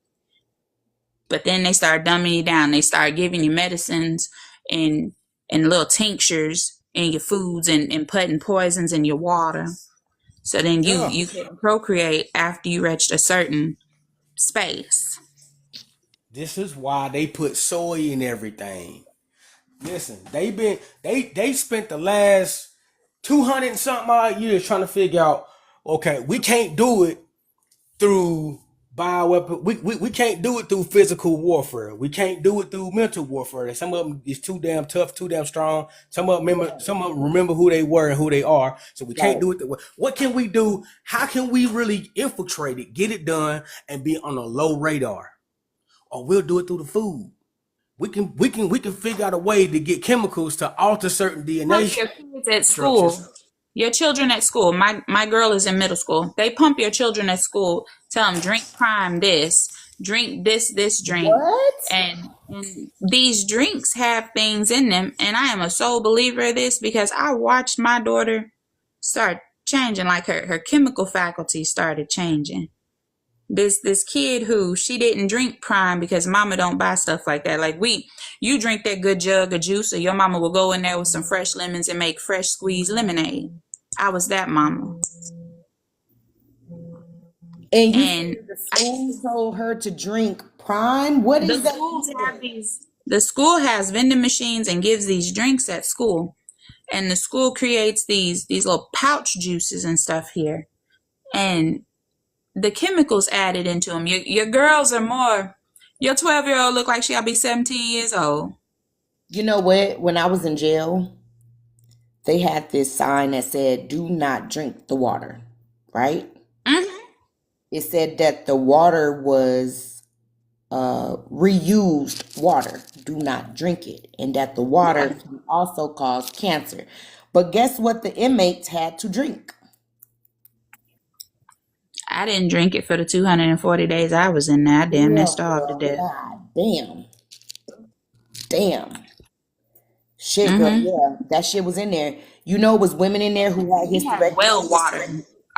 But then they started dumbing you down. They started giving you medicines and little tinctures in your foods and putting poisons in your water. So then you couldn't procreate after you reached a certain space. This is why they put soy in everything. Listen, they spent the last 200 and something odd years trying to figure out, okay, we can't do it through bioweapon. We can't do it through physical warfare. We can't do it through mental warfare. Some of them is too damn tough, too damn strong. Some of them remember who they were and who they are. So we can't do it that way. What can we do? How can we really infiltrate it, get it done, and be on a low radar? Or we'll do it through the food. We can figure out a way to get chemicals to alter certain DNA Your kids at school. structures. Your children at school. My girl is in middle school. They pump your children at school. Tell them drink prime this, drink this drink, What? and these drinks have things in them. And I am a sole believer of this because I watched my daughter start changing. Like her chemical faculty started changing. This kid who she didn't drink prime because mama don't buy stuff like that. Like you drink that good jug of juice, or your mama will go in there with some fresh lemons and make fresh squeezed lemonade. I was that mama. And And the school told her to drink prime? What the is that? schools have the school has vending machines and gives these drinks at school. And the school creates these little pouch juices and stuff here. And the chemicals added into them. Your girls are more, your 12-year-old look like she'll be 17 years old. You know what? When I was in jail, they had this sign that said, "Do not drink the water," right? Mm-hmm. It said that the water was reused water. Do not drink it. And that the water can also cause cancer. But guess what the inmates had to drink? I didn't drink it for the 240 days I was in there. I damn near starved to death. God damn. Shit, girl, yeah, that shit was in there. You know, it was women in there who had We had hysterectomy. well water.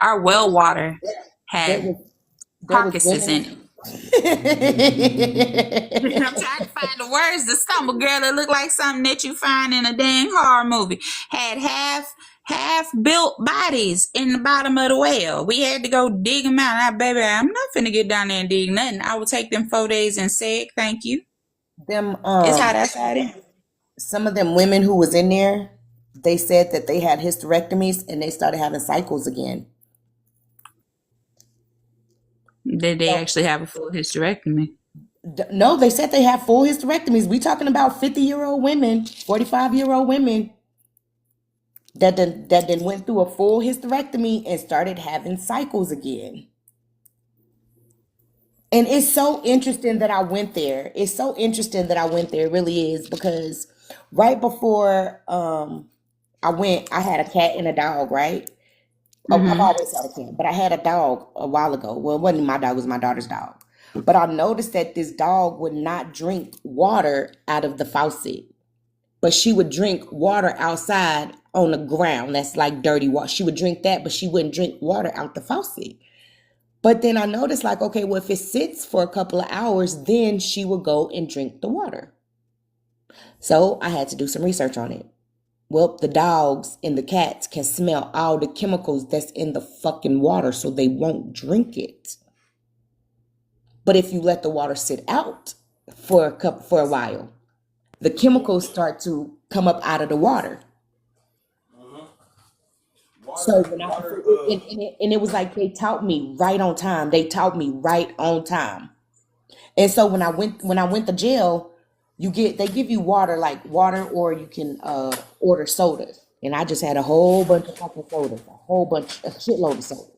Our well water There had was carcasses in women. it. I'm trying to find the words to stumble, girl. It looked like something that you find in a dang horror movie. Had half built bodies in the bottom of the well. We had to go dig them out. Now, baby, I'm not finna get down there and dig nothing. I would take them 4 days and say thank you. Them It's hot outside. some of them women who was in there, they said that they had hysterectomies and they started having cycles again. Did they actually have a full hysterectomy? No, they said they have full hysterectomies. We talking about 50-year-old women, 45-year-old women that then went through a full hysterectomy and started having cycles again. And it's so interesting that I went there. It's so interesting that I went there. It really is, because right before I went, I had a cat and a dog, right? Oh, I've always had a cat, but I had a dog a while ago. Well, it wasn't my dog, it was my daughter's dog. But I noticed that this dog would not drink water out of the faucet, but she would drink water outside on the ground. That's like dirty water. She would drink that, but she wouldn't drink water out the faucet. But then I noticed, like, okay, well, if it sits for a couple of hours, then she would go and drink the water. So I had to do some research on it. Well, the dogs and the cats can smell all the chemicals that's in the fucking water, so they won't drink it. But if you let the water sit out for a while, the chemicals start to come up out of the water. So when and it was like they taught me right on time. They taught me right on time. And so when I went to jail, they give you water, like water, or you can order sodas. And I just had a whole bunch of fucking sodas, a shitload of sodas.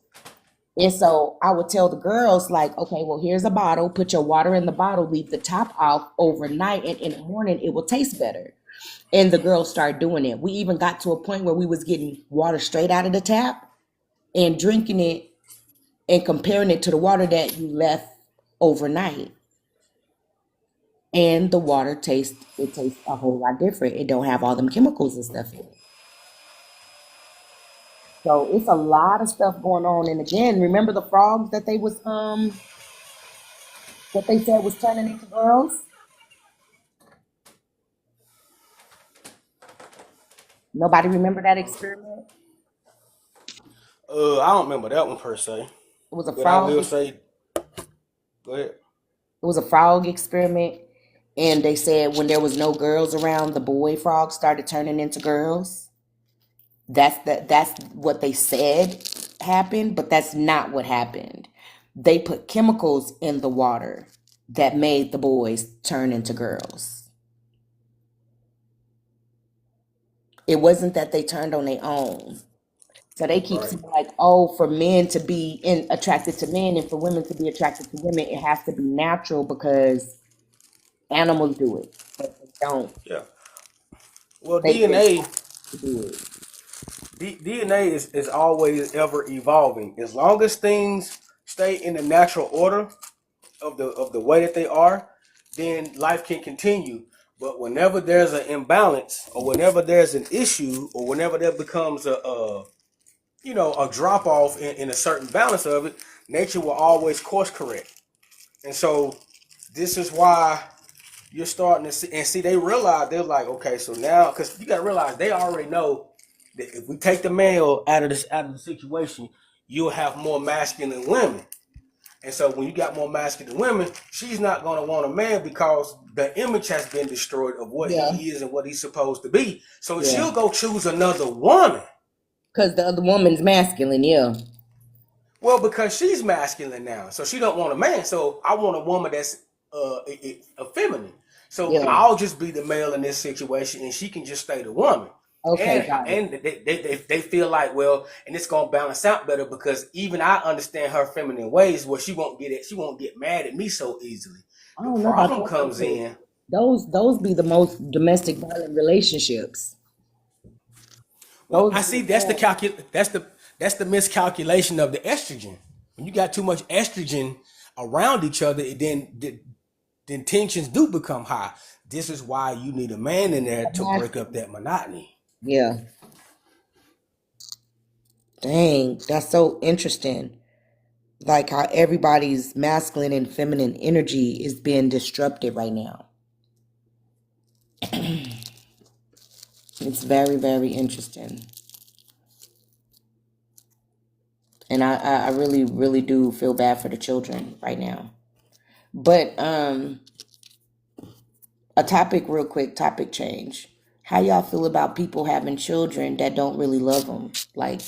And so I would tell the girls, like, okay, well, here's a bottle, put your water in the bottle, leave the top off overnight, and in the morning it will taste better. And the girls started doing it. We even got to a point where we was getting water straight out of the tap and drinking it and comparing it to the water that you left overnight. and the water tastes a whole lot different. It don't have all them chemicals and stuff in it. So it's a lot of stuff going on. And again, remember the frogs that that they said was turning into girls? Nobody remember that experiment? I don't remember that one per se, It was a but I frog will say, go ahead. it was a frog experiment, and they said when there was no girls around, the boy frogs started turning into girls. That's what they said happened, but that's not what happened. They put chemicals in the water that made the boys turn into girls. It wasn't that they turned on their own. So they keep Right. saying like, oh, for men to be attracted to men and for women to be attracted to women, it has to be natural because animals do it. But they don't. Yeah. Well, They just DNA have to do it. DNA is always ever evolving. As long as things stay in the natural order of the way that they are, then life can continue. But whenever there's an imbalance, or whenever there's an issue, or whenever there becomes a drop off in a certain balance of it, nature will always course correct. And so this is why you're starting to see, and see, they realize, they're like, okay, so now, because you got to realize they already know that if we take the male out of the situation, you'll have more masculine women. And so when you got more masculine women, she's not going to want a man because the image has been destroyed of what Yeah, he is and what he's supposed to be. So yeah. she'll go choose another woman. Because the other woman's masculine, yeah. Well, because she's masculine now, so she don't want a man. So I want a woman that's feminine. So Yeah. I'll just be the male in this situation, and she can just stay the woman. Okay, And got it. they feel like, well, and it's gonna balance out better because even I understand her feminine ways, where she won't get mad at me so easily. I The don't know about problem that comes because in. those be the most domestic violent relationships. Well, Those I be see the ones. that's the miscalculation of the estrogen. When you got too much estrogen around each other, then tensions do become high. This is why you need a man in there to break up that monotony. Yeah. Dang, that's so interesting. Like how everybody's masculine and feminine energy is being disrupted right now. It's very, very interesting. And I really, really do feel bad for the children right now. But a topic real quick, topic change. How y'all feel about people having children that don't really love them? Like,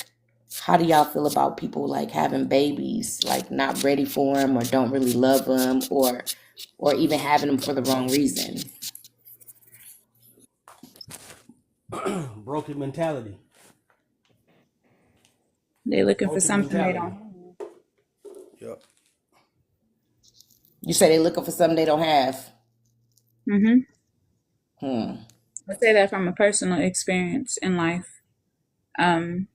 how do y'all feel about people like having babies, like not ready for them or don't really love them, or even having them for the wrong reason? Broken mentality. They looking for Broken something they mentality. don't have. Yep. You say they looking for something they don't have. Mm-hmm. Hmm. I say that from a personal experience in life. Um,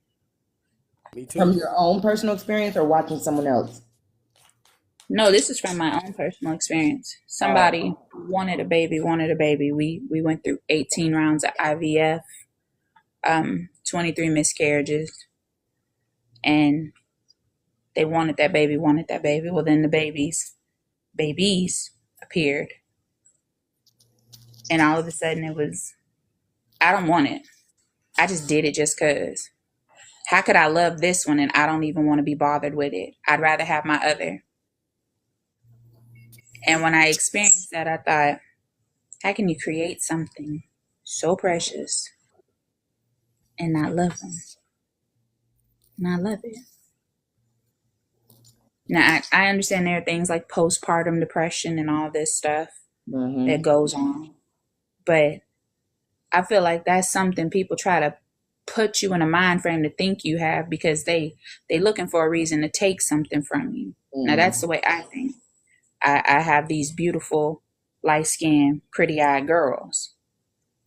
Me From too. your own personal experience or watching someone else? no, this is from my own personal experience. Oh, Somebody wanted a baby, wanted a baby. We went through 18 rounds of IVF, 23 miscarriages, and they wanted that baby, wanted that baby. Well, then the babies appeared, and all of a sudden it was, I don't want it. I just did it just cause. How could I love this one and I don't even want to be bothered with it? I'd rather have my other. And when I experienced that, I thought, how can you create something so precious and not love them? Not love it. Now, I understand there are things like postpartum depression and all this stuff that mm-hmm. goes on. But I feel like that's something people try to put you in a mind frame to think you have because they looking for a reason to take something from you. Now, that's Mm-hmm. the way I think. I have these beautiful, light skinned, pretty eyed girls.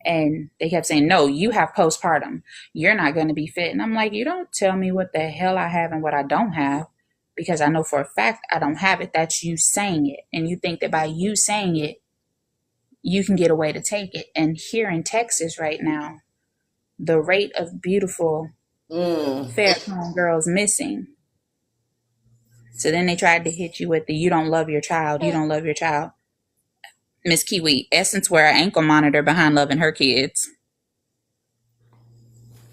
And they kept saying, no, you have postpartum. You're not going to be fit. And I'm like, you don't tell me what the hell I have and what I don't have because I know for a fact I don't have it. That's you saying it. And you think that by you saying it, you can get away to take it. And here in Texas right now, the rate of beautiful fair-toned girls missing. So then they tried to hit you with the "you don't love your child, you don't love your child." Miss Kiwi, Essence wear an ankle monitor behind loving her kids.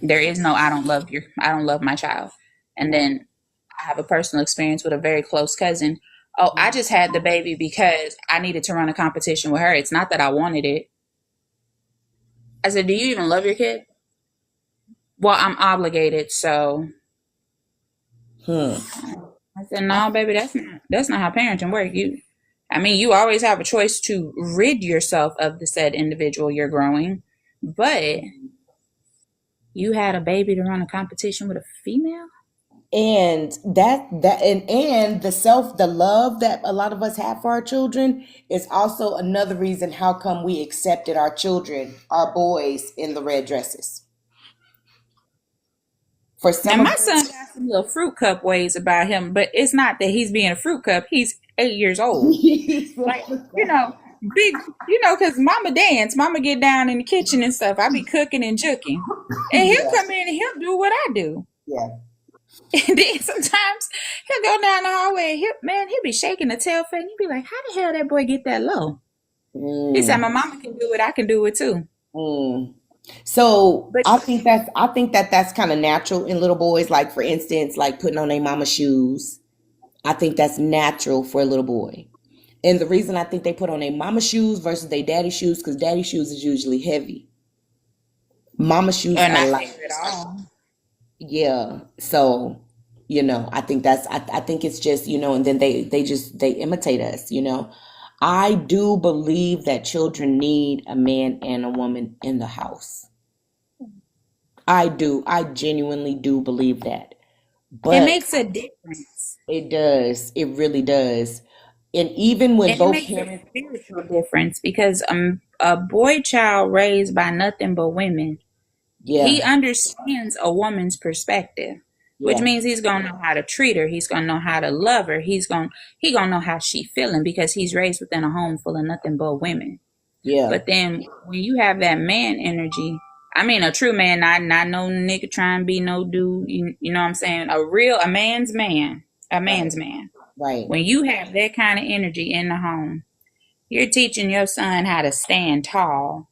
There is no I don't love my child. And then I have a personal experience with a very close cousin. Oh, I just had the baby because I needed to run a competition with her. It's not that I wanted it. I said, do you even love your kid? Well, I'm obligated, so I said, no, baby, that's not how parenting works. You always have a choice to rid yourself of the said individual you're growing, but you had a baby to run a competition with a female? And and the love that a lot of us have for our children is also another reason how come we accepted our children, our boys, in the red dresses. For Now, some of my son got some little fruit cup ways about him, but it's not that he's being a fruit cup. He's 8 years old. Like, big, because mama dance, mama get down in the kitchen and stuff. I be cooking and juking. And he'll come in and he'll do what I do. yeah. And then sometimes he'll go down the hallway and he'll be shaking the tail fin. He'll be like, how the hell that boy get that low? He said, my mama can do it, I can do it too. So But I think that's kind of natural in little boys. Like, for instance, like putting on their mama shoes. I think that's natural for a little boy. And the reason I think they put on their mama shoes versus their daddy shoes, because daddy shoes is usually heavy. Mama shoes and are I light. figure it all. Yeah. So, I think I think it's just, and then they imitate us, I do believe that children need a man and a woman in the house. I do. I genuinely do believe that. It But makes a difference. it does. It really does. And even when It both makes a parents, spiritual difference because a boy child raised by nothing but women, he yeah, understands a woman's perspective, which yeah, means he's gonna know how to treat her. He's gonna know how to love her. He gonna know how she feeling because he's raised within a home full of nothing but women. yeah, But then when you have that man energy, a true man, not no nigga trying to be no dude. You know what I'm saying? A man's man, a man's man. right. When you have that kind of energy in the home, you're teaching your son how to stand tall,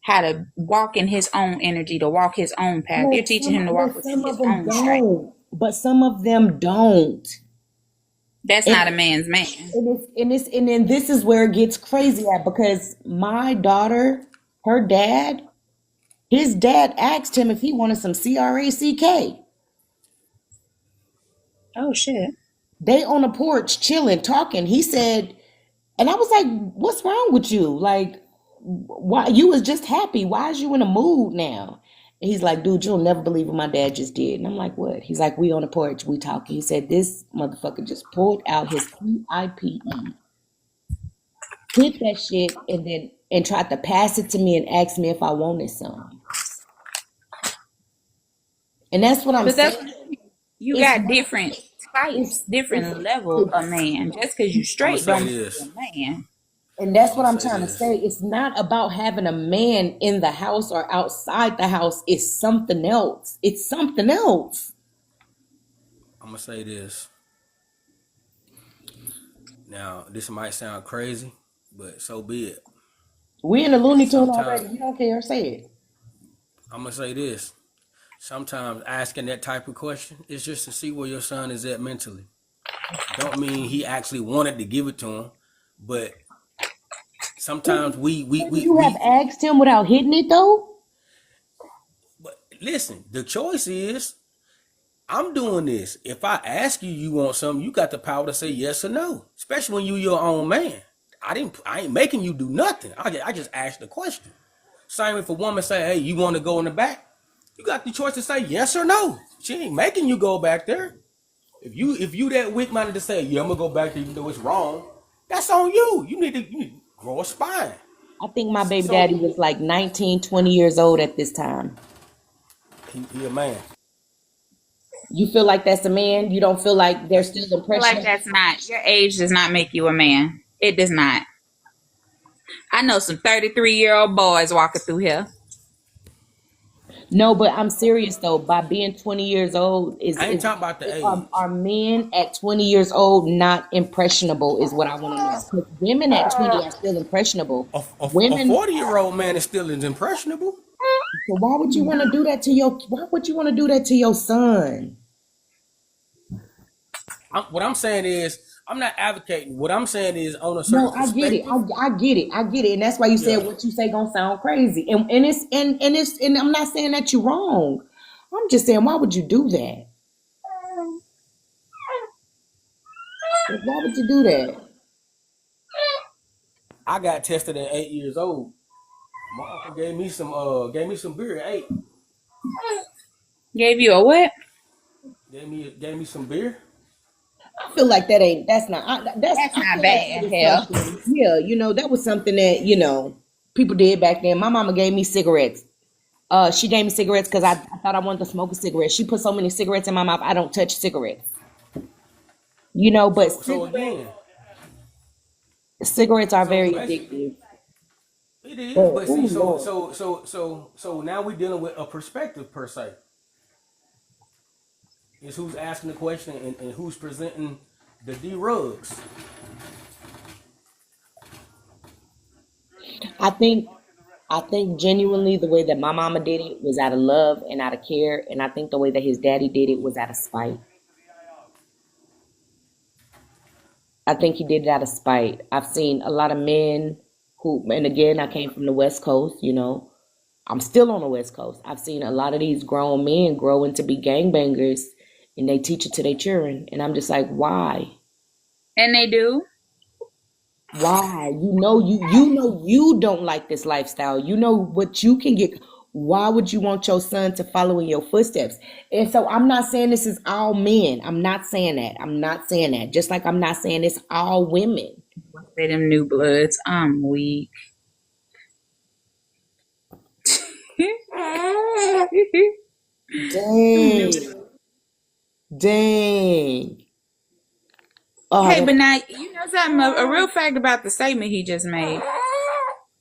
how to walk in his own energy, to walk his own path. You're teaching him to walk within his own strength. But some of them don't. That's not a man's man. And then this is where it gets crazy at, because my daughter, his dad asked him if he wanted some CRACK. Oh shit. They on the porch chilling, talking. He said, and I was like, what's wrong with you? Like, why you was just happy? Why is you in a mood now? And he's like, dude, you'll never believe what my dad just did. And I'm like, what? He's like, we on the porch, we talking. He said, this motherfucker just pulled out his PIPE, hit that shit, and tried to pass it to me and asked me if I wanted some. And that's what I'm But that's saying. you It's got not- different types, different level of man. Just because you I'ma straight say don't make this. you a man. And that's what I'ma I'm say trying to this. say. It's not about having a man in the house or outside the house. It's something else. It's something else. I'm gonna say this. Now, this might sound crazy, but so be it. We in the Looney Tune Sometimes already. You don't care. Say it. I'm gonna say this. Sometimes asking that type of question is just to see where your son is at mentally. Don't mean he actually wanted to give it to him, but sometimes You have asked him without hitting it though. but listen, the choice is I'm doing this. If I ask you, you want something, you got the power to say yes or no. Especially when you your own man. I ain't making you do nothing. I just asked the question. Same if a woman say, hey, you want to go in the back? You got the choice to say yes or no. She ain't making you go back there. If you that weak minded to say, yeah, I'm gonna go back there even though it's wrong, that's on you. You need to grow a spine. I think my baby So daddy was like 19, 20 years old at this time. he a man. You feel like that's a man? You don't feel like they're still I feel like impressionable? that's not your age does not make you a man. It does not. I know some 33-year-old boys walking through here. No, but I'm serious though. By being 20 years old, I ain't talking about the age. are men at 20 years old not impressionable? Is what I want to know. Because women at 20 are still impressionable. A Women. 40-year-old man is still as impressionable. So why would you want to do that to your? Why would you want to do that to your son? What I'm saying is, I'm not advocating. What I'm saying is, on a certain No, I get it. perspective, I get it. I get it. And that's why you yeah, said what you say gonna sound crazy. And I'm not saying that you're wrong. I'm just saying, why would you do that? Like, why would you do that? I got tested at 8 years old. My uncle gave me some beer at 8. Gave you a what? Gave me some beer. I feel like that's not That's I not feel like bad. that is Hell. something. Yeah, that was something that people did back then. My mama gave me cigarettes. She gave me cigarettes because I thought I wanted to smoke a cigarette. She put so many cigarettes in my mouth. I don't touch cigarettes. But So again, cigarettes are so very basically, addictive. it is. Oh, But see, ooh, Lord. so now we're dealing with a perspective per se. It's who's asking the question and who's presenting the D-rugs. I think genuinely the way that my mama did it was out of love and out of care, and I think the way that his daddy did it was out of spite. I think he did it out of spite. I've seen a lot of men who, and again, I came from the West Coast. I'm still on the West Coast. I've seen a lot of these grown men grow into be gangbangers, and they teach it to their children, and I'm just like, why? And they do. Why? You don't like this lifestyle. You know what you can get. Why would you want your son to follow in your footsteps? And so I'm not saying this is all men. I'm not saying that. I'm not saying that. Just like I'm not saying it's all women. Say them new bloods. I'm weak. Dang. Dang. Oh, Hey, but now you know something. A real fact about the statement he just made.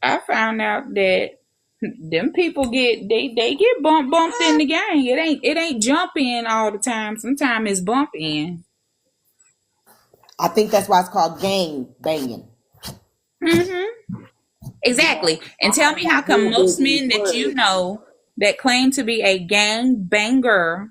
I found out that them people they get bumped in the gang. It ain't jump in all the time. Sometimes it's bump in. I think that's why it's called gang banging. Exactly. And tell me how come most men that you know that claim to be a gang banger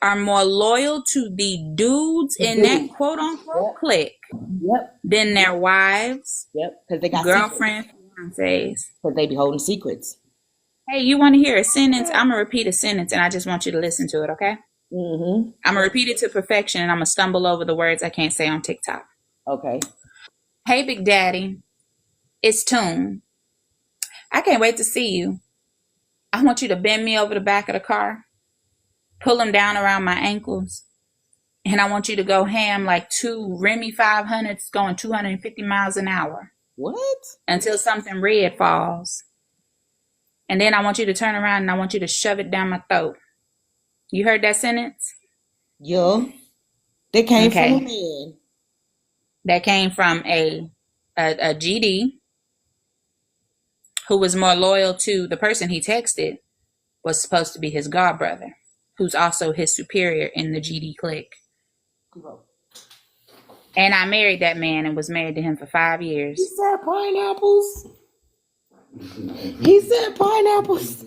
are more loyal to the dudes in that quote unquote clique Yep. than their wives, Yep. Because they got girlfriends, fiancés. Because they be holding secrets. Hey, you want to hear a sentence? I'm gonna repeat a sentence, and I just want you to listen to it, okay? Mm-hmm. I'm gonna repeat it to perfection, and I'm gonna stumble over the words I can't say on TikTok. Okay. Hey, Big Daddy, it's Toon. I can't wait to see you. I want you to bend me over the back of the car, pull them down around my ankles, and I want you to go ham like two Remy 500s going 250 miles an hour. What? Until something red falls. And then I want you to turn around and I want you to shove it down my throat. You heard that sentence? Yeah. They came from a man. That came from a GD who was more loyal to the person he texted, was supposed to be his godbrother, who's also his superior in the GD clique. And I married that man and was married to him for 5 years. He said pineapples. He said pineapples.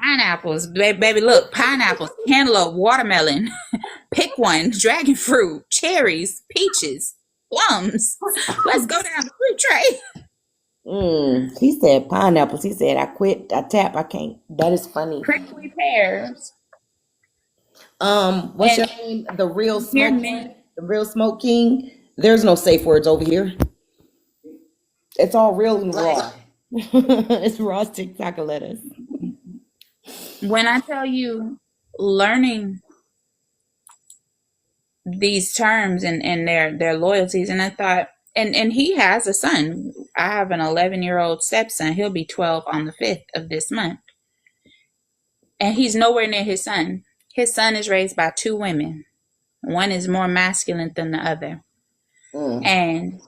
Pineapples, baby, look, pineapples, cantaloupe, watermelon, pick one, dragon fruit, cherries, peaches, plums. Let's go down the fruit tray. He said pineapples. He said, I quit, I tap, I can't. That is funny. Prickly pears. What's your name? The Real Smoke King? The Real Smoke King? There's no safe words over here. It's all real and raw. It's raw TikTok letters. When I tell you learning these terms and their loyalties, and I thought, and he has a son. I have an 11-year-old stepson. He'll be 12 on the 5th of this month. And he's nowhere near his son. His son is raised by 2 women. One is more masculine than the other. And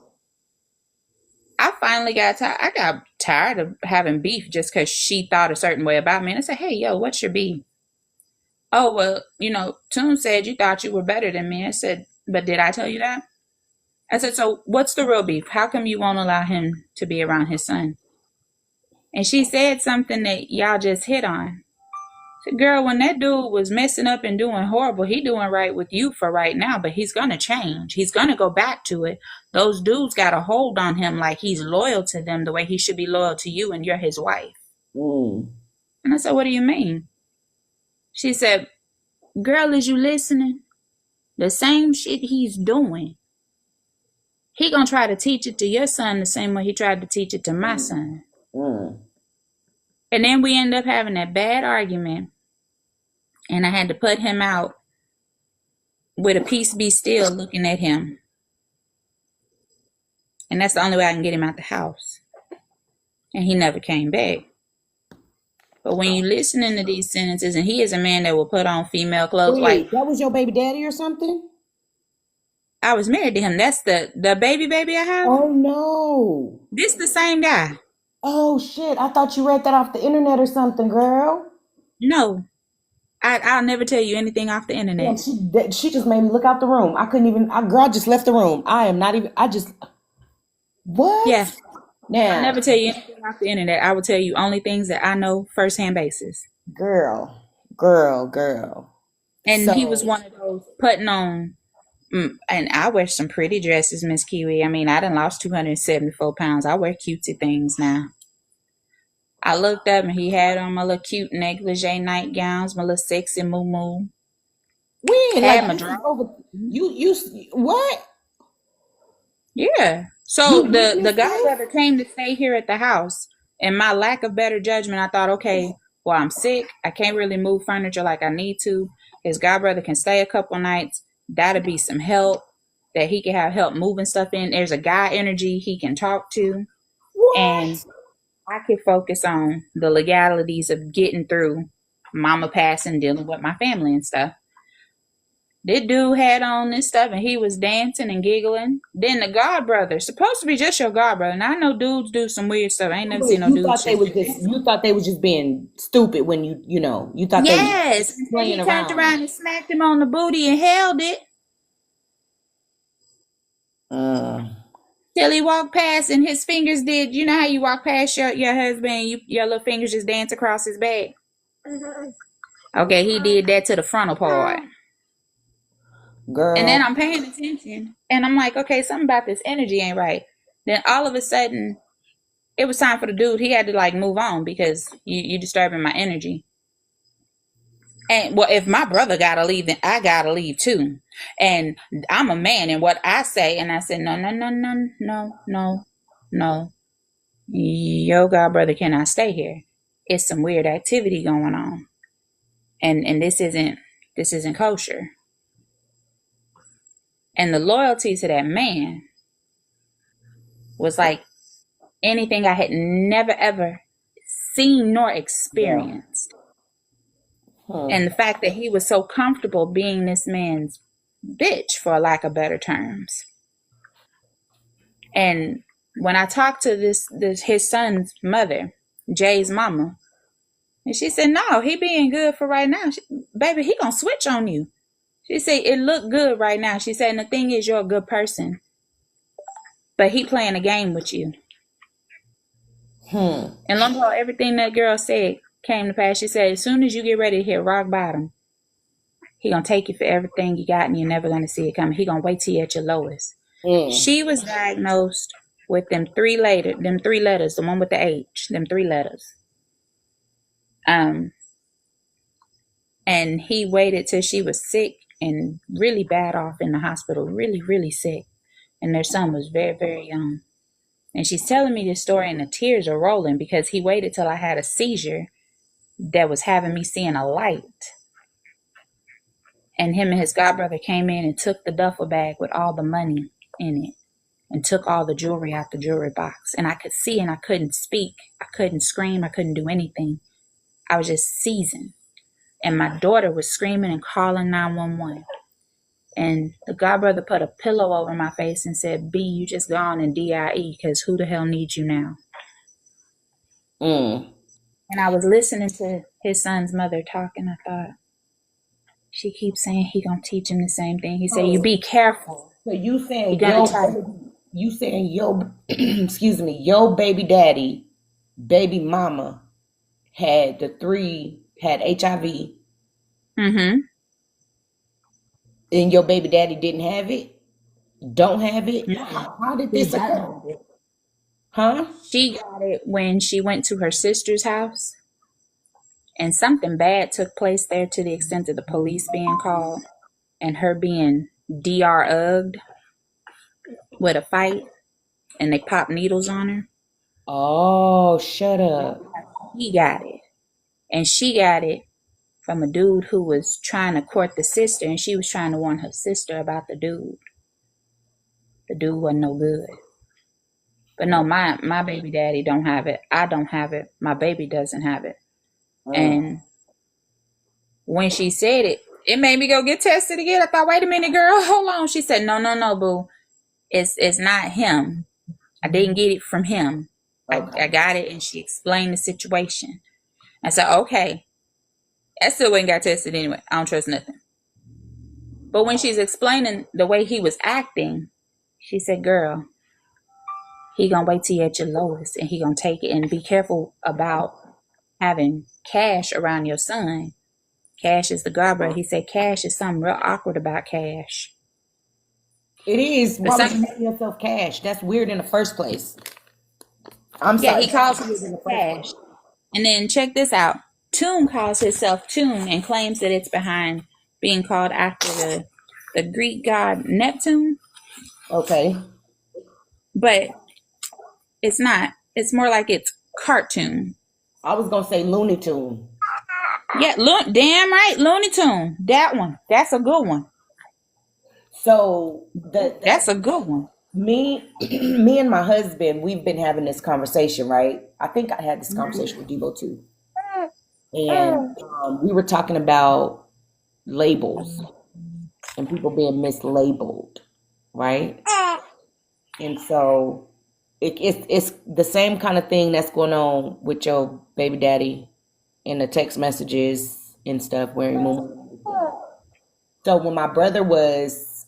I finally got tired. I got tired of having beef just because she thought a certain way about me. And I said, hey, yo, what's your beef? Oh, well, Toon said you thought you were better than me. I said, but did I tell you that? I said, so what's the real beef? How come you won't allow him to be around his son? And she said something that y'all just hit on. I said, girl, when that dude was messing up and doing horrible, he doing right with you for right now, but he's going to change. He's going to go back to it. Those dudes got a hold on him like he's loyal to them the way he should be loyal to you and you're his wife. Mm. And I said, what do you mean? She said, girl, is you listening? The same shit he's doing, he gonna try to teach it to your son the same way he tried to teach it to my son. Mm. And then we end up having that bad argument. And I had to put him out with a peace be still looking at him. And that's the only way I can get him out the house. And he never came back. But when you listening to these sentences, and he is a man that will put on female clothes, Wait, like that was your baby daddy or something? I was married to him. That's the baby I have. Oh no. This the same guy. Oh shit. I thought you read that off the internet or something, girl. No. I'll never tell you anything off the internet. Damn, she just made me look out the room. I couldn't even, girl, I just left the room. What? Yeah. Now, I'll never tell you anything off the internet. I will tell you only things that I know firsthand basis. girl. And he was So, one of those putting on, and I wear some pretty dresses, Miss Kiwi. I mean, I done lost 274 pounds. I wear cutesy things now. I looked up and he had on my little cute negligee nightgowns, my little sexy moo-moo. when? Had Like, my this is dress. over, you, what? Yeah. So You the witnessed this? godbrother came to stay here at the house. And my lack of better judgment, I thought, okay, well, I'm sick. I can't really move furniture like I need to. His godbrother can stay a couple nights. That'll be some help that he can have help moving stuff in. There's a guy energy he can talk to. And What? I could focus on the legalities of getting through mama passing, dealing with my family and stuff. This dude had on this stuff and he was dancing and giggling. Then the godbrother, supposed to be just your godbrother. Now I know dudes do some weird stuff. I ain't never seen no You dudes. thought they was just being stupid when you thought they was Yes. And then he playing turned around. around and smacked him on the booty and held it till he walked past and his fingers did, you know how you walk past your husband, your little fingers just dance across his back? Okay, he did that to the frontal part. Girl. And then I'm paying attention and I'm like, okay, something about this energy ain't right. Then all of a sudden, it was time for the dude. He had to like move on because you disturbing my energy. And well, if my brother gotta leave, then I gotta leave too. And I'm a man, and what I say, and I said, no. Your godbrother cannot stay here. It's some weird activity going on. And this isn't kosher. And the loyalty to that man was like anything I had never ever seen nor experienced. And the fact that he was so comfortable being this man's bitch, for lack of better terms. And when I talked to his son's mother, Jay's mama, and she said, no, he being good for right now. Baby, he gonna switch on you. She said, it looked good right now. She said, and the thing is, you're a good person. But he playing a game with you. And lo and behold, everything that girl said came to pass. She said, as soon as you get ready to hit rock bottom, he gonna take you for everything you got and you're never gonna see it coming. He gonna wait till you're at your lowest. She was diagnosed with them three letters, the one with the H, them 3 letters. And he waited till she was sick and really bad off in the hospital, really, really sick. And their son was very, very young. And she's telling me this story and the tears are rolling because he waited till I had a seizure that was having me seeing a light. And him and his godbrother came in and took the duffel bag with all the money in it and took all the jewelry out the jewelry box. And I could see and I couldn't speak. I couldn't scream. I couldn't do anything. I was just seizing. And my daughter was screaming and calling 911. And the godbrother put a pillow over my face and said, B, you just gone and DIE, because who the hell needs you now? Mm. And I was listening to his son's mother talking. I thought, she keeps saying he gonna teach him the same thing. He said, you be careful. So you saying He gonna try. excuse me, your baby daddy, baby mama had had HIV, Mm-hmm. and your baby daddy didn't have it, don't have it. No. How did this occur? Huh? She got it when she went to her sister's house, and something bad took place there to the extent of the police being called and her being DR'd with a fight, and they popped needles on her. Oh, shut up. He got it. And she got it from a dude who was trying to court the sister, and she was trying to warn her sister about the dude. The dude wasn't no good. But no, my baby daddy don't have it. I don't have it. My baby doesn't have it. And when she said it, it made me go get tested again. I thought, wait a minute, girl, hold on. She said, no, boo. It's not him. I didn't get it from him. Okay. I got it, and she explained the situation. I said, okay. I still went and got tested anyway. I don't trust nothing. But when she's explaining the way he was acting, she said, girl, he gonna wait till you're at your lowest, and he gonna take it. And be careful about having Cash around your son. Cash is the godbrother. He said Cash is something real awkward about Cash. It is. Why would you some- name yourself Cash? That's weird in the first place. I'm Yeah, sorry. he calls himself Cash. And then check this out. Toon calls himself Toon and claims that it's behind being called after the Greek god Neptune. Okay. But it's not. It's more like it's cartoon. I was gonna say Looney Tune. Yeah, damn right, Looney Tune. That one. That's a good one. So That's a good one. me and my husband, we've been having this conversation, right? I think I had this conversation with Debo too. And we were talking about labels and people being mislabeled, right? And so it's the same kind of thing that's going on with your baby daddy in the text messages and stuff where he moved. So when my brother was,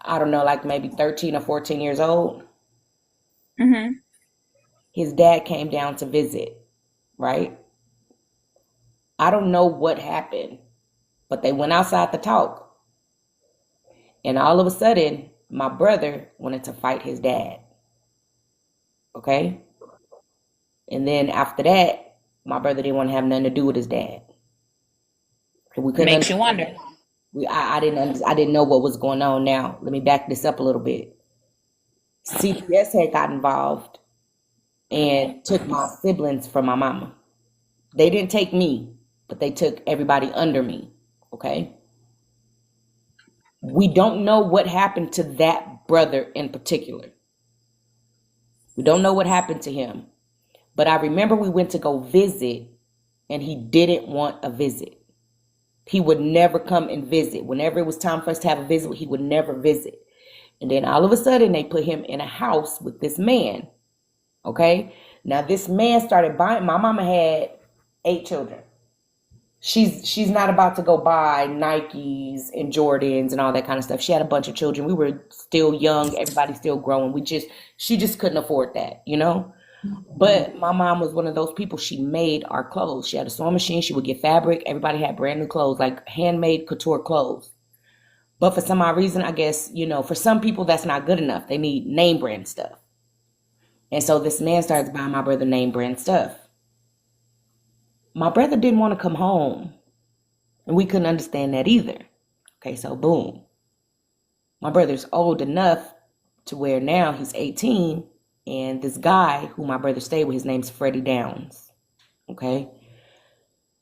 I don't know, like maybe 13 or 14 years old, Mm-hmm. his dad came down to visit, right? I don't know what happened, but they went outside to talk. And all of a sudden, my brother wanted to fight his dad. Okay? And then after that, my brother didn't want to have nothing to do with his dad. We couldn't Makes you wonder. I didn't know what was going on. Now, let me back this up a little bit. CPS had got involved and took my siblings from my mama. They didn't take me, but they took everybody under me. Okay? We don't know what happened to that brother in particular. We don't know what happened to him. But I remember we went to go visit, and he didn't want a visit. He would never come and visit. Whenever it was time for us to have a visit, he would never visit. And then all of a sudden, they put him in a house with this man. Okay? Now, this man started buying. My mama had 8 children. She's not about to go buy Nikes and Jordans and all that kind of stuff. She had a bunch of children. We were still young. Everybody's still growing. She just couldn't afford that, you know? But my mom was one of those people. She made our clothes. She had a sewing machine. She would get fabric. Everybody had brand new clothes, like handmade couture clothes. But for some odd reason, I guess, you know, for some people, that's not good enough. They need name brand stuff. And so this man starts buying my brother name brand stuff. My brother didn't want to come home. And we couldn't understand that either. Okay, so boom. My brother's old enough to where now he's 18. And this guy who my brother stayed with, his name's Freddie Downs. Okay?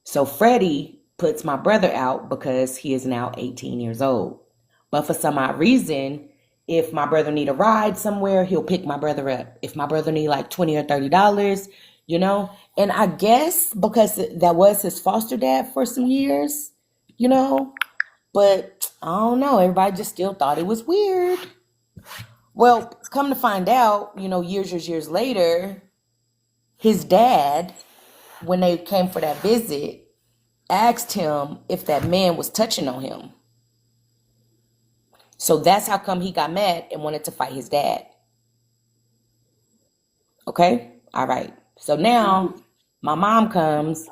So Freddie puts my brother out because he is now 18 years old. But for some odd reason, if my brother need a ride somewhere, he'll pick my brother up. If my brother need like $20 or $30, you know? And I guess because that was his foster dad for some years, you know? But I don't know. Everybody just still thought it was weird. Well, come to find out, years later, his dad, when they came for that visit, asked him if that man was touching on him. So that's how come he got mad and wanted to fight his dad. Okay? All right. So now my mom comes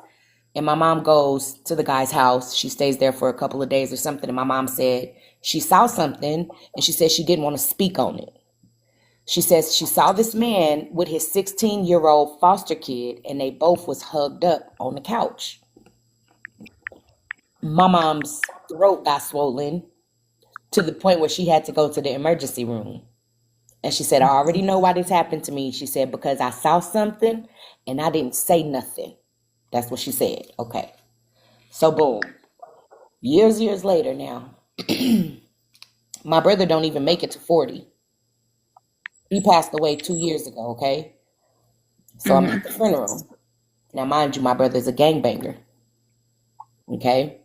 and my mom goes to the guy's house. She stays there for a couple of days or something. And my mom said she saw something and she said she didn't want to speak on it. She says she saw this man with his 16-year-old foster kid and they both was hugged up on the couch. My mom's throat got swollen to the point where she had to go to the emergency room. And she said, I already know why this happened to me. She said, because I saw something and I didn't say nothing. That's what she said. Okay. So boom. Years later now, my brother don't even make it to 40. He passed away 2 years ago, okay? So I'm at the funeral. Now, mind you, my brother's a gangbanger. Okay?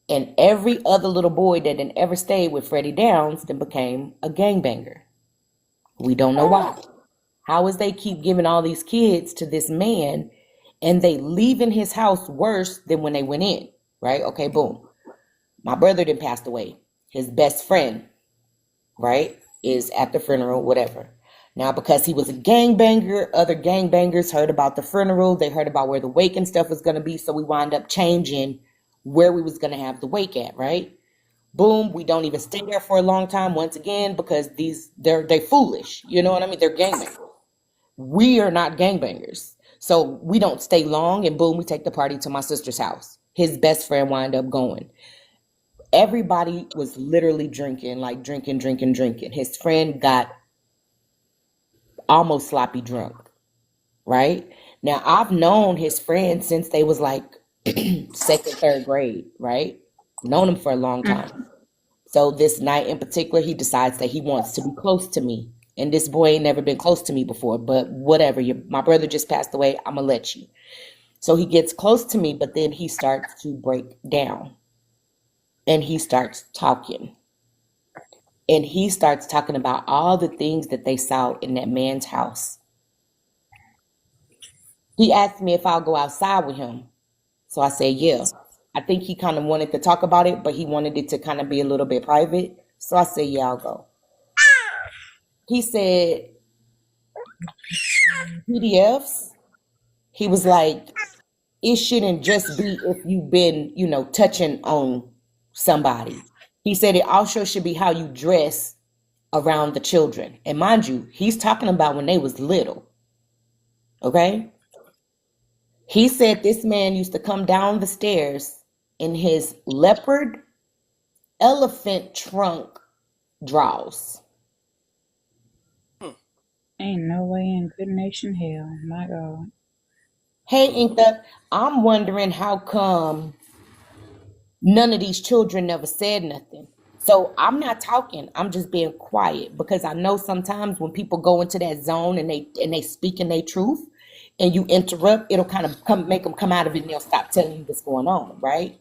And every other little boy that didn't ever stayed with Freddie Downs then became a gangbanger. We don't know why. How is they keep giving all these kids to this man and they leaving his house worse than when they went in, right? Okay, boom. My brother then passed away. His best friend, right, is at the funeral, whatever. Now, because he was a gangbanger, other gangbangers heard about the funeral. They heard about where the wake and stuff was going to be. So we wound up changing where we was going to have the wake at, right? Boom, we don't even stay there for a long time once again because they foolish. You know what I mean? They're gangbangers. We are not gangbangers. So we don't stay long and boom, we take the party to my sister's house. His best friend wound up going. Everybody was literally drinking, like drinking. His friend got almost sloppy drunk, right? Now, I've known his friend since they was like second, third grade, right? Known him for a long time. So this night in particular, he decides that he wants to be close to me. And this boy ain't never been close to me before, but whatever. My brother just passed away. I'm going to let you. So he gets close to me, but then he starts to break down. And he starts talking. And he starts talking about all the things that they saw in that man's house. He asked me if I'll go outside with him. So I said, yeah. I think he kind of wanted to talk about it, but he wanted it to kind of be a little bit private. So I said, yeah, I'll go. He said, PDFs. He was like, it shouldn't just be if you've been, touching on somebody. He said it also should be how you dress around the children. And mind you, he's talking about when they was little. Okay? He said this man used to come down the stairs in his leopard elephant trunk drawers. Ain't no way in good nation hell. My God. Hey, Inka, I'm wondering how come none of these children never said nothing. So I'm not talking. I'm just being quiet because I know sometimes when people go into that zone and they speak in their truth and you interrupt, it'll kind of make them come out of it and they'll stop telling you what's going on, right?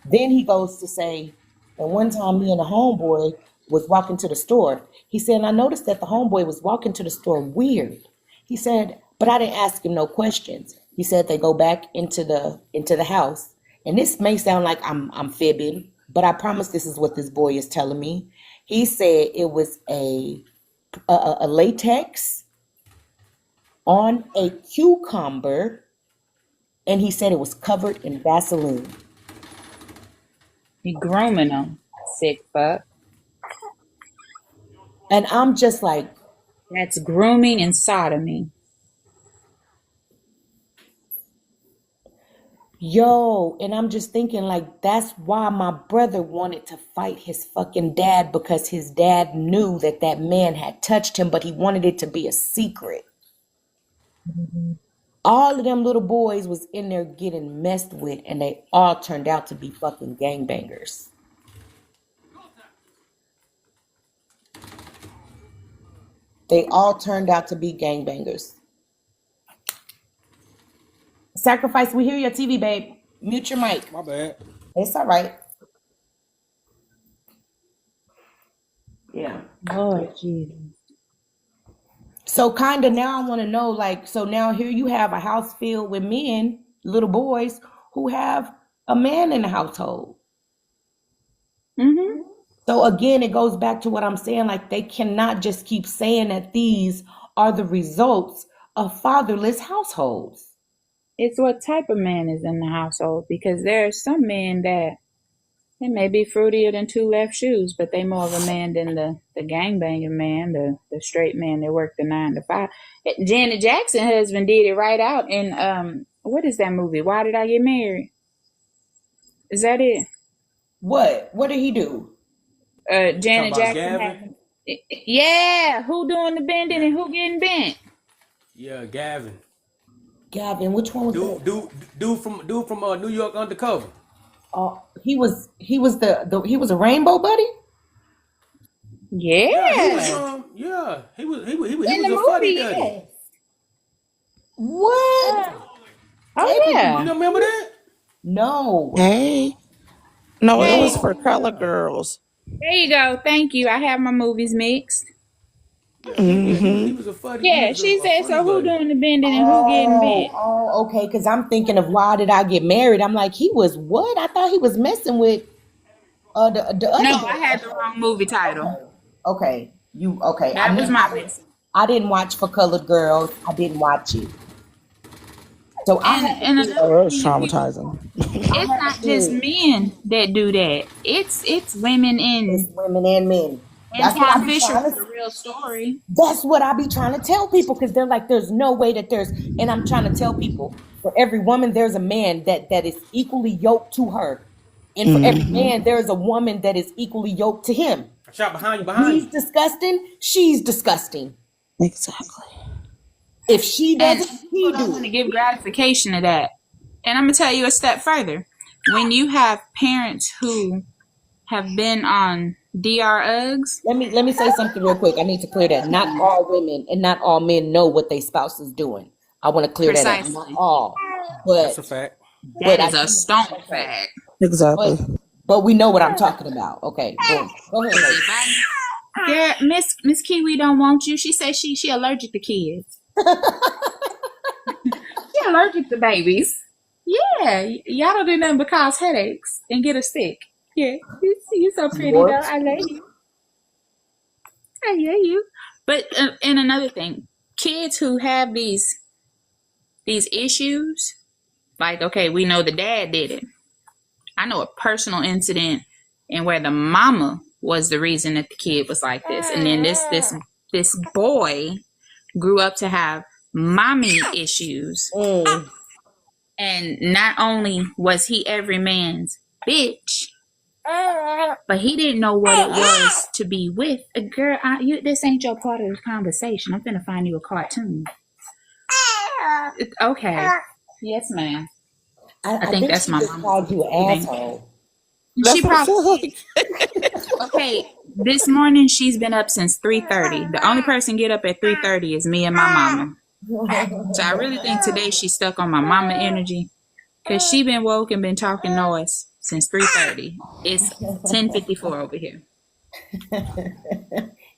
Then he goes to say, and one time me and a homeboy was walking to the store. He said, and I noticed that the homeboy was walking to the store weird. He said, but I didn't ask him no questions. He said they go back into the house. And this may sound like I'm fibbing, but I promise this is what this boy is telling me. He said it was a latex on a cucumber, and he said it was covered in Vaseline. He grooming them. Sick fuck. And I'm just like, That's grooming and sodomy. yo, and I'm just thinking like that's why my brother wanted to fight his fucking dad because his dad knew that man had touched him, but he wanted it to be a secret. All of them little boys was in there getting messed with and they all turned out to be fucking gangbangers. They all turned out to be gangbangers. Sacrifice, we hear your TV, babe. Mute your mic. My bad. It's all right. Yeah. Lord Jesus. So kind of now I want to know, like, so now here you have a house filled with men, little boys, who have a man in the household. Mm-hmm. So again, it goes back to what I'm saying, like they cannot just keep saying that these are the results of fatherless households. It's what type of man is in the household, because there are some men that they may be fruitier than two left shoes, but they more of a man than the gangbanging man, the straight man that worked the 9 to 5. Janet Jackson husband did it right out in what is that movie? Why Did I Get Married? Is that it? What? What did he do? You talking Janet about Jackson Gavin? had yeah, who doing the bending and who getting bent? Yeah, Gavin. Gavin, which one was that? Dude from New York Undercover. He was a rainbow buddy? Yeah, he was Yeah. he In the was a fuddy movie, duddy. yes. What? Oh You yeah. don't remember that? No. Hey. No, it was Hey, for Color Yeah. Girls. there you go. Thank you. I have my movies mixed. Yeah, he Mm-hmm. was a fuddy. He Yeah, was she a said, funny so who buddy. doing the bending and who getting bent? Okay. Because I'm thinking of why did I get married? I'm like, he was what? I thought he was messing with the No, other I boy. had the wrong movie title. Okay. You okay? That was my mistake. I didn't watch For Colored Girls. I didn't watch it. So I And have a and theory. Oh, another it was thing, people, traumatizing. I it's have a not just theory. men that do that. It's women It's in women and men. That's what I Tom be Fisher trying was to. a real story. That's what I be trying to tell people because they're like, there's no way that there's. And I'm trying to tell people, for every woman, there's a man that is equally yoked to her, and for every Mm-hmm. man, there is a woman that is equally yoked to him. I shot behind He's you. disgusting. She's disgusting. Exactly. If she And does it, people he don't do want to it. give gratification to that. And I'm gonna tell you a step further. When you have parents who have been on DRUGs, Let me say something real quick. I need to clear that. Not all women and not all men know what their spouse is doing. I want to clear that up. Not precisely. all, That's a but fact. That I is a do. stone Okay, fact. Exactly. but we know what I'm talking about. Okay, boom. Go ahead, Cause lady. if I Miss Kiwi don't want you, she says she allergic to kids. She allergic to babies. Yeah, y'all don't do nothing but cause headaches and get her sick. Yeah, you so pretty though. Lord. I love you. I hear you. But and another thing, kids who have these issues, like okay, we know the dad did it. I know a personal incident and where the mama was the reason that the kid was like this, and then this boy grew up to have mommy issues, and not only was he every man's bitch, but he didn't know what it was to be with a girl. This ain't your part of the conversation. I'm finna find you a cartoon. Okay. Yes, ma'am. I think think that's she my just mama. called you an asshole. She That's what I probably feel did. like. Okay, this morning she's been up since 3:30. The only person get up at 3:30 is me and my mama. So I really think today she's stuck on my mama energy because she been woke and been talking noise since 3:30. It's 10:54 over here.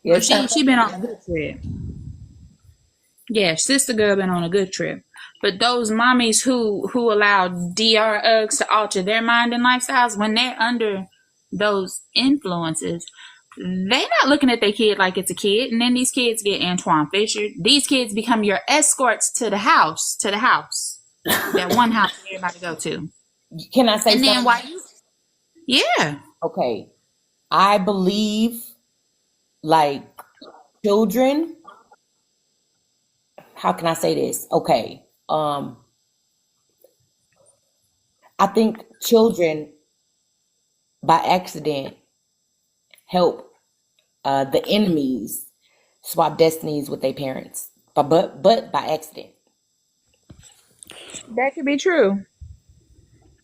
Yes, She been on a good trip. Yeah, sister girl been on a good trip. But those mommies who allow DRUGs to alter their mind and lifestyles, when they're under those influences, they're not looking at their kid like it's a kid. And then these kids get Antoine Fisher. These kids become your escorts to the house. That one house everybody go to. Can I say And then something? why you? Yeah. Okay, I believe like children. How can I say this? Okay, I think children by accident help the enemies swap destinies with their parents, but by accident, That could be true.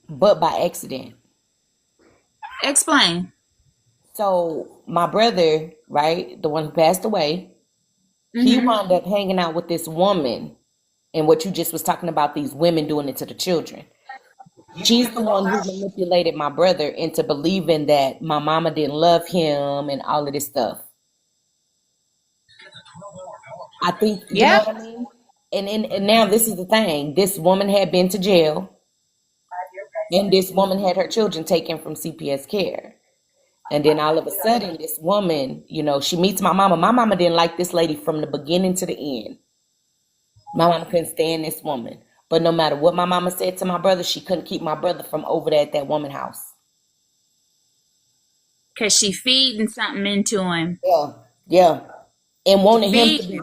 but by accident. Explain. So my brother, right, the one who passed away, he wound up hanging out with this woman, and what you just was talking about, these women doing it to the children. She's the one who manipulated my brother into believing that my mama didn't love him and all of this stuff. I think, you know Yep. what I mean? And now this is the thing. This woman had been to jail, and this woman had her children taken from CPS care. And then all of a sudden, this woman, she meets my mama. My mama didn't like this lady from the beginning to the end. My mama couldn't stand this woman. But no matter what my mama said to my brother, she couldn't keep my brother from over there at that woman's house. Because she feeding something into him. Yeah, yeah. And wanted him to Feed. be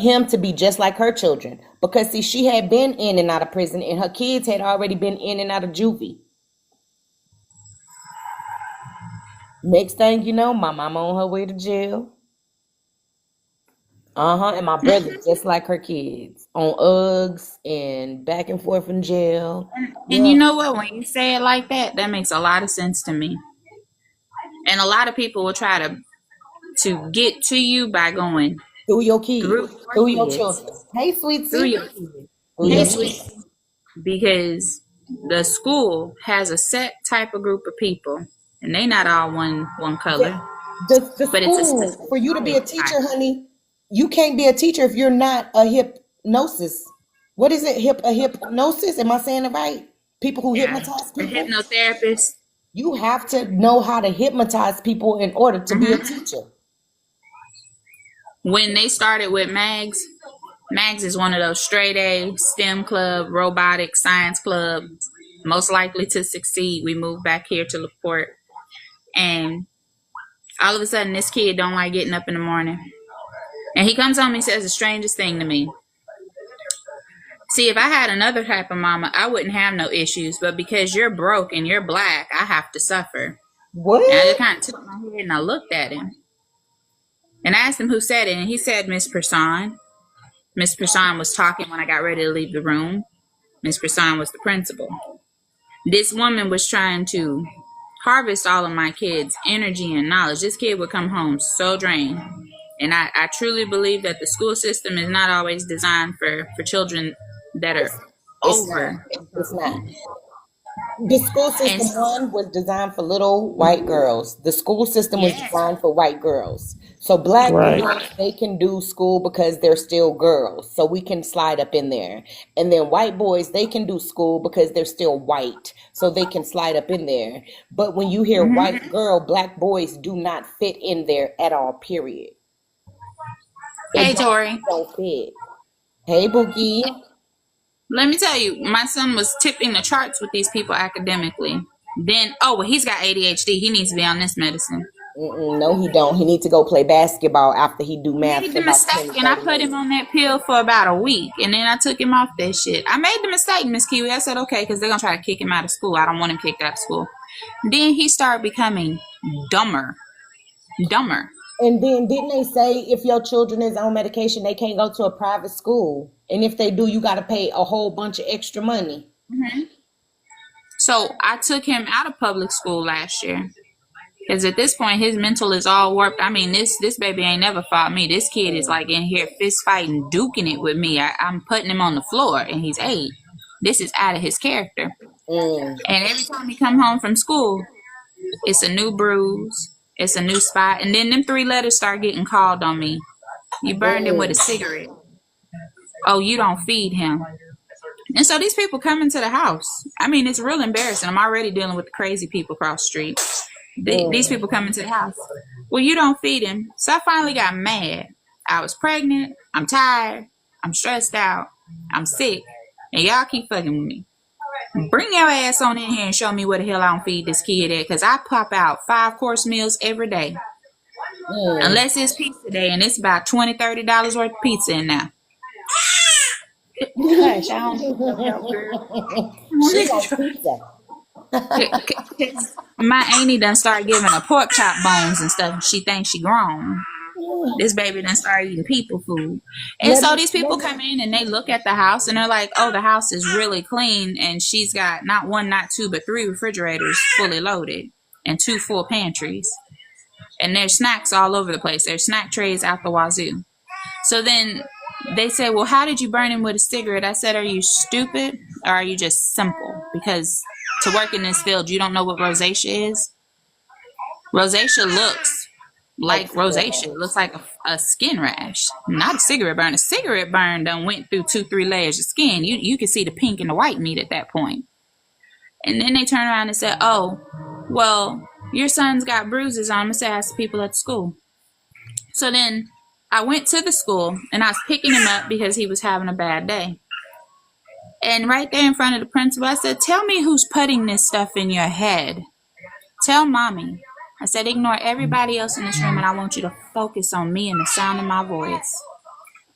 him to be just like her children. Because see, she had been in and out of prison, and her kids had already been in and out of juvie. Next thing you know, my mama on her way to jail. And my brother just like her kids on Uggs and back and forth in jail. And you Yeah, know what? When you say it like that, that makes a lot of sense to me. And a lot of people will try to get to you by going through your kids, through your kids, children. Hey, sweet through tea. your kids. Through Hey, your sweet. kids. Because the school has a set type of group of people, and they not all one color, The but it's a school, specific for you to be a type. teacher, honey, you can't be a teacher if you're not a hypnosis. What is it? A hypnosis? Am I saying it right? People who Yeah, hypnotize a people. hypnotherapist. You have to know how to hypnotize people in order to be a teacher. When they started with Mags is one of those straight A STEM club, robotic science club, most likely to succeed. We moved back here to LaPorte, and all of a sudden this kid don't like getting up in the morning. And he comes home and says the strangest thing to me. See, if I had another type of mama, I wouldn't have no issues. But because you're broke and you're black, I have to suffer. What? And I just kind of took my head and I looked at him. And I asked him who said it. And he said, Miss Person. Miss Person was talking when I got ready to leave the room. Miss Person was the principal. This woman was trying to harvest all of my kids' energy and knowledge. This kid would come home so drained. And I truly believe that the school system is not always designed for children that are over. It's not. The school system, one, was designed for little white girls. The school system was designed for white girls. So black Right. girls, they can do school because they're still girls. So we can slide up in there. And then white boys, they can do school because they're still white. So they can slide up in there. But when you hear white girl, black boys do not fit in there at all, period. Hey, Tori. Don't fit. Hey, Boogie. Let me tell you, my son was tipping the charts with these people academically. Then, he's got ADHD. He needs to be on this medicine. No, he don't. He needs to go play basketball after he do math. I made for the about mistake 20, and I 30 put him minutes. on that pill for about a week. And then I took him off that shit. I made the mistake, Miss Kiwi. I said, okay, because they're going to try to kick him out of school. I don't want him kicked out of school. Then he started becoming dumber. And then didn't they say if your children is on medication, they can't go to a private school? And if they do, you got to pay a whole bunch of extra money. So I took him out of public school last year. Because at this point, his mental is all warped. I mean, this baby ain't never fought me. This kid is like in here fist fighting, duking it with me. I'm putting him on the floor, and he's 8. This is out of his character. And every time he come home from school, it's a new bruise. It's a new spot. And then them 3 letters start getting called on me. You burned him with a cigarette. Oh, you don't feed him. And so these people come into the house. I mean, it's real embarrassing. I'm already dealing with the crazy people across the street. These people come into the house. Well, you don't feed him. So I finally got mad. I was pregnant. I'm tired. I'm stressed out. I'm sick. And y'all keep fucking with me. Bring your ass on in here and show me where the hell I don't feed this kid at. Because I pop out 5-course meals every day. Unless it's pizza day and it's about $20, $30 worth of pizza in there. Gosh, I don't know, girl. She likes pizza. My auntie done started giving her pork chop bones and stuff. She thinks she grown. This baby done started eating people food. And so these people come in and they look at the house and they're like, oh, the house is really clean. And she's got not 1, not 2, but 3 refrigerators fully loaded and 2 full pantries. And there's snacks all over the place. There's snack trays out the wazoo. So then they say, well, how did you burn him with a cigarette? I said, are you stupid or are you just simple? Because to work in this field, you don't know what rosacea is? Rosacea looks like rosacea. It looks like a skin rash, not a cigarette burn. A cigarette burn done went through 2-3 layers of skin. You can see the pink and the white meat at that point. And then they turn around and say, oh, well, your son's got bruises on him. I said, ask the people at school. So then I went to the school and I was picking him up because he was having a bad day. And right there in front of the principal, I said, tell me who's putting this stuff in your head. Tell mommy. I said, ignore everybody else in this room and I want you to focus on me and the sound of my voice.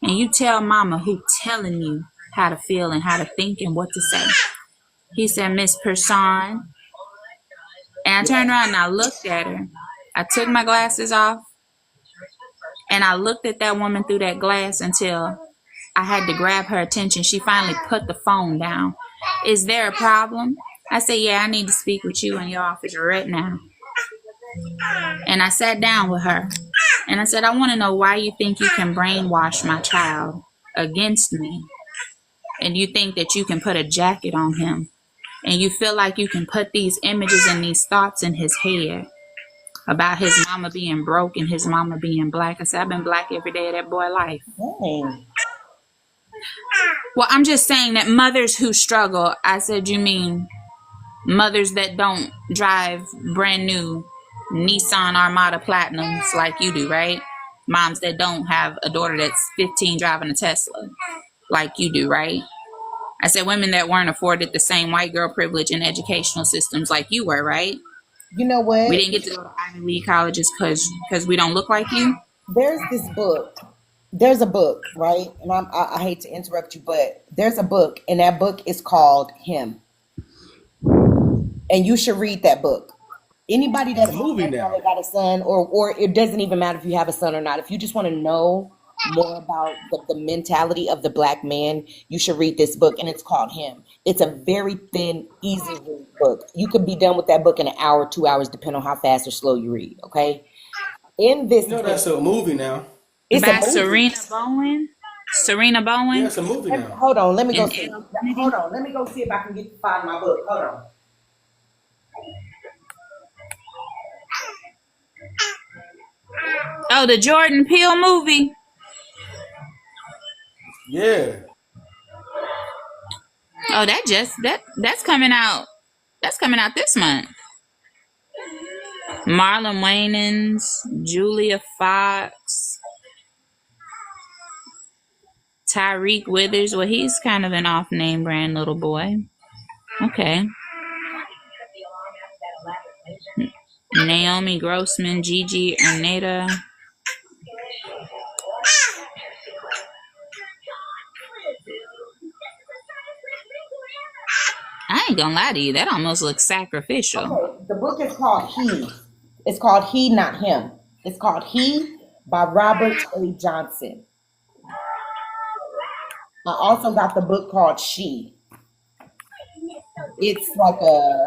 And you tell mama who's telling you how to feel and how to think and what to say. He said, Miss Person. And I turned around and I looked at her. I took my glasses off and I looked at that woman through that glass until I had to grab her attention. She finally put the phone down. Is there a problem? I said, yeah, I need to speak with you in your office right now. And I sat down with her and I said, I want to know why you think you can brainwash my child against me. And you think that you can put a jacket on him. And you feel like you can put these images and these thoughts in his head about his mama being broke and his mama being black. I said, I've been black every day of that boy's life. Dang. Well, I'm just saying that mothers who struggle, I said, you mean mothers that don't drive brand new Nissan Armada Platinums like you do, right? Moms that don't have a daughter that's 15 driving a Tesla like you do, right? I said women that weren't afforded the same white girl privilege in educational systems like you were, right? You know what? We didn't get to go to Ivy League colleges because we don't look like you. There's this book. There's a book, right? And I hate to interrupt you, but there's a book, and that book is called Him. And you should read that book. Anybody that's It's a movie now. got a son, or it doesn't even matter if you have a son or not. If you just want to know more about the mentality of the black man, you should read this book, and it's called Him. It's a very thin, easy read book. You could be done with that book in an hour, 2 hours, depending on how fast or slow you read. Okay. In this You know book, that's a movie now. it's By a movie. Serena Bowen. Serena Yeah, Bowen. it's a movie now. Hold on, let me go And see. Elle Hold on, let me go see if I can find my book. Hold on. Oh, the Jordan Peele movie. Yeah. Oh, that's coming out. That's coming out this month. Marlon Wayans, Julia Fox, Tyreek Withers. Well, he's kind of an off-name brand little boy. Okay. Naomi Grossman, Gigi Erneta. I ain't gonna lie to you, that almost looks sacrificial. Okay, the book is called He. It's called He, not Him. It's called He by Robert A. Johnson. I also got the book called She. It's like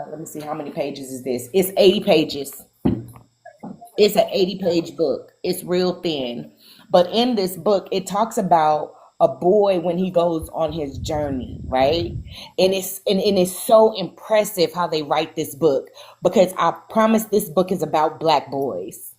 let me see, how many pages is this? It's 80 pages. It's an 80-page book. It's real thin. But in this book, it talks about a boy when he goes on his journey, right? And it's so impressive how they write this book, because I promise this book is about black boys.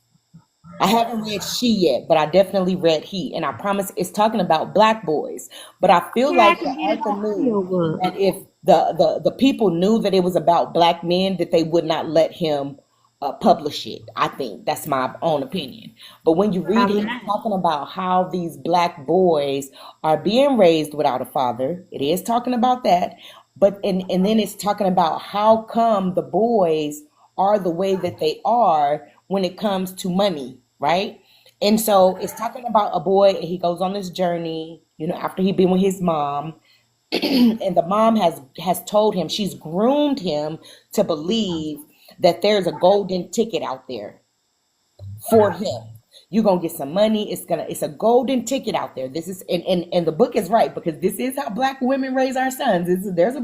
I haven't read She yet, but I definitely read He, and I promise it's talking about black boys. But I feel like the author knew that if the people knew that it was about black men, that they would not let him publish it. I think that's my own opinion. But when you read it, it's talking about how these black boys are being raised without a father. It is talking about that. But and then it's talking about how come the boys are the way that they are when it comes to money, right? And so it's talking about a boy, and he goes on this journey, after he been with his mom. And the mom has told him, she's groomed him to believe that there's a golden ticket out there for him. You're gonna get some money. It's a golden ticket out there. This is and the book is right, because this is how black women raise our sons. There's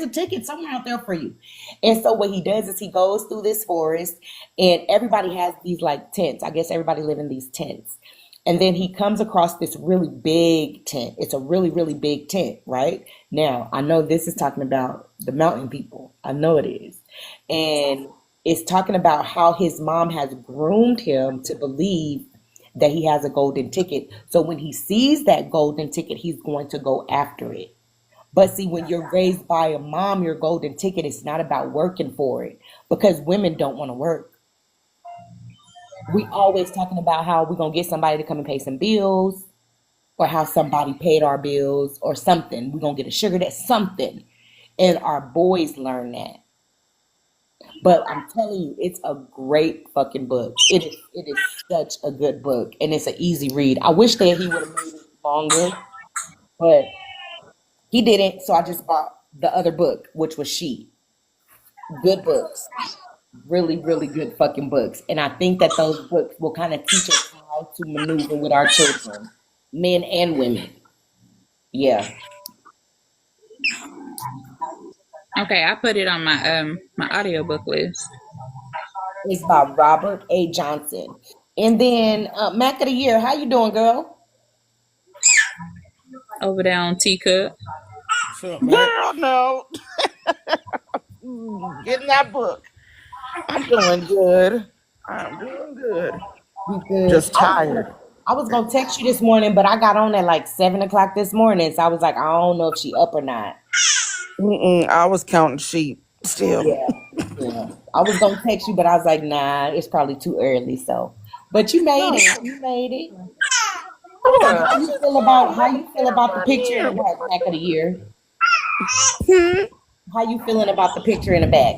a ticket somewhere out there for you. And so what he does is he goes through this forest, and everybody has these like tents. I guess everybody live in these tents. And then he comes across this really big tent. It's a really, really big tent, right? Now, I know this is talking about the mountain people. I know it is. And It's talking about how his mom has groomed him to believe that he has a golden ticket. So when he sees that golden ticket, he's going to go after it. But see, when you're raised by a mom, your golden ticket is not about working for it because women don't want to work. We always talking about how we're gonna get somebody to come and pay some bills, or how somebody paid our bills, or something. We're gonna get a sugar daddy, something. And our boys learn that. But I'm telling you, it's a great fucking book. It is such a good book, and it's an easy read. I wish that he would have made it longer, but he didn't. So I just bought the other book, which was She. Good books, really, really good fucking books. And I think that those books will kind of teach us how to maneuver with our children, men and women. Yeah, Okay, I put it on my audiobook list. it's by Robert A. Johnson. And then Mac of the Year, how you doing, girl? Over there on Teacup. What's up, man? Girl, no. Getting that book. I'm doing good. I'm doing good. You good? Just tired. I was gonna text you this morning, but I got on at like 7 o'clock this morning, so I was like, I don't know if she up or not. I was counting sheep still. Yeah, yeah. I was gonna text you, but I was like, nah, it's probably too early. So, but you made it. You made it. So Yeah. how you feel about the picture in the back of the year? How you feeling about the picture in the back?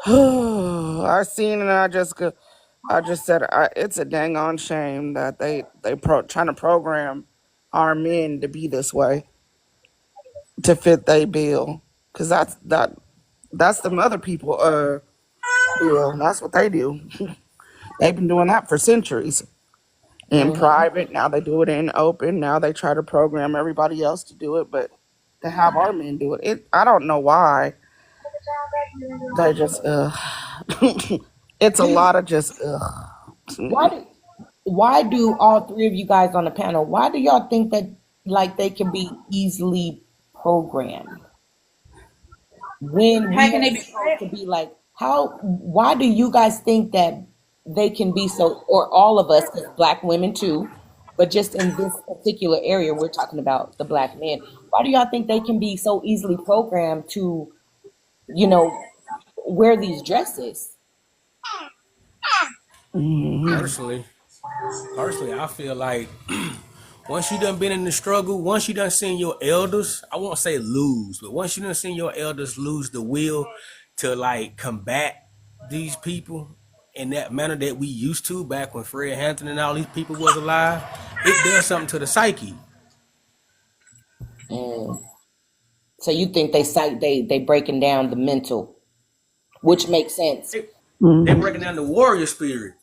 I seen it and I just said it's a dang on shame that trying to program our men to be this way to fit their bill, because that's them other people bill. That's what they do. They've been doing that for centuries in private. Now they do it in open. Now they try to program everybody else to do it, but to have our men do it, I don't know why they just it's a lot of just Why do why do all three of you guys on the panel? Why do y'all think that like they can be easily programmed when How we can are they be? supposed to be like how? Why do you guys think that they can be so, or all of us, because black women too, but just in this particular area, we're talking about the black men. Why do y'all think they can be so easily programmed to, you know, wear these dresses? Personally, I feel like once you done been in the struggle, once you done seen your elders, I won't say lose, but once you done seen your elders lose the will to like combat these people in that manner that we used to back when Fred Hampton and all these people was alive, it does something to the psyche. Mm. So you think they breaking down the mental, which makes sense. They breaking down the warrior spirit.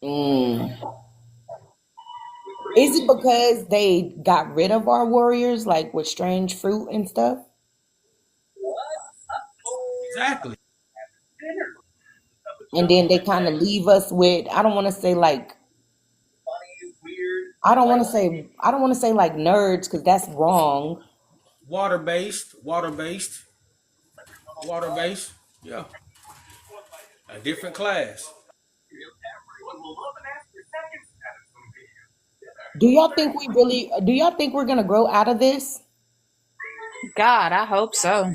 Mm. Is it because they got rid of our warriors, like with strange fruit and stuff? Exactly. And then they kind of leave us with, I don't want to say like, I don't want to say like nerds, because that's wrong. Water based. Yeah. A different class. Do y'all think we're gonna grow out of this? God, I hope so.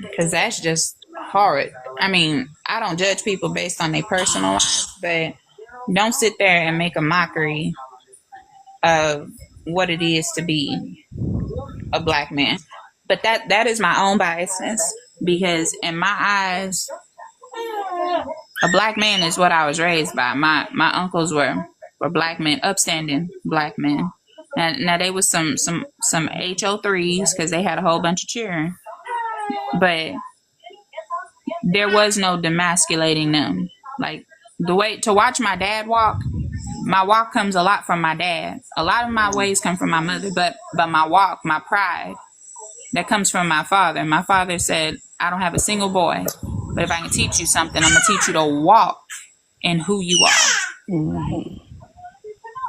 Because that's just horrid. I mean, I don't judge people based on their personal lives, but don't sit there and make a mockery of what it is to be a black man. But that is my own biasness, because in my eyes, a black man is what I was raised by. My uncles were black men, upstanding black men. Now they was some HO3s because they had a whole bunch of cheering, but there was no demasculating them. Like the way to watch my dad walk, my walk comes a lot from my dad. A lot of my ways come from my mother, but my walk, my pride, that comes from my father. My father said, I don't have a single boy, but if I can teach you something, I'm going to teach you to walk in who you are.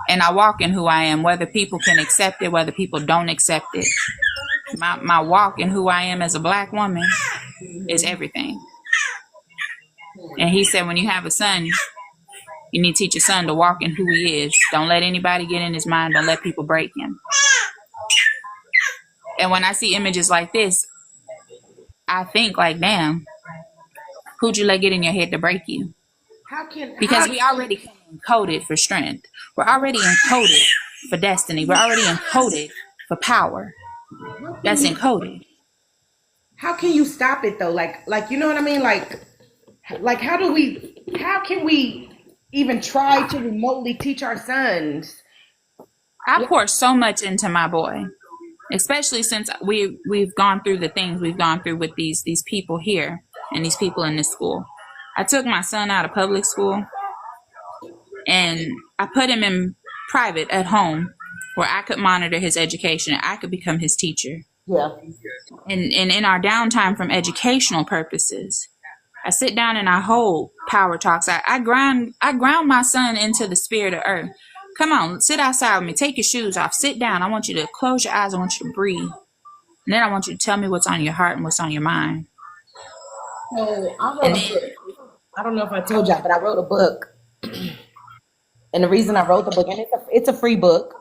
And I walk in who I am, whether people can accept it, whether people don't accept it. My walk in who I am as a black woman is everything. And he said, when you have a son, you need to teach your son to walk in who he is. Don't let anybody get in his mind. Don't let people break him. And when I see images like this, I think like, damn, who'd you let get in your head to break you? Because we already encoded for strength. We're already encoded for destiny. We're already encoded for power. That's encoded. How can you stop it though? Like you know what I mean? Like how can we even try to remotely teach our sons? I pour so much into my boy, especially since we've gone through the things we've gone through with these people here and these people in this school. I took my son out of public school and I put him in private at home where I could monitor his education and I could become his teacher. Yeah. And in our downtime from educational purposes, I sit down and I hold power talks. I ground my son into the spirit of earth. Come on, sit outside with me. Take your shoes off. Sit down. I want you to close your eyes. I want you to breathe. And then I want you to tell me what's on your heart and what's on your mind. So I don't know if I told y'all, but I wrote a book. And the reason I wrote the book, and it's a free book.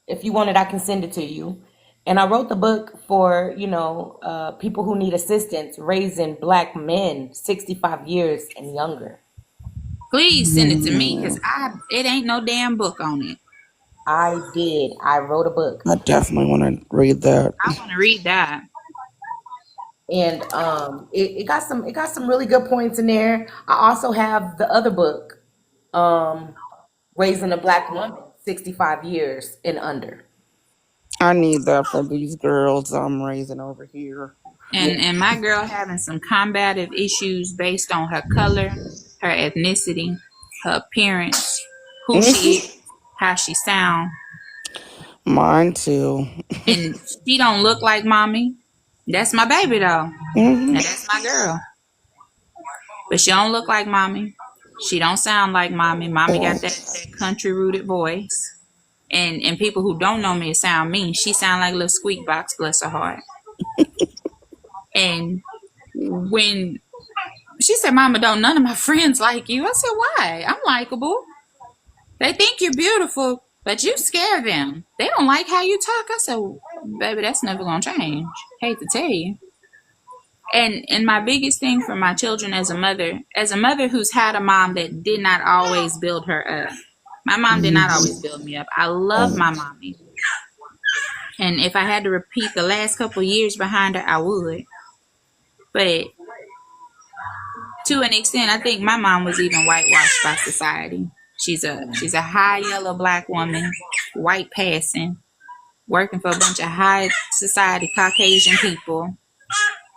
If you want it, I can send it to you. And I wrote the book for, people who need assistance raising Black men 65 years and younger. Please send it to me because it ain't no damn book on it. I did. I wrote a book. I definitely want to read that. I want to read that. And it got some really good points in there. I also have the other book, Raising a Black Woman 65 years and under. I need that for these girls I'm raising over here. And my girl having some combative issues based on her color, her ethnicity, her appearance, who she is, how she sound. Mine too. And she don't look like mommy. That's my baby though. And that's my girl. But she don't look like mommy. She don't sound like mommy. Mommy got that country rooted voice. And people who don't know me sound mean. She sound like a little squeak box, bless her heart. And when she said, Mama, don't none of my friends like you. I said, why? I'm likable. They think you're beautiful, but you scare them. They don't like how you talk. I said, baby, that's never going to change. Hate to tell you. And my biggest thing for my children as a mother who's had a mom that did not always build her up. My mom did not always build me up. I love my mommy. And if I had to repeat the last couple years behind her, I would. But to an extent, I think my mom was even whitewashed by society. She's a high yellow Black woman, white passing, working for a bunch of high society Caucasian people.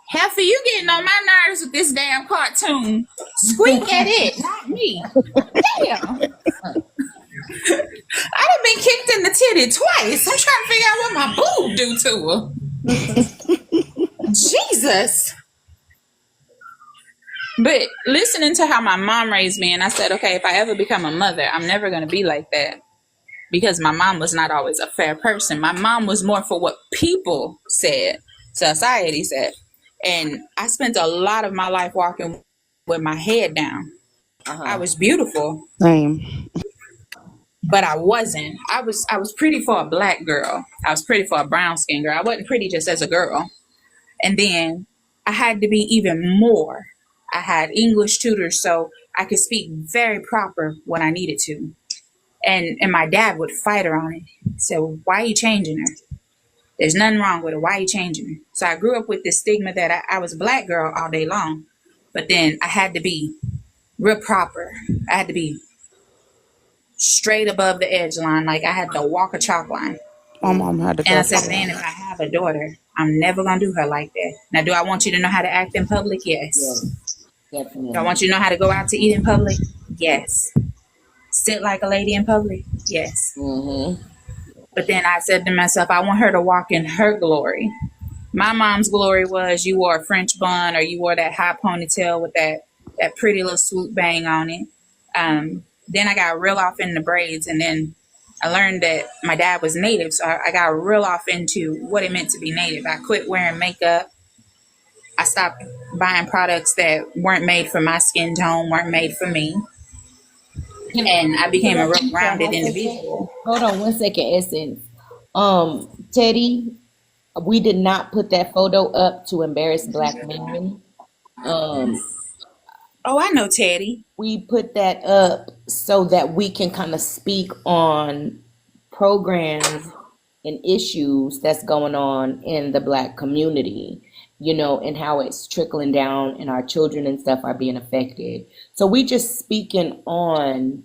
Heifer, you getting on my nerves with this damn cartoon. Squeak at it, not me. Damn. I done been kicked in the titty twice. I'm trying to figure out what my boob do to her. Jesus. But listening to how my mom raised me, and I said, okay, if I ever become a mother, I'm never going to be like that. Because my mom was not always a fair person. My mom was more for what people said, society said. And I spent a lot of my life walking with my head down. I was beautiful. Same. But I wasn't. I was pretty for a Black girl. I was pretty for a brown skinned girl. I wasn't pretty just as a girl. And then I had to be even more. I had English tutors so I could speak very proper when I needed to. And my dad would fight her on it. So why are you changing her? There's nothing wrong with her. Why are you changing her? So I grew up with this stigma that I was a Black girl all day long. But then I had to be real proper. I had to be straight above the edge line. Like I had to walk a chalk line. My mom had to go. And I said, man, if I have a daughter, I'm never going to do her like that. Now, do I want you to know how to act in public? Yes. Definitely. Do I want you to know how to go out to eat in public? Yes. Sit like a lady in public? Yes. But then I said to myself, I want her to walk in her glory. My mom's glory was you wore a French bun or you wore that high ponytail with that pretty little swoop bang on it. Then I got real off in the braids, and then I learned that my dad was Native, so I got real off into what it meant to be Native. I quit wearing makeup. I stopped buying products that weren't made for my skin tone, weren't made for me, and I became a real Can grounded I say something? individual. Hold on one second, Essence. Teddy, we did not put that photo up to embarrass black men. Um, Oh, I know Teddy. we put that up so that we can kind of speak on programs and issues that's going on in the black community, and how it's trickling down and our children and stuff are being affected. So we just speaking on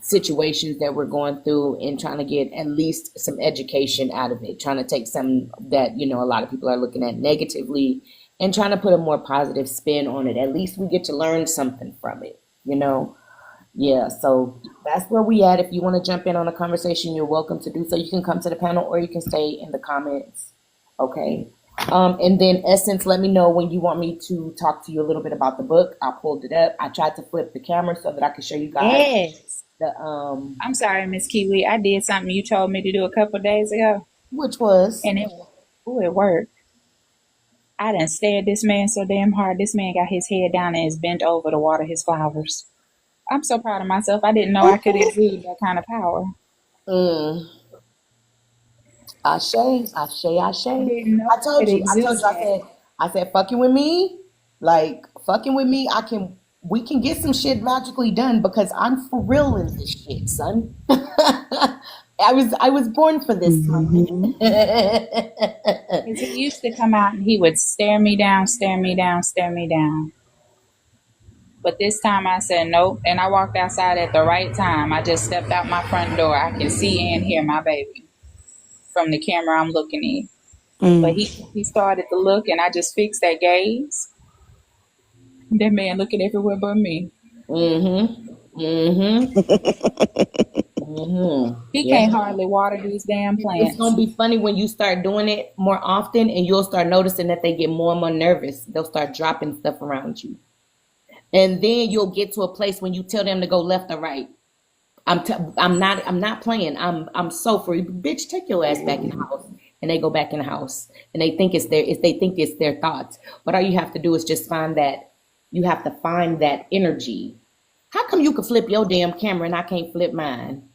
situations that we're going through and trying to get at least some education out of it, trying to take some that, a lot of people are looking at negatively and trying to put a more positive spin on it. At least we get to learn something from it. Yeah, so that's where we at. If you want to jump in on a conversation, you're welcome to do so. You can come to the panel or you can stay in the comments. Okay. And then Essence, let me know when you want me to talk to you a little bit about the book. I pulled it up. I tried to flip the camera so that I could show you guys Yes. the I'm sorry, Miss Kiwi. I did something you told me to do a couple of days ago, which was and it worked. I done stared this man so damn hard. This man got his head down and is bent over to water his flowers. I'm so proud of myself. I didn't know I could exude that kind of power. mm, Ashe, Ashe, Ashe. I didn't know I I told could you, I exude told you, that. I said, fucking with me, like fucking with me, we can get some shit magically done because I'm for real in this shit, son. I was born for this, son. Because he used to come out and he would stare me down, stare me down, stare me down. But this time I said nope, and I walked outside at the right time. I just stepped out my front door. I can see and hear my baby from the camera I'm looking in. But he started to look, and I just fixed that gaze. That man looking everywhere but me. Mm-hmm. Mm-hmm. Mm-hmm. He Yeah. can't hardly water these damn It's plants. gonna be funny when you start doing it more often and you'll start noticing that they get more and more nervous. They'll start dropping stuff around you. And then you'll get to a place when you tell them to go left or right. I'm not playing. I'm so free. Bitch, take your ass back in the house. And they go back in the house. And they think it's their thoughts. But all you have to do is just find that you have to find that energy. How come you can flip your damn camera and I can't flip mine?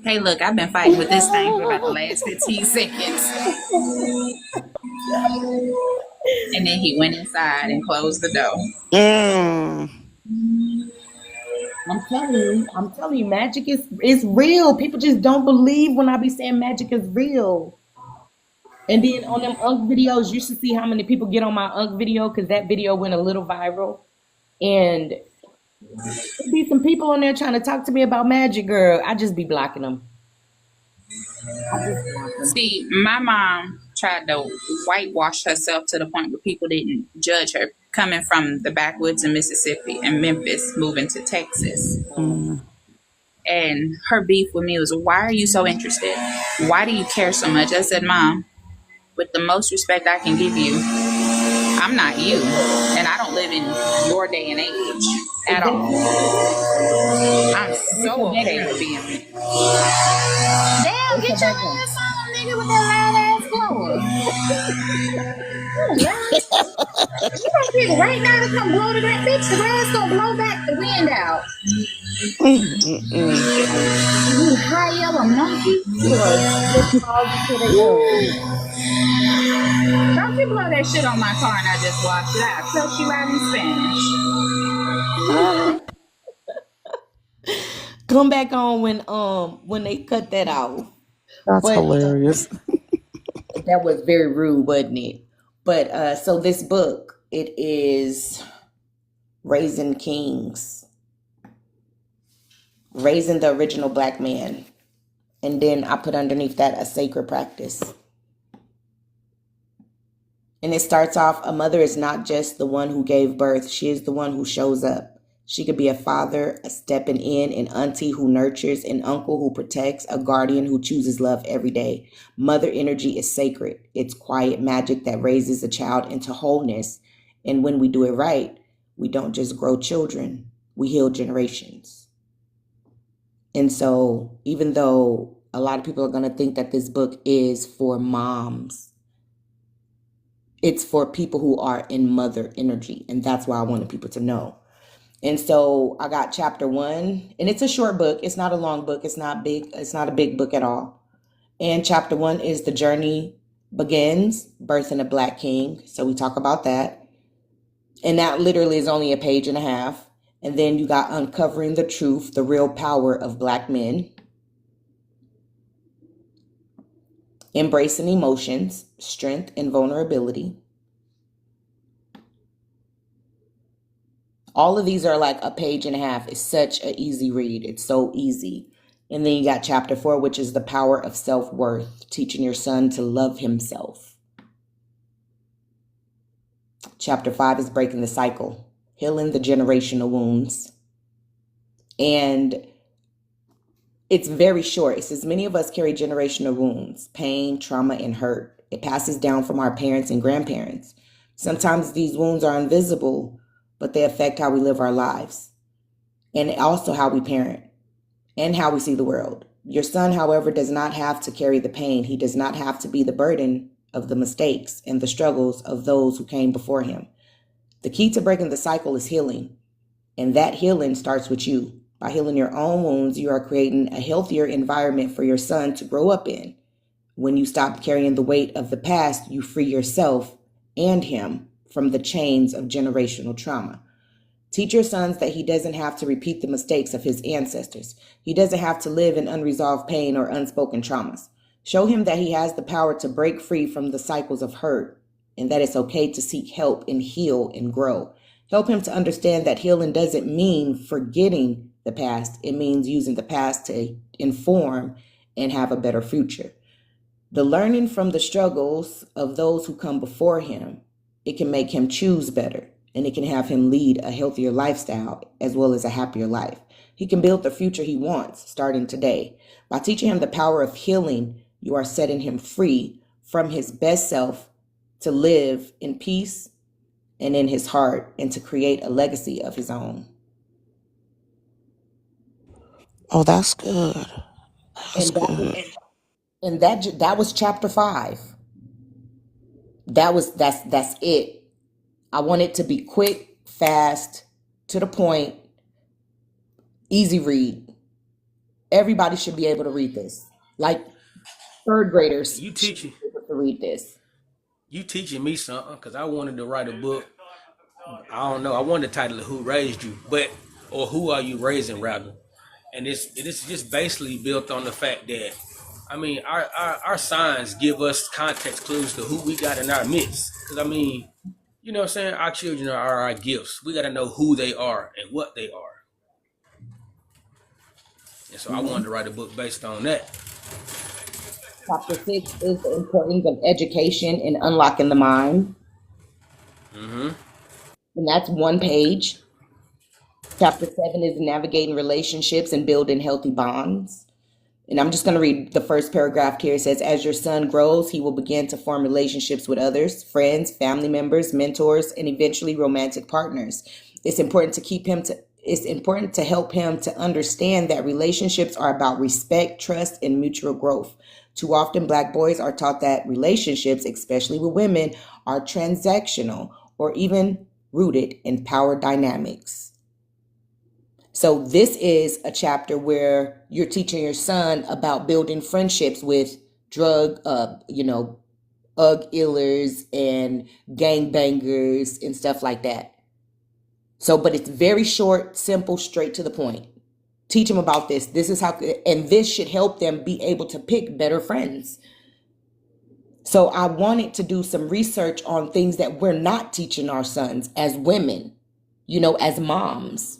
Hey, look, I've been fighting with this thing for about the last 15 seconds. And then he went inside and closed the door. I'm telling you, magic is real. People just don't believe when I be saying magic is real. And then on them Unk videos, you should see how many people get on my Unk video because that video went a little viral. And there be some people on there trying to talk to me about magic, girl. I just be blocking them. See, my mom tried to whitewash herself to the point where people didn't judge her coming from the backwoods of Mississippi and Memphis, moving to Texas. And her beef with me was, why are you so interested? Why do you care so much? I said, Mom, with the most respect I can give you, I'm not you. And I don't live in your day and age at all. I'm so okay with being me. Damn, get your ass on, nigga, with that loud ass blower. You gonna pick right now to come blow to that bitch? The grass gonna blow back the wind out. You high yellow monkey. Don't you blow that shit on my car and I just watched it. I felt you out in Spanish. Come back on when they cut that off. That's But hilarious. that was very rude, wasn't it? But so this book, it is Raising Kings, Raising the Original Black Man. And then I put underneath that a sacred practice. And it starts off, a mother is not just the one who gave birth. She is the one who shows up. She could be a father, a stepping in, an auntie who nurtures, an uncle who protects, a guardian who chooses love every day. Mother energy is sacred. It's quiet magic that raises a child into wholeness. And when we do it right, we don't just grow children, we heal generations. And so even though a lot of people are going to think that this book is for moms, It's for people who are in mother energy. And that's why I wanted people to know. And so I got chapter 1, and it's a short book. It's not a long book. It's not big. It's not a big book at all. And chapter 1 is The Journey Begins, Birthing a Black King. So we talk about that. And that literally is only a page and a half. And then you got Uncovering the Truth, the Real Power of Black Men. Embracing Emotions, Strength and Vulnerability. All of these are like a page and a half. It's such an easy read. It's so easy. And then you got chapter 4, which is The Power of Self-Worth, teaching your son to love himself. Chapter 5 is Breaking the Cycle, healing the generational wounds. And it's very short. It says many of us carry generational wounds, pain, trauma, and hurt. It passes down from our parents and grandparents. Sometimes these wounds are invisible, but they affect how we live our lives and also how we parent and how we see the world. Your son, however, does not have to carry the pain. He does not have to be the burden of the mistakes and the struggles of those who came before him. The key to breaking the cycle is healing, and that healing starts with you. By healing your own wounds, you are creating a healthier environment for your son to grow up in. When you stop carrying the weight of the past, you free yourself and him from the chains of generational trauma. Teach your sons that he doesn't have to repeat the mistakes of his ancestors. He doesn't have to live in unresolved pain or unspoken traumas. Show him that he has the power to break free from the cycles of hurt and that it's okay to seek help and heal and grow. Help him to understand that healing doesn't mean forgetting the past. It means using the past to inform and have a better future. The learning from the struggles of those who come before him, it can make him choose better, and it can have him lead a healthier lifestyle as well as a happier life. He can build the future he wants starting today. By teaching him the power of healing, you are setting him free from his best self to live in peace and in his heart and to create a legacy of his own. Oh, that's good. That's And that was, good. and that was chapter 5. That's it. I want it to be quick, fast, to the point, easy read. Everybody should be able to read this. Like third graders You should teaching be able to read this. you teaching me something because I wanted to write a book. I don't know. I wanted to title it "Who Raised You," or "Who Are You Raising?" rather. And it's just basically built on the fact that, I mean, our signs give us context clues to who we got in our midst. Because I mean, you know what I'm saying? Our children are our gifts. We got to know who they are and what they are. And so I wanted to write a book based on that. Chapter 6 is the importance of education and unlocking the mind. Mm-hmm. And that's one page. Chapter 7 is navigating relationships and building healthy bonds. And I'm just going to read the first paragraph here. It says, as your son grows, he will begin to form relationships with others, friends, family members, mentors, and eventually romantic partners. It's important to help him to understand that relationships are about respect, trust, and mutual growth. Too often, Black boys are taught that relationships, especially with women, are transactional or even rooted in power dynamics. So this is a chapter where you're teaching your son about building friendships with drug, illers and gangbangers and stuff like that. So, but it's very short, simple, straight to the point. Teach them about this. This is how, and this should help them be able to pick better friends. So I wanted to do some research on things that we're not teaching our sons as women, as moms.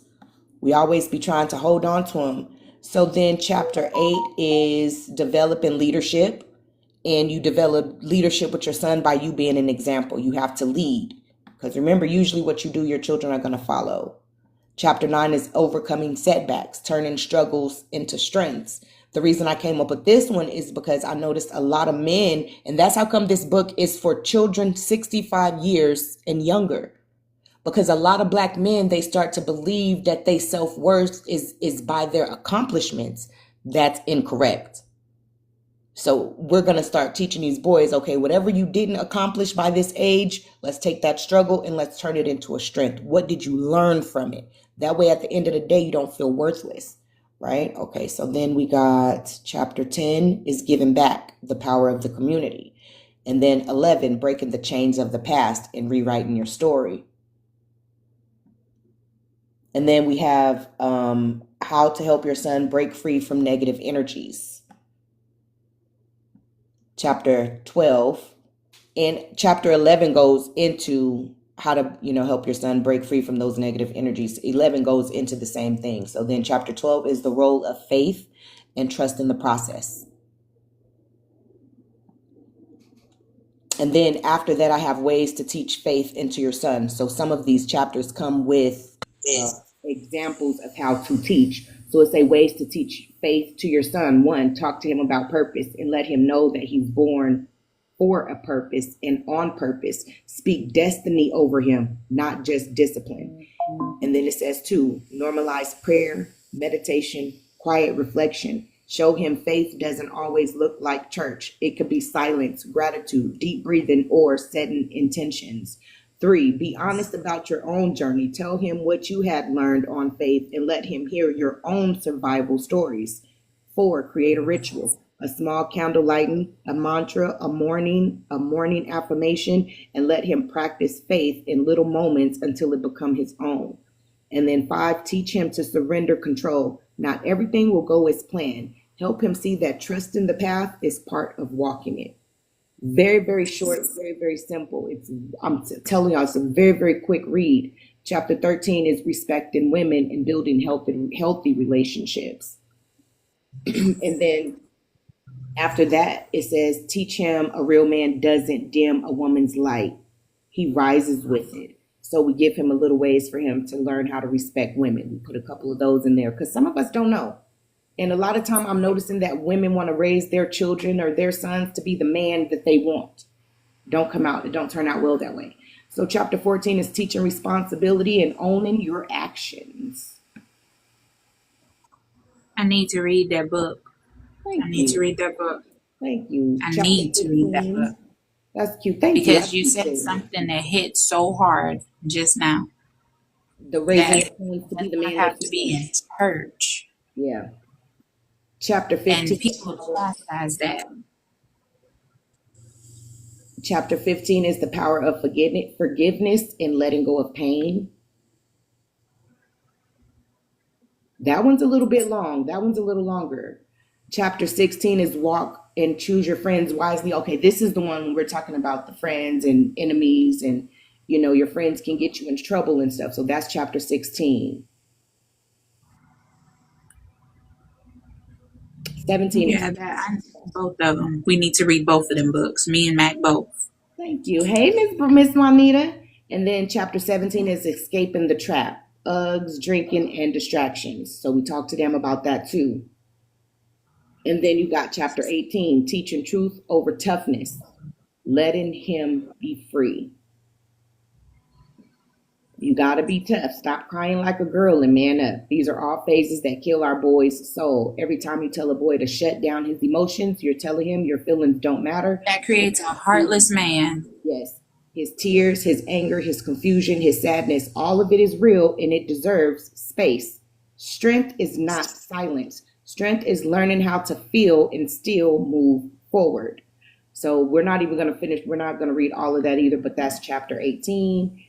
We always be trying to hold on to them. So then chapter 8 is developing leadership. And you develop leadership with your son by you being an example. You have to lead. Because remember, usually what you do, your children are going to follow. Chapter 9 is overcoming setbacks, turning struggles into strengths. The reason I came up with this one is because I noticed a lot of men, and that's how come this book is for children 65 years and younger. Because a lot of Black men, they start to believe that their self-worth is by their accomplishments. That's incorrect. So we're going to start teaching these boys, okay, whatever you didn't accomplish by this age, let's take that struggle and let's turn it into a strength. What did you learn from it? That way, at the end of the day, you don't feel worthless, right? Okay, so then we got chapter 10 is giving back, the power of the community. And then 11, breaking the chains of the past and rewriting your story. And then we have how to help your son break free from negative energies. Chapter 12, and chapter 11 goes into how to, help your son break free from those negative energies. 11 goes into the same thing. So then chapter 12 is the role of faith and trust in the process. And then after that, I have ways to teach faith into your son. So some of these chapters come with examples of how to teach. So it's ways to teach faith to your son. 1, talk to him about purpose and let him know that he's born for a purpose and on purpose. Speak destiny over him, not just discipline. And then it says 2, normalize prayer, meditation, quiet reflection. Show him faith doesn't always look like church. It could be silence, gratitude, deep breathing, or setting intentions. 3, be honest about your own journey. Tell him what you had learned on faith and let him hear your own survival stories. 4, create a ritual, a small candle lighting, a mantra, a morning affirmation, and let him practice faith in little moments until it becomes his own. And then 5, teach him to surrender control. Not everything will go as planned. Help him see that trust in the path is part of walking it. Very, very short, very, very simple. I'm telling y'all, it's a very, very quick read. Chapter 13 is respecting women and building healthy relationships. And then after that, it says, teach him a real man doesn't dim a woman's light. He rises with it. So we give him a little ways for him to learn how to respect women. We put a couple of those in there because some of us don't know. And a lot of time I'm noticing that women want to raise their children or their sons to be the man that they want. It don't turn out well that way. So chapter 14 is teaching responsibility and owning your actions. I need to read that book. Thank I need you. to read that book. Thank you. I Chapter need to read that 15. book. That's cute. Thank you. Because you said something that hit so hard just now. The raising That your sons to be the I man have that to you be want. in church. Yeah. Chapter And 15. people chastise that. Chapter 15 is the power of forgiveness and letting go of pain. That one's a little bit long. That one's a little longer. Chapter 16 is walk and choose your friends wisely. Okay, this is the one when we're talking about the friends and enemies and, your friends can get you in trouble and stuff. So that's chapter 16. 17. Yeah, both of them. We need to read both of them books. Me and Mac both. Thank you. Hey, Miss Juanita. And then chapter 17 is escaping the trap, Uggs, drinking, and distractions. So we talked to them about that too. And then you got chapter 18, teaching truth over toughness, letting him be free. You got to be tough. Stop crying like a girl and man up. These are all phases that kill our boy's soul. Every time you tell a boy to shut down his emotions, you're telling him your feelings don't matter. That creates a heartless man. Yes. His tears, his anger, his confusion, his sadness, all of it is real and it deserves space. Strength is not silence. Strength is learning how to feel and still move forward. So we're not even going to finish. We're not going to read all of that either, but that's chapter 18.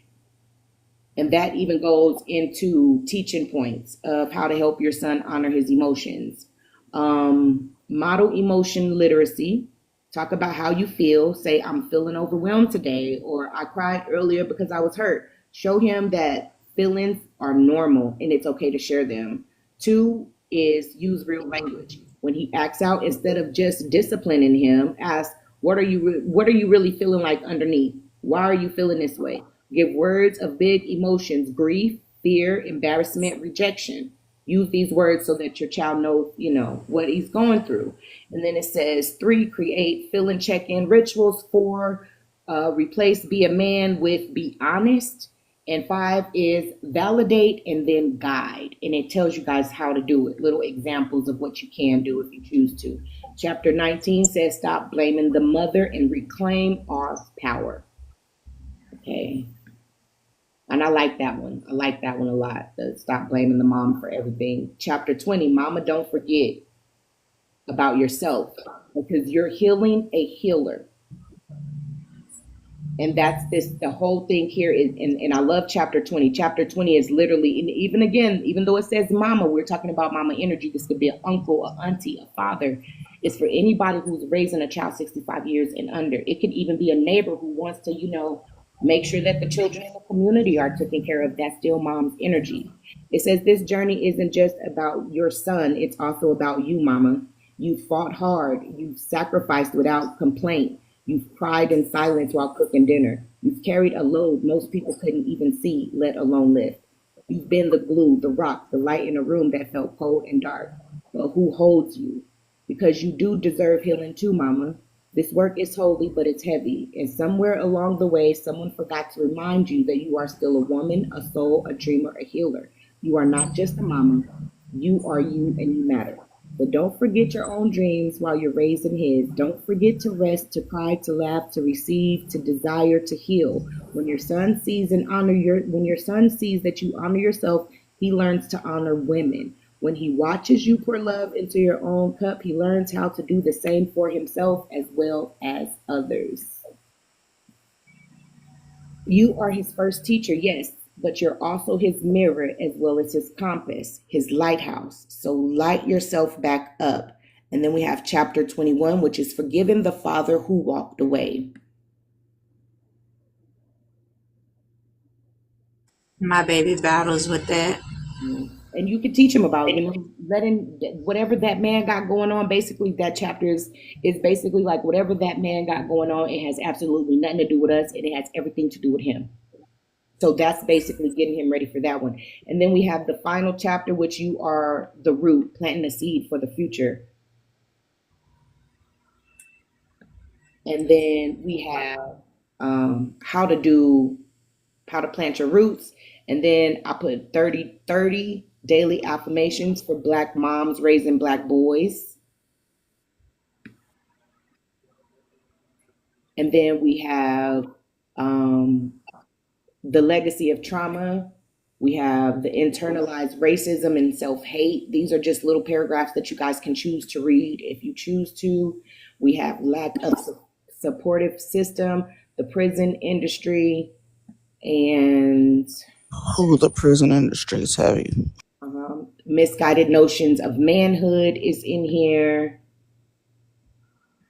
And that even goes into teaching points of how to help your son honor his emotions. Model emotion literacy. Talk about how you feel. Say, I'm feeling overwhelmed today, or I cried earlier because I was hurt. Show him that feelings are normal and it's okay to share them. 2 is use real language. When he acts out, instead of just disciplining him, ask, what are you really feeling like underneath? Why are you feeling this way? Give words of big emotions, grief, fear, embarrassment, rejection. Use these words so that your child knows, what he's going through. And then it says 3, create fill and check-in rituals. 4, replace be a man with be honest. And 5 is validate and then guide. And it tells you guys how to do it, little examples of what you can do if you choose to. Chapter 19 says stop blaming the mother and reclaim our power. Okay. And I like that one. I like that one a lot. Stop blaming the mom for everything. Chapter 20, Mama, don't forget about yourself because you're healing a healer. And that's the whole thing here is, and I love chapter 20. Chapter 20 is literally, and even again, even though it says mama, we're talking about mama energy. This could be an uncle, an auntie, a father. It's for anybody who's raising a child 65 years and under. It could even be a neighbor who wants to, make sure that the children in the community are taken care of. That's still mom's energy. It says this journey isn't just about your son. It's also about you, mama. You fought hard. You sacrificed without complaint. You've cried in silence while cooking dinner. You've carried a load most people couldn't even see, let alone lift. You've been the glue, the rock, the light in a room that felt cold and dark. But who holds you? Because you do deserve healing too, mama. This work is holy, but it's heavy. And somewhere along the way, someone forgot to remind you that you are still a woman, a soul, a dreamer, a healer. You are not just a mama. You are you and you matter. But don't forget your own dreams while you're raising his. Don't forget to rest, to cry, to laugh, to receive, to desire, to heal. When your son sees that you honor yourself, he learns to honor women. When he watches you pour love into your own cup, he learns how to do the same for himself as well as others. You are his first teacher, yes, but you're also his mirror as well as his compass, his lighthouse. So light yourself back up. And then we have chapter 21, which is forgiving the father who walked away. My baby battles with that. And you can teach him about, letting whatever that man got going on. Basically, that chapter is basically like whatever that man got going on. It has absolutely nothing to do with us. It has everything to do with him. So that's basically getting him ready for that one. And then we have the final chapter, which you are the root, planting a seed for the future. And then we have how to plant your roots. And then I put 30 daily affirmations for Black moms raising Black boys. And then we have the legacy of trauma. We have the internalized racism and self-hate. These are just little paragraphs that you guys can choose to read if you choose to. We have lack of supportive system, the prison industry, and The prison industry is heavy. misguided notions of manhood is in here.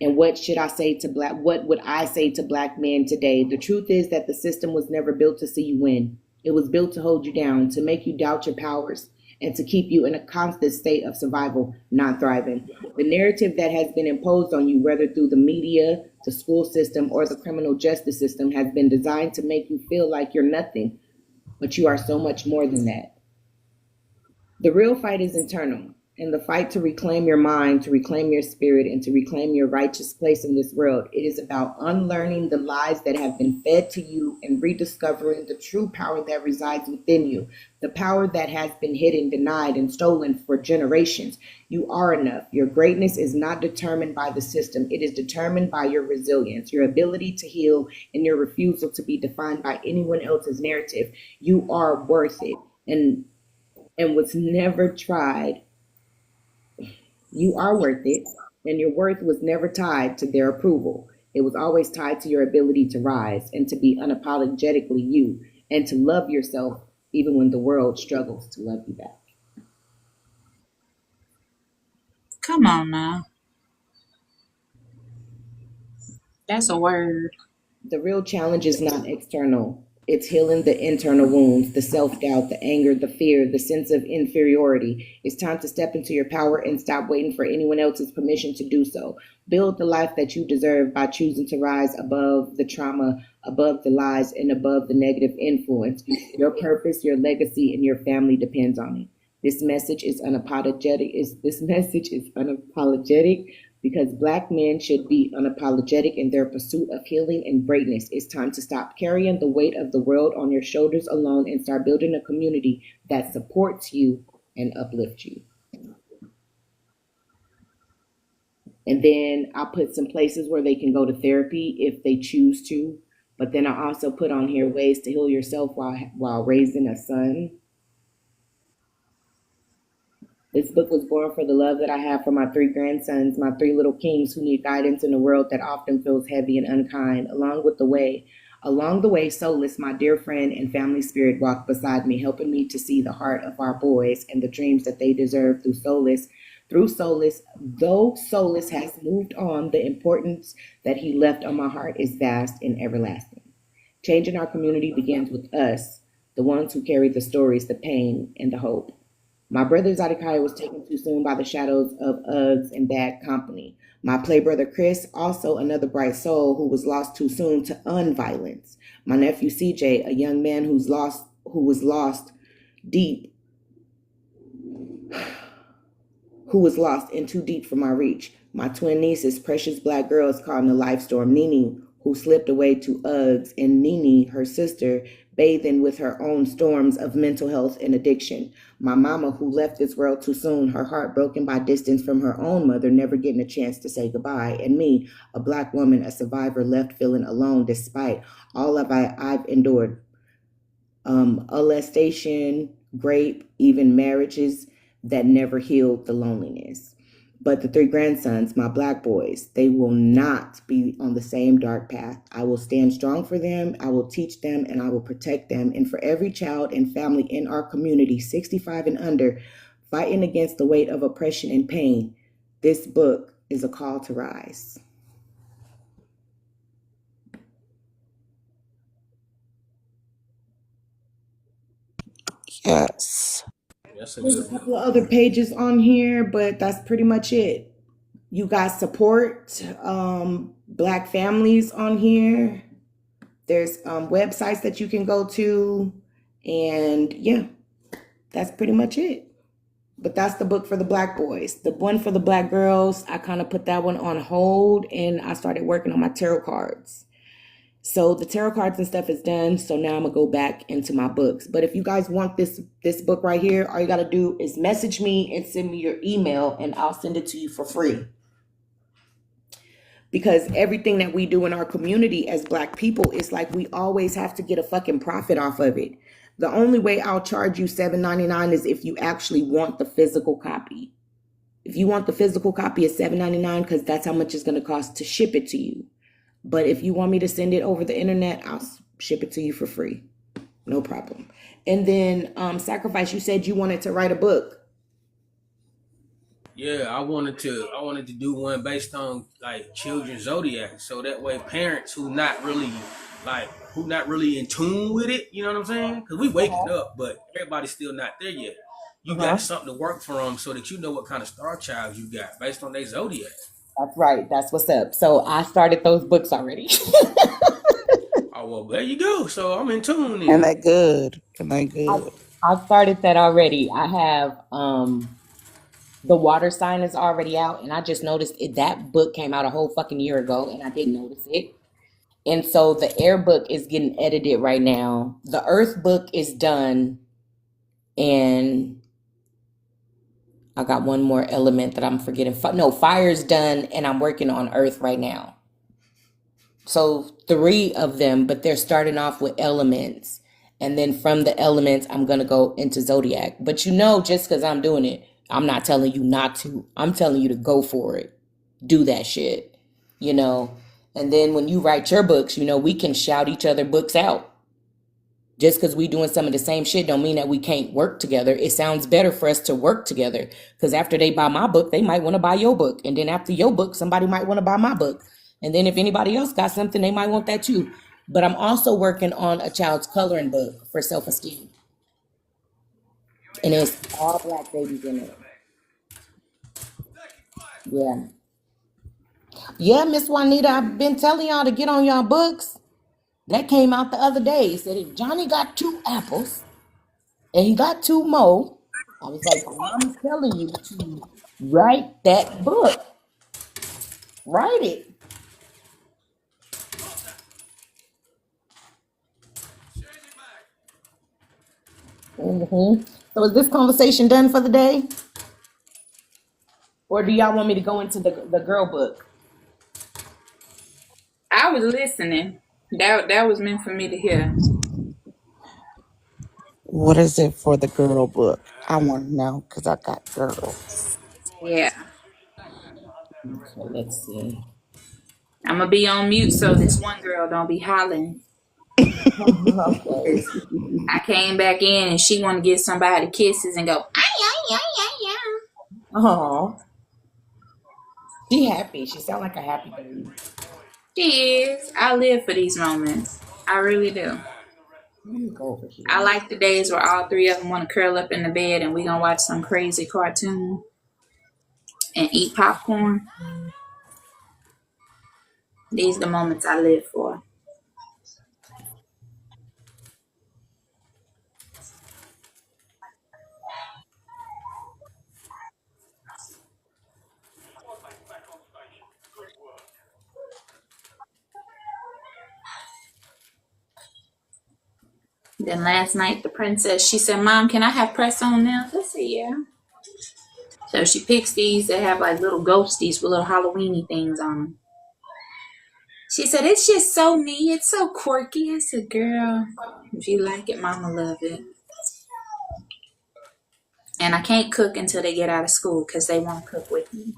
And what would I say to Black men today? The truth is that the system was never built to see you win. It was built to hold you down, to make you doubt your powers, and to keep you in a constant state of survival, not thriving. The narrative that has been imposed on you, whether through the media, the school system, or the criminal justice system, has been designed to make you feel like you're nothing, but you are so much more than that. The real fight is internal. In the fight to reclaim your mind, to reclaim your spirit, and to reclaim your righteous place in this world, it is about unlearning the lies that have been fed to you and rediscovering the true power that resides within you, the power that has been hidden, denied, and stolen for generations. You are enough. Your greatness is not determined by the system. It is determined by your resilience, your ability to heal, and your refusal to be defined by anyone else's narrative. You are worth it. And what's never tried, you are worth it, and your worth was never tied to their approval. It was always tied to your ability to rise and to be unapologetically you and to love yourself even when the world struggles to love you back. Come on now. That's a word. The real challenge is not external. It's healing the internal wounds, the self-doubt, the anger, the fear, the sense of inferiority. It's time to step into your power and stop waiting for anyone else's permission to do so. Build the life that you deserve by choosing to rise above the trauma, above the lies, and above the negative influence. Your purpose, your legacy, and your family depends on it. This message is unapologetic Because Black men should be unapologetic in their pursuit of healing and greatness. It's time to stop carrying the weight of the world on your shoulders alone and start building a community that supports you and uplifts you. And then I'll put some places where they can go to therapy if they choose to. But then I also put on here ways to heal yourself while raising a son. This book was born for the love that I have for my 3 grandsons, my 3 little kings who need guidance in a world that often feels heavy and unkind. Along the way, Solace, my dear friend and family spirit, walked beside me, helping me to see the heart of our boys and the dreams that they deserve through Solace. Though Solace has moved on, the importance that he left on my heart is vast and everlasting. Changing our community begins with us, the ones who carry the stories, the pain, and the hope. My brother Zedekiah was taken too soon by the shadows of Uggs and bad company. My play brother Chris, also another bright soul who was lost too soon to unviolence. My nephew CJ, a young man who was lost in too deep for my reach. My twin nieces, precious black girls caught in a life storm. Nene, who slipped away to Uggs, and Nene, her sister, bathing with her own storms of mental health and addiction. My mama, who left this world too soon, her heart broken by distance from her own mother, never getting a chance to say goodbye. And me, a black woman, a survivor, left feeling alone despite all of I've endured. Molestation, rape, even marriages that never healed the loneliness. But the 3 grandsons, my black boys, they will not be on the same dark path. I will stand strong for them, I will teach them, and I will protect them. And for every child and family in our community, 65 and under, fighting against the weight of oppression and pain, this book is a call to rise. Yes. That's a There's a good one. couple of other pages on here, but that's pretty much it. You guys support black families on here. There's websites that you can go to, and yeah, that's pretty much it. But that's the book for the black boys. The one for the black girls, I kind of put that one on hold, and I started working on my tarot cards. So the tarot cards and stuff is done. So now I'm gonna go back into my books. But if you guys want this book right here, all you gotta do is message me and send me your email, and I'll send it to you for free. Because everything that we do in our community as black people, it's like we always have to get a fucking profit off of it. The only way I'll charge you $7.99 is if you actually want the physical copy. If you want the physical copy, it's $7.99 because that's how much it's gonna cost to ship it to you. But if you want me to send it over the internet, I'll ship it to you for free. No problem. And then Sacrifice, you said you wanted to write a book. Yeah, I wanted to do one based on like children's zodiac, so that way parents who not really in tune with it, you know what I'm saying? Because we waking up, but everybody's still not there yet. You got something to work from so that you know what kind of star child you got based on their zodiac. That's right. That's what's up. So I started those books already. Oh well, there you go. So I'm in tune then. And they good. And they good. I started that already. I have the water sign is already out, and I just noticed that book came out a whole fucking year ago, and I didn't notice it. And so the air book is getting edited right now. The earth book is done, and I got one more element that I'm forgetting. No, fire's done, and I'm working on earth right now. So 3 of them, but they're starting off with elements. And then from the elements, I'm going to go into zodiac. But just because I'm doing it, I'm not telling you not to. I'm telling you to go for it. Do that shit, And then when you write your books, we can shout each other books out. Just because we doing some of the same shit don't mean that we can't work together. It sounds better for us to work together, because after they buy my book, they might want to buy your book. And then after your book, somebody might want to buy my book. And then if anybody else got something, they might want that too. But I'm also working on a child's coloring book for self-esteem. And it's all black babies in it. Yeah. Yeah, Miss Juanita, I've been telling y'all to get on y'all books. That came out the other day. It said if Johnny got 2 apples and he got 2 more, I was like, I'm telling you to write that book. Write it. So is this conversation done for the day? Or do y'all want me to go into the girl book? I was listening. That was meant for me to hear. What is it for the girl book? I want to know because I got girls. Yeah. Okay, let's see. I'm gonna be on mute so this one girl don't be hollering. Okay. 'Cause I came back in and she want to give somebody kisses and go, ay, ay, ay, ay, ay. Oh, she happy. She sound like a happy baby. She is. I live for these moments. I really do. Let me go over here. I like the days where all three of them want to curl up in the bed and we gonna watch some crazy cartoon and eat popcorn. These are the moments I live for. Then last night, the princess, she said, Mom, can I have press on nails? I said, yeah. So she picks these that have like little ghosties with little Halloweeny things on them. She said, it's just so neat. It's so quirky. I said, girl, if you like it, Mama love it. And I can't cook until they get out of school because they want to cook with me.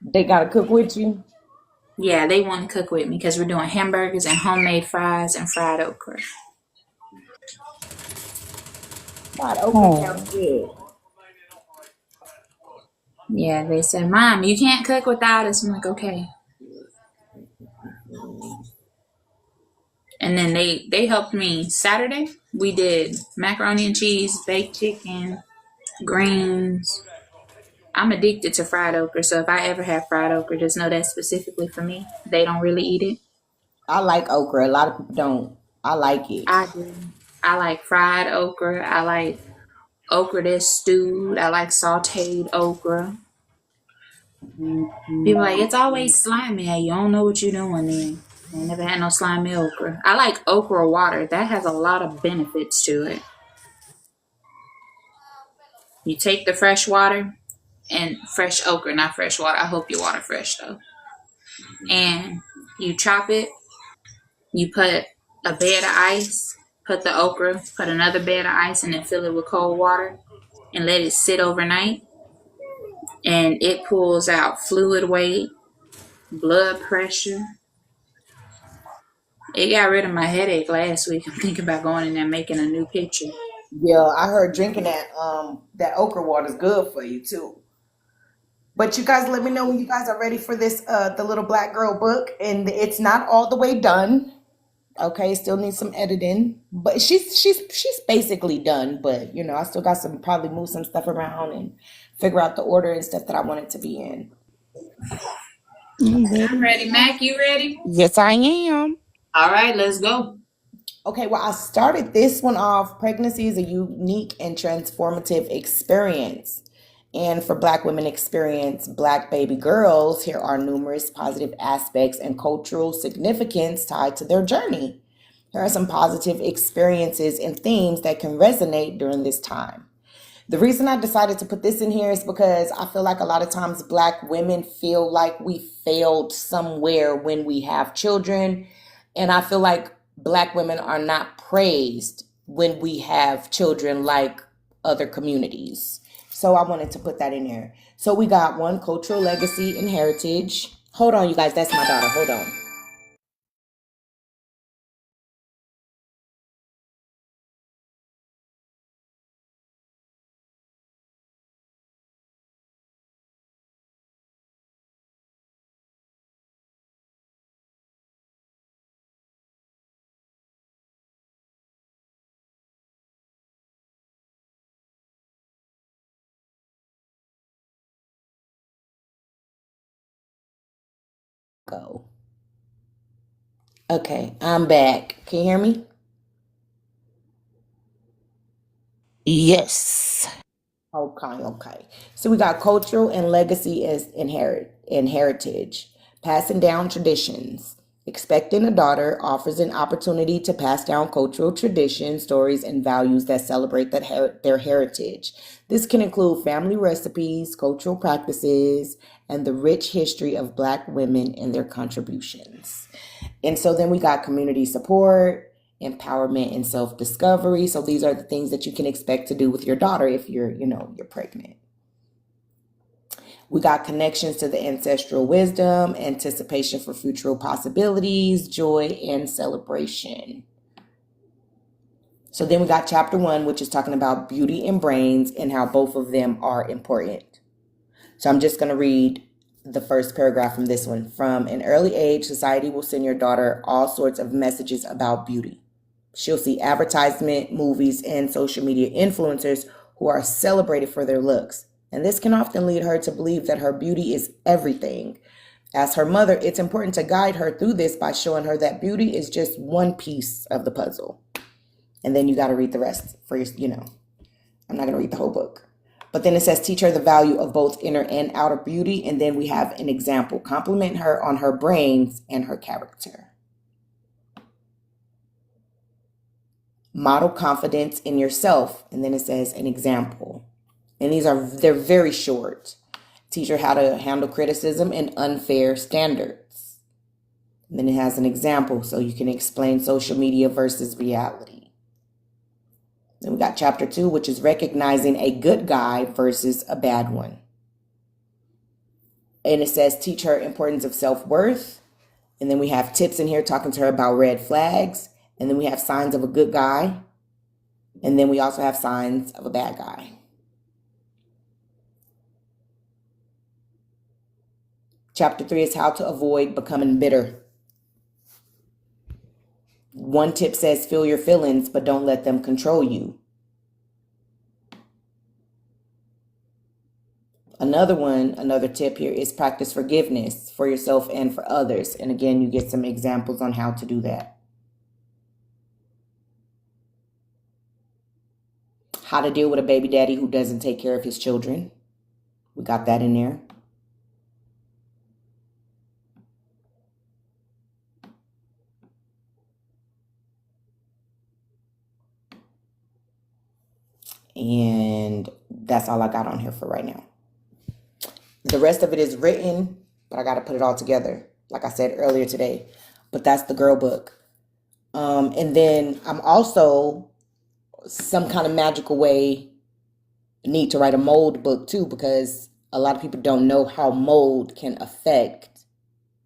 They gotta cook with you. Yeah, they want to cook with me because we're doing hamburgers and homemade fries and fried okra. God, okra sounds good. Yeah, they said, Mom, you can't cook without us. I'm like, okay. And then they helped me Saturday. We did macaroni and cheese, baked chicken, greens. I'm addicted to fried okra, so if I ever have fried okra, just know that's specifically for me. They don't really eat it. I like okra. A lot of people don't. I like it. I do. I like fried okra. I like okra that's stewed. I like sauteed okra. People like, it's always slimy. Hey, you don't know what you're doing then. I never had no slimy okra. I like okra water. That has a lot of benefits to it. You take the fresh water and fresh okra, not fresh water. I hope your water fresh though. And you chop it. You put a bed of ice, put the okra, put another bed of ice, and then fill it with cold water and let it sit overnight. And it pulls out fluid weight, blood pressure. It got rid of my headache last week. I'm thinking about going in there and making a new picture. Yeah, I heard drinking that okra water is good for you too. But you guys let me know when you guys are ready for this the little black girl book. And it's not all the way done. Okay, still needs some editing. But she's basically done. But you know, I still got some probably move some stuff around and figure out the order and stuff that I want it to be in. I'm ready. Mac, you ready? Yes, I am. All right, let's go. Okay, well, I started this one off. Pregnancy is a unique and transformative experience. And for Black women experience Black baby girls, here are numerous positive aspects and cultural significance tied to their journey. Here are some positive experiences and themes that can resonate during this time. The reason I decided to put this in here is because I feel like a lot of times Black women feel like we failed somewhere when we have children. And I feel like Black women are not praised when we have children like other communities. So I wanted to put that in there. So we got one, cultural legacy and heritage. Hold on, you guys. That's my daughter. Hold on. Go. Okay, I'm back. Can you hear me? Yes. Okay, okay. So we got cultural and legacy as and heritage. Passing down traditions. Expecting a daughter offers an opportunity to pass down cultural traditions, stories, and values that celebrate their heritage. This can include family recipes, cultural practices, and the rich history of Black women and their contributions. And so then we got community support, empowerment, and self-discovery. So these are the things that you can expect to do with your daughter if you're pregnant. We got connections to the ancestral wisdom, anticipation for future possibilities, joy, and celebration. So then we got chapter 1, which is talking about beauty and brains and how both of them are important. So I'm just going to read the first paragraph from this one. From an early age, society will send your daughter all sorts of messages about beauty. She'll see advertisement, movies, and social media influencers who are celebrated for their looks. And this can often lead her to believe that her beauty is everything. As her mother, it's important to guide her through this by showing her that beauty is just one piece of the puzzle. And then you got to read the rest for your, I'm not going to read the whole book. But then it says, teach her the value of both inner and outer beauty. And then we have an example. Compliment her on her brains and her character. Model confidence in yourself. And then it says an example. And they're very short. Teach her how to handle criticism and unfair standards. And then it has an example so you can explain social media versus reality. Then we got chapter 2, which is recognizing a good guy versus a bad one. And it says teach her importance of self-worth. And then we have tips in here talking to her about red flags. And then we have signs of a good guy. And then we also have signs of a bad guy. Chapter 3 is how to avoid becoming bitter. One tip says feel your feelings, but don't let them control you. Another tip here is practice forgiveness for yourself and for others. And again, you get some examples on how to do that. How to deal with a baby daddy who doesn't take care of his children. We got that in there. And that's all I got on here for right now. The rest of it is written, but I got to put it all together, like I said earlier today. But that's the girl book. And then I'm also some kind of magical way need to write a mold book too, because a lot of people don't know how mold can affect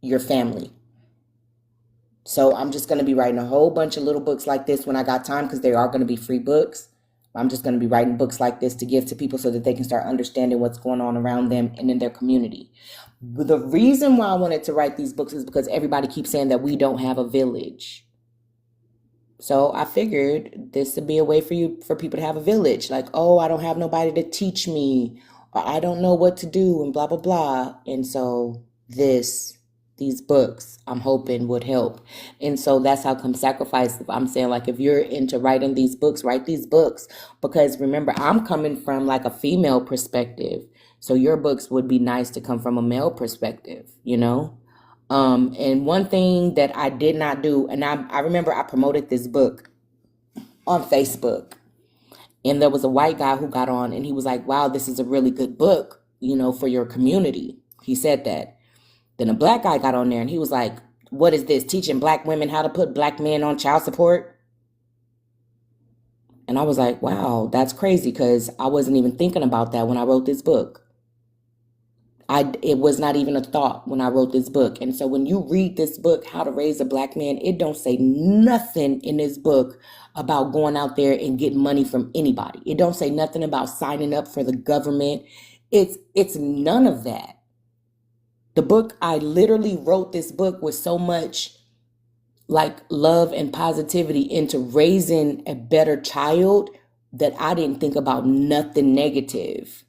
your family. So I'm just going to be writing a whole bunch of little books like this when I got time, because they are going to be free books. I'm just going to be writing books like this to give to people so that they can start understanding what's going on around them and in their community. The reason why I wanted to write these books is because everybody keeps saying that we don't have a village. So I figured this would be a way for people to have a village. Like, oh, I don't have nobody to teach me, or I don't know what to do, and blah, blah, blah. And so these books I'm hoping would help. And so that's how Come Sacrifice. I'm saying, like, if you're into writing these books, write these books, because remember, I'm coming from like a female perspective. So your books would be nice to come from a male perspective, and one thing that I did not do, and I remember I promoted this book on Facebook, and there was a white guy who got on and he was like, wow, this is a really good book, for your community. He said that. Then a black guy got on there and he was like, what is this, teaching black women how to put black men on child support? And I was like, wow, that's crazy, because I wasn't even thinking about that when I wrote this book. It was not even a thought when I wrote this book. And so when you read this book, How to Raise a Black Man, it don't say nothing in this book about going out there and getting money from anybody. It don't say nothing about signing up for the government. It's none of that. The book, I literally wrote this book with so much like love and positivity into raising a better child that I didn't think about nothing negative.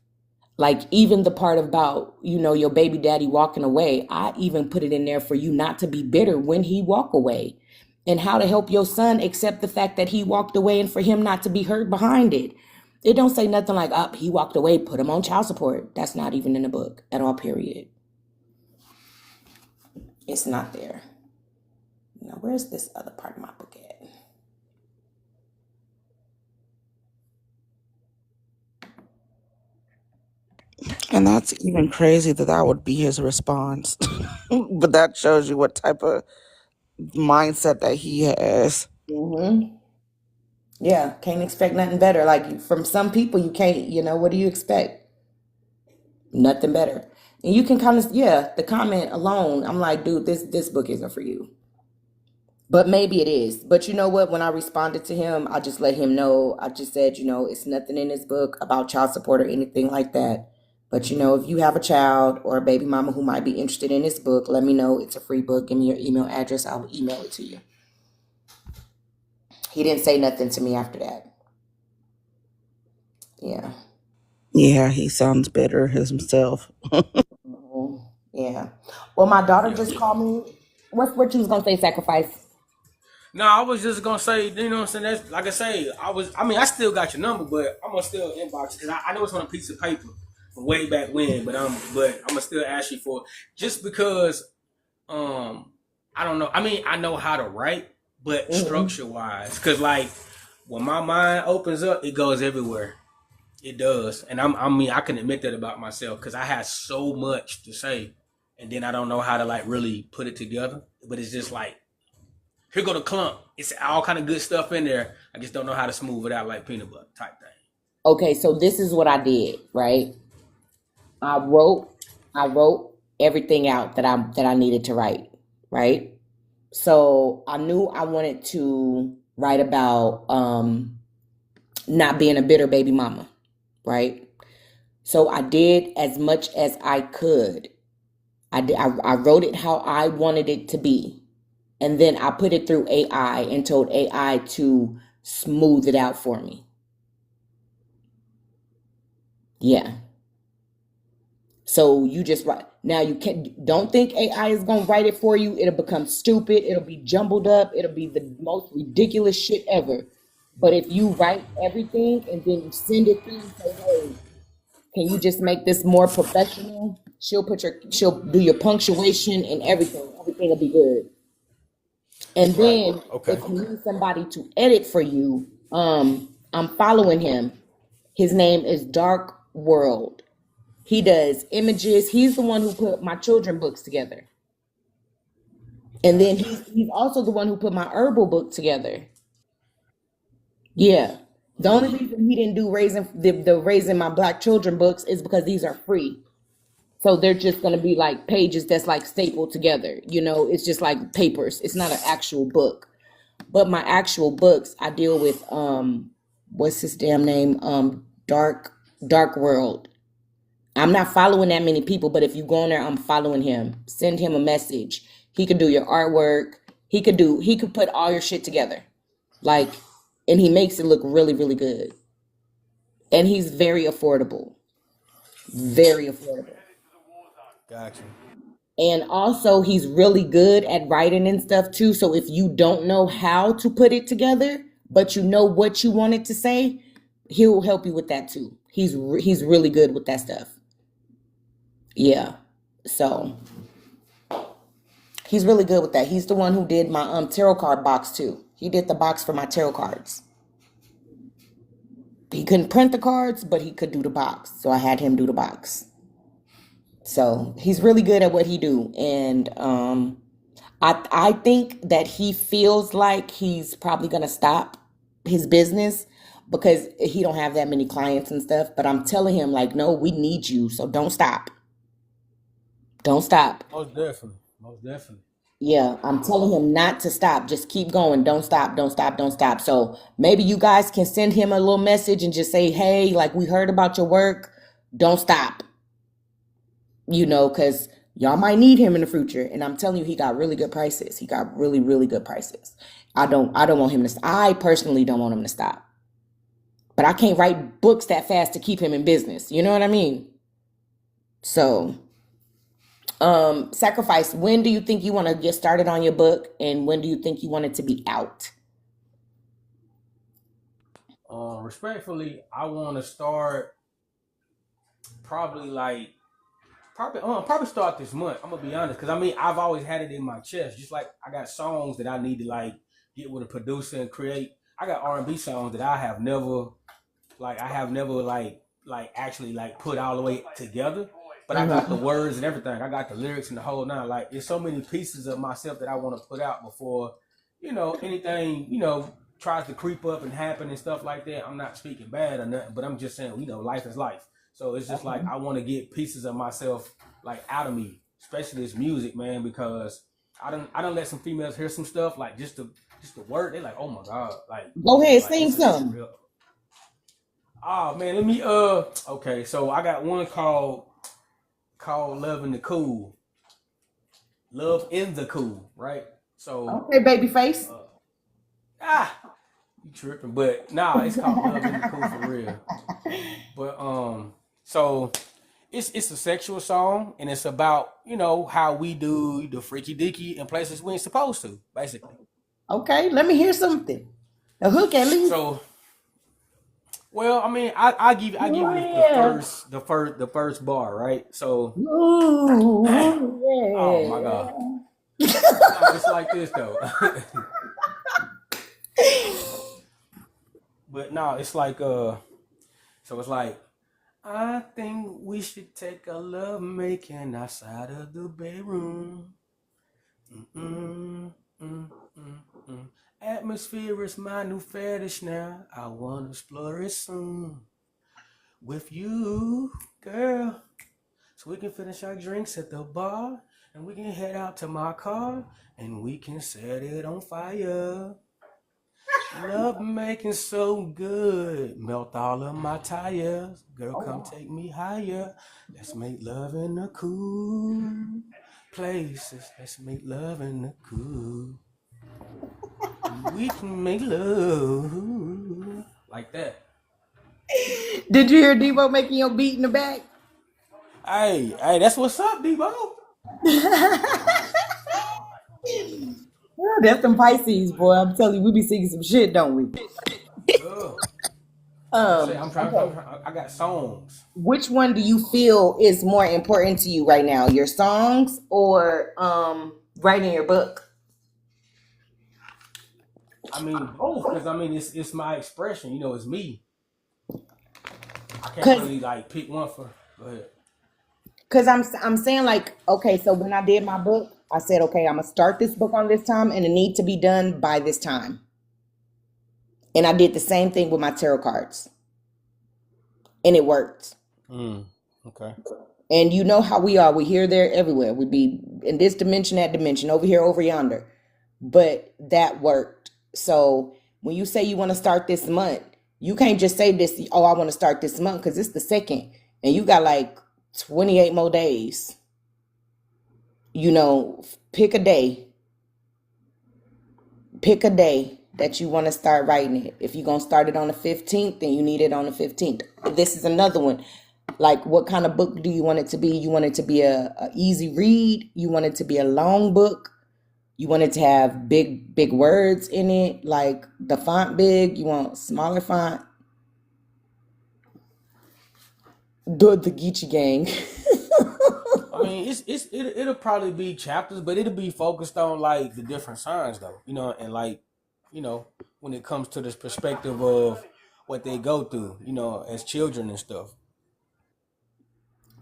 Like even the part about, your baby daddy walking away, I even put it in there for you not to be bitter when he walk away, and how to help your son accept the fact that he walked away and for him not to be hurt behind it. It don't say nothing like, he walked away, put him on child support. That's not even in the book at all, period. It's not there. Now, where's this other part of my book at? And that's even crazy that that would be his response. But that shows you what type of mindset that he has. Mm-hmm. Yeah, can't expect nothing better. Like from some people, you can't. What do you expect? Nothing better. And you can kind of, yeah, the comment alone. I'm like, dude, this book isn't for you. But maybe it is. But you know what? When I responded to him, I just let him know. I just said, it's nothing in this book about child support or anything like that. But if you have a child or a baby mama who might be interested in this book, let me know. It's a free book. Give me your email address. I will email it to you. He didn't say nothing to me after that. Yeah. Yeah, he sounds bitter himself. Mhm. Yeah. Well, my daughter Yeah. just called me. What you was gonna say, Sacrifice? No, I was just gonna say, you know what I'm saying? That's like I say, I still got your number, but I'm gonna still inbox because I know it's on a piece of paper from way back when, but I'm gonna still ask you for it. Just because I don't know. I mean, I know how to write, but Mm-hmm. structure wise, because like when my mind opens up, it goes everywhere. It does, and I can admit that about myself because I had so much to say, and then I don't know how to like really put it together. But it's just like here go the clump. It's all kind of good stuff in there. I just don't know how to smooth it out like peanut butter type thing. Okay, so this is what I did, right? I wrote I wrote everything out that I needed to write, right? So I knew I wanted to write about not being a bitter baby mama, right? So I did as much as I could. I wrote it how I wanted it to be. And then I put it through AI and told AI to smooth it out for me. Yeah. So you just write. Now you don't think AI is gonna write it for you. It'll become stupid. It'll be jumbled up. It'll be the most ridiculous shit ever. But if you write everything and then you send it through and say, "Hey, can you just make this more professional?" She'll do your punctuation and everything. Everything will be good. And Right. then Okay. if you need somebody to edit for you, I'm following him. His name is Dark World. He does images. He's the one who put my children books together. And then Gotcha. he's also the one who put my herbal book together. Yeah. The only reason he didn't do the raising my black children books is because these are free. So they're just gonna be like pages that's like stapled together. It's just like papers. It's not an actual book. But my actual books, I deal with what's his damn name? Dark World. I'm not following that many people, but if you go on there, I'm following him. Send him a message. He could do your artwork. He could put all your shit together. Like, and he makes it look really, really good. And he's very affordable. Very affordable. Gotcha. And also he's really good at writing and stuff too. So if you don't know how to put it together, but you know what you want it to say, he'll help you with that too. He's really good with that stuff. Yeah. So he's really good with that. He's the one who did my tarot card box too. He did the box for my tarot cards. He couldn't print the cards, but he could do the box. So I had him do the box. So he's really good at what he do. And I think that he feels like he's probably gonna stop his business because he don't have that many clients and stuff. But I'm telling him like, no, we need you. So don't stop. Don't stop. Most definitely. Most definitely. Yeah, I'm telling him not to stop. Just keep going. Don't stop. Don't stop. Don't stop. So maybe you guys can send him a little message and just say, hey, like we heard about your work. Don't stop. Because y'all might need him in the future. And I'm telling you, he got really good prices. He got really, really good prices. I don't want him to, I personally don't want him to stop. But I can't write books that fast to keep him in business. You know what I mean? So, Sacrifice, when do you think you want to get started on your book and when do you think you want it to be out? Respectfully, I want to start probably like Probably start this month. I'm gonna be honest, because I mean I've always had it in my chest. Just like I got songs that I need to like get with a producer and create. I got R&B songs that I have never like actually like put all the way together. But I got the words and everything. I got the lyrics and the whole nine. Like there's so many pieces of myself that I want to put out before anything tries to creep up and happen and stuff like that. I'm not speaking bad or nothing, but I'm just saying life is life. So it's just like I want to get pieces of myself like out of me, especially this music, man, because I don't let some females hear some stuff like just the word. They're like, oh my god, like Go ahead, like sing this is some. real. Oh man, let me okay, so I got one called Love in the Cool. Love in the Cool, right? So Okay, Babyface. you tripping, but nah, it's called Love in the Cool for real. But so it's a sexual song and it's about, how we do the freaky dicky in places we ain't supposed to, basically. Okay, let me hear something. A hook at least. So well, I mean, I give you Yeah. the first bar, right? So Ooh, oh my yeah. god. No, it's like this though. But no, it's like so it's like I think we should take a love making outside of the bedroom. Mm-mm, mm, mm, mm. Atmosphere is my new fetish now. I wanna explore it soon with you, girl. So we can finish our drinks at the bar and we can head out to my car and we can set it on fire. Love making so good, melt all of my tires. Girl, come take me higher. Let's make love in the cool places. Let's make love in the cool. We can make love like that. Did you hear Debo making your beat in the back? Hey, that's what's up, Debo. Yeah, that's them Pisces, boy. I'm telling you, we be singing some shit, don't we? Good. I say Okay. I got songs. Which one do you feel is more important to you right now? Your songs or writing your book? I mean both, because I mean it's my expression, it's me. I can't Cause, really like pick one for. Go ahead. cause I'm saying like, okay, so when I did my book, I said, okay, I'm gonna start this book on this time, and it need to be done by this time. And I did the same thing with my tarot cards, and it worked. Okay. And you know how we are. We here, there, everywhere. We be in this dimension, that dimension, over here, over yonder. But that worked. So when you say you want to start this month, you can't just say this, oh, I want to start this month because it's the second. And you got like 28 more days. Pick a day. Pick a day that you want to start writing it. If you're going to start it on the 15th, then you need it on the 15th. This is another one. Like, what kind of book do you want it to be? You want it to be a easy read? You want it to be a long book? You want it to have big words in it, like the font big? You want smaller font? The Geechee Gang. I mean, it'll probably be chapters, but it'll be focused on like the different signs, though. And like, when it comes to this perspective of what they go through, as children and stuff.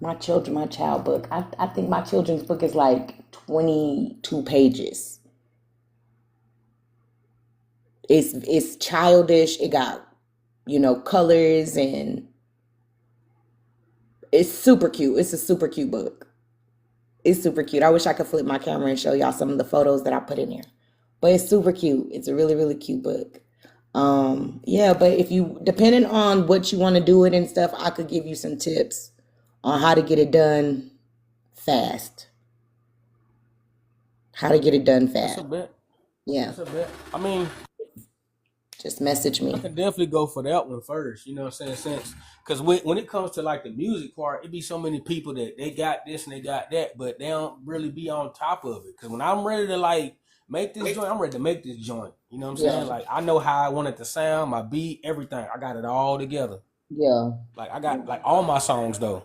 My child book. I think my children's book is like 22 pages. It's childish. It got, colors, and it's super cute. It's a super cute book. It's super cute. I wish I could flip my camera and show y'all some of the photos that I put in there. But it's super cute. It's a really, really cute book. Yeah, but if you, depending on what you want to do it and stuff, I could give you some tips on how to get it done fast. How to get it done That's a fast. bet. Yeah, That's a bet. I mean, just message I me. can definitely go for that one first. You know what I'm saying? Because when it comes to like the music part, it be so many people that they got this and they got that, but they don't really be on top of it. Because when I'm ready to like make this joint, I'm ready to make this joint. You know what I'm Yeah, saying? Like I know how I want it to sound, my beat, everything. I got it all together. yeah. Like I got like all my songs though.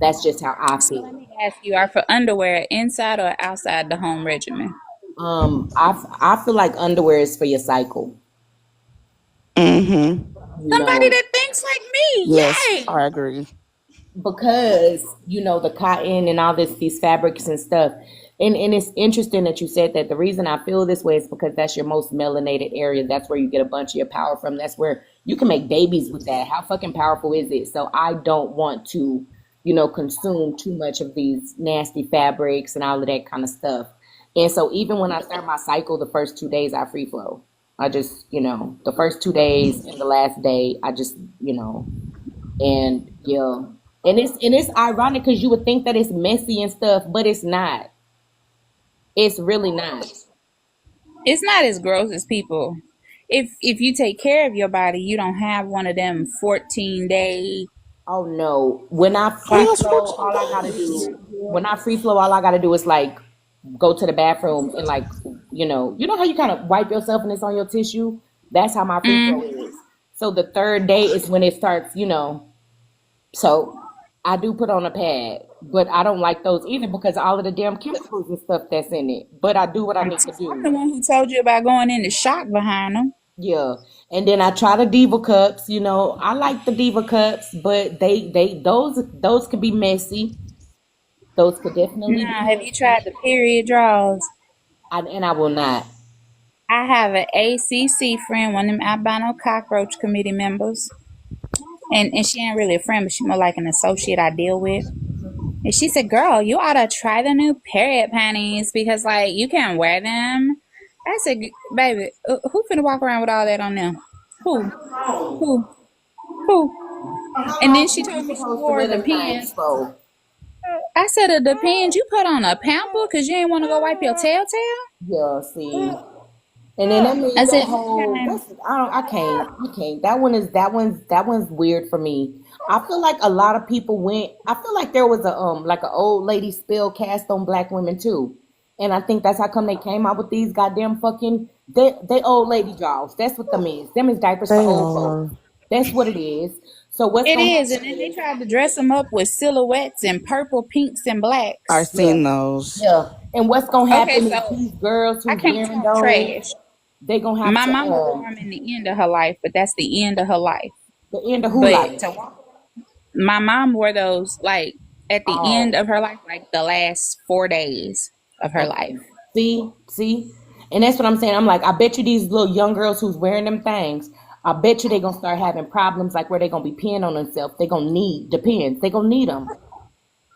That's just how I So let feel. me ask you, are for underwear inside or outside the home regimen? I feel like underwear is for your cycle. Mm-hmm. You Somebody know, that thinks like me. Yes, Yay! I agree. because the cotton and all these fabrics and stuff. And it's interesting that you said that. The reason I feel this way is because that's your most melanated area. That's where you get a bunch of your power from. That's where you can make babies with that. How fucking powerful is it? So I don't want to consume too much of these nasty fabrics and all of that kind of stuff. And so even when I start my cycle, the first 2 days I free flow. I just, the first 2 days and the last day, I just, and yeah. And it's ironic because you would think that it's messy and stuff, but it's not. It's really not. It's not as gross as people. If you take care of your body, you don't have one of them 14-day. Oh no. When I free Past flow, 14 all I gotta days. do when I free flow, all I gotta do is like go to the bathroom and like, how you kind of wipe yourself and it's on your tissue? That's how my free flow Mm. is. So the third day is when it starts, so I do put on a pad, but I don't like those either because all of the damn chemicals and stuff that's in it. But I do what I need to I'm the do. one who told you about going into shock behind them. Yeah. And then I try the Diva cups, I like the Diva cups, but those could be messy. Those could definitely be Now, have you messy. tried the period draws? And I will not. I have an ACC friend, one of them albino cockroach committee members, and she ain't really a friend, but she more like an associate I deal with. And she said, "Girl, you ought to try the new period panties because like you can wear them." I said, "Baby, who finna walk around with all that on them? Who? Who? Who?" And how And then often she are told you me she supposed to wore wear the them things pants. for? I said, "It depends. You put on a pamper because you ain't want to go wipe your tail." Yeah, see. And then that I means said, that whole "Anytime." that's I can't. That one's weird for me. I feel like a lot of people went I feel like there was a like an old lady spell cast on black women too. And I think that's how come they came out with these goddamn fucking they old lady jaws. That's what them is. Them is diapers for They old are. folks. That's what it is. So what's It gonna is, happen and then they is tried to dress them up with silhouettes and purple, pinks, and I blacks. yeah. seen those. Yeah. And what's gonna Okay, happen is so these girls I who's can't wearing talk those, trash. they gonna have My to mama wore them in the end of her life, but that's the end of her life. the end of who But life. my mom wore those like at the end Oh, of her life, like the last 4 days of her okay. life. See, and that's what I'm saying. I'm like, I bet you these little young girls who's wearing them things, I bet you they gonna start having problems like where they gonna be peeing on themselves. They gonna need depends. They gonna need them.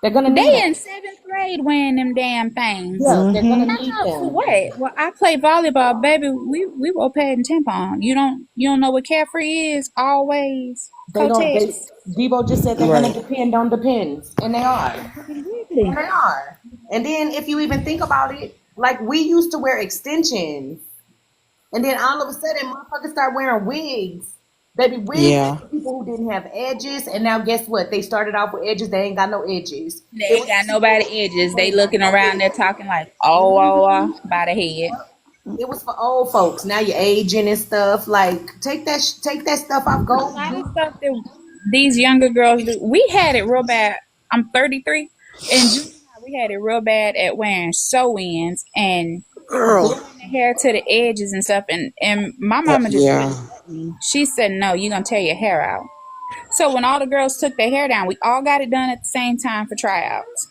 They're gonna need They them. in 7th grade wearing them damn things. Yeah, they're gonna Mm-hmm. need For them. what? Well, I play volleyball, baby. We were pad and tampon. You don't know what carefree is? Always They don't. They Kotex. Debo just said they're gonna Right. depend on depends, and they are. And Exactly. they are. And then if you even think about it, like we used to wear extensions. And then all of a sudden, motherfuckers start wearing wigs. Baby, wigs is Yeah. for people who didn't have edges. And now guess what? They started off with edges. They ain't got no edges. They It ain't was got for people nobody edges. who They ain't got looking no around there edges. talking like, Hmm. by the head. It was for old folks. Now you're aging and stuff. Like take that stuff off. A Go lot of do. stuff that these younger girls do. We had it real bad. I'm 33. In junior high, we had it real bad at wearing sew-ins and Girl. gluing the hair to the edges and stuff. And my mama just Yeah. wouldn't let me. She said, "No, you're gonna tear your hair out." So when all the girls took their hair down, we all got it done at the same time for tryouts.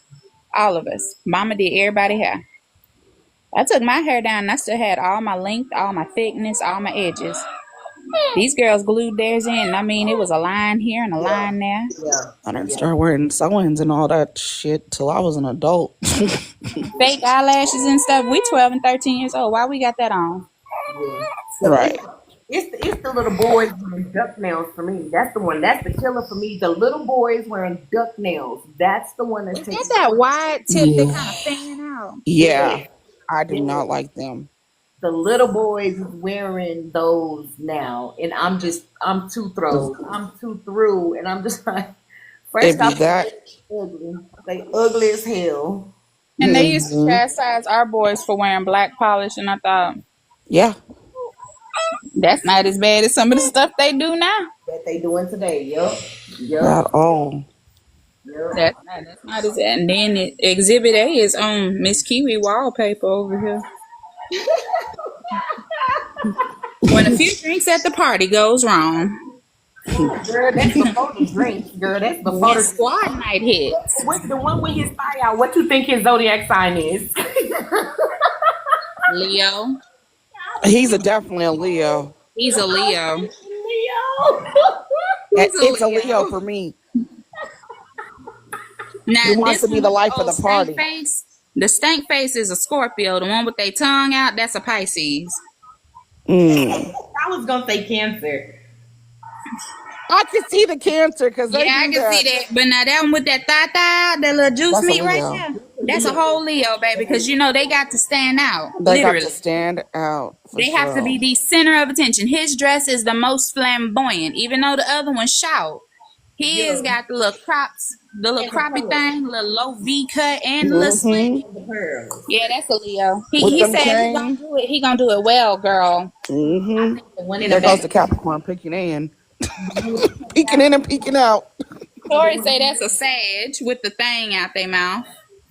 All of us. Mama did everybody hair. I took my hair down and I still had all my length, all my thickness, all my edges. These girls glued theirs in. I mean, it was a line here and a Yeah. line there. Yeah. I didn't Yeah. start wearing sew-ins and all that shit till I was an adult. Fake eyelashes and stuff. We 12 and 13 years old. Why we got that on? Yeah. So Right. it's the little boys wearing duck nails for me. That's the one. That's the killer for me. The little boys wearing duck nails. That's the one that's Is that taking that place. wide tip that kind of Yeah. fan out? Yeah. Yeah. I do Yeah. not like them. The little boys is wearing those now, and I'm too thrown. I'm too through, and I'm just like, It first be off, that. they ugly. They ugly as hell. And they used to Hmm. chastise our boys for wearing black polish, and I thought, Yeah. that's not as bad as some of the stuff they do now. That they doing today. Yup. At Yup. all. Yup. That's Nah, that's not his. And then Exhibit A is on Miss Kiwi wallpaper over here. When a few drinks at the party goes wrong, Girl, that's before the drinks, girl. That's before when the squad night hits, the one with his thigh out. What you think his zodiac sign is? Leo. He's definitely a Leo. He's a Leo. Leo. It's a Leo for me. Now, He wants to be the life of the party. Face, the stank face is a Scorpio. The one with their tongue out, that's a Pisces. Mm. I was gonna say Cancer. I can see the Cancer because Yeah, I can see that. But now that one with that thigh, that little juice That's a meat right Leo. there, that's a whole Leo, baby. Because you know they got to stand out. They literally, got to stand out. they have to be the center of attention. His dress is the most flamboyant, even though the other one shout. His got the little crops, the little croppy thing, the little low V cut, and the little slit. The pearls. Yeah, that's a Leo. With He them said he gonna chains. do it. He gonna do it well, girl. Mm-hmm. The one in There the goes back. the Capricorn peeking in. Peeking in and peeking out. Tori say that's a Sag with the thing out their mouth.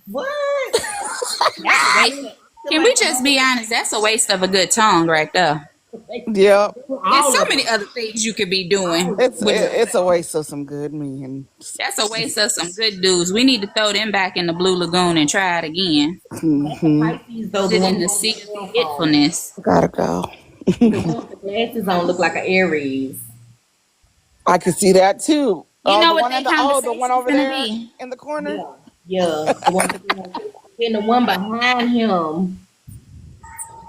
What? That's a waste of, can we just be honest? That's a waste of a good tongue right there. Yep. There's so many other things you could be doing. It's a waste of some good men. That's a waste of some good dudes. We need to throw them back in the Blue Lagoon and try it again. Mm-hmm. Pisces, though, Sit the one in the with sea of forgetfulness. Gotta go. the one with the glasses on look like an Aries. I can see that too. You know the what one they at the one over gonna there be? in the corner. Yeah. The one with the glasses. And the one behind him,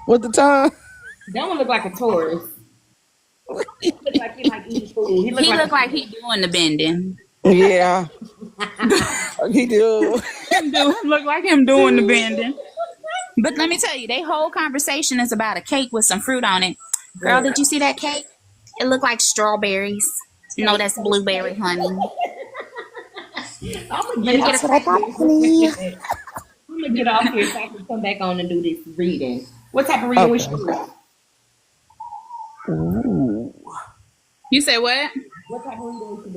With the tongue. that one look like a Taurus. He look like he like eating food. He look like he doing the bending. Yeah. He do. Look like him doing the bending. But let me tell you, they whole conversation is about a cake with some fruit on it. Girl, did you see that cake? It looked like strawberries. No, that's blueberry, honey. I'm gonna get off here so I can come back on and do this reading. What type of reading we should do? Ooh. You say what? What type of reading we should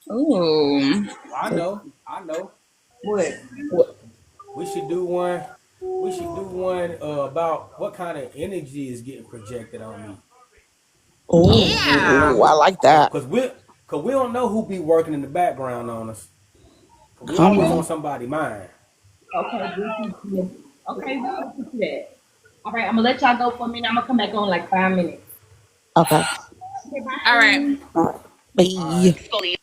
do? Ooh. I know. What? We should do one. We should do one about what kind of energy is getting projected on me. Yeah. Ooh, I like that. Cause we don't know who be working in the background on us. We Come always on. on somebody's mind. Okay, we'll do that. All right, I'm gonna let y'all go for a minute. I'm gonna come back on like 5 minutes. Okay. All right. Bye.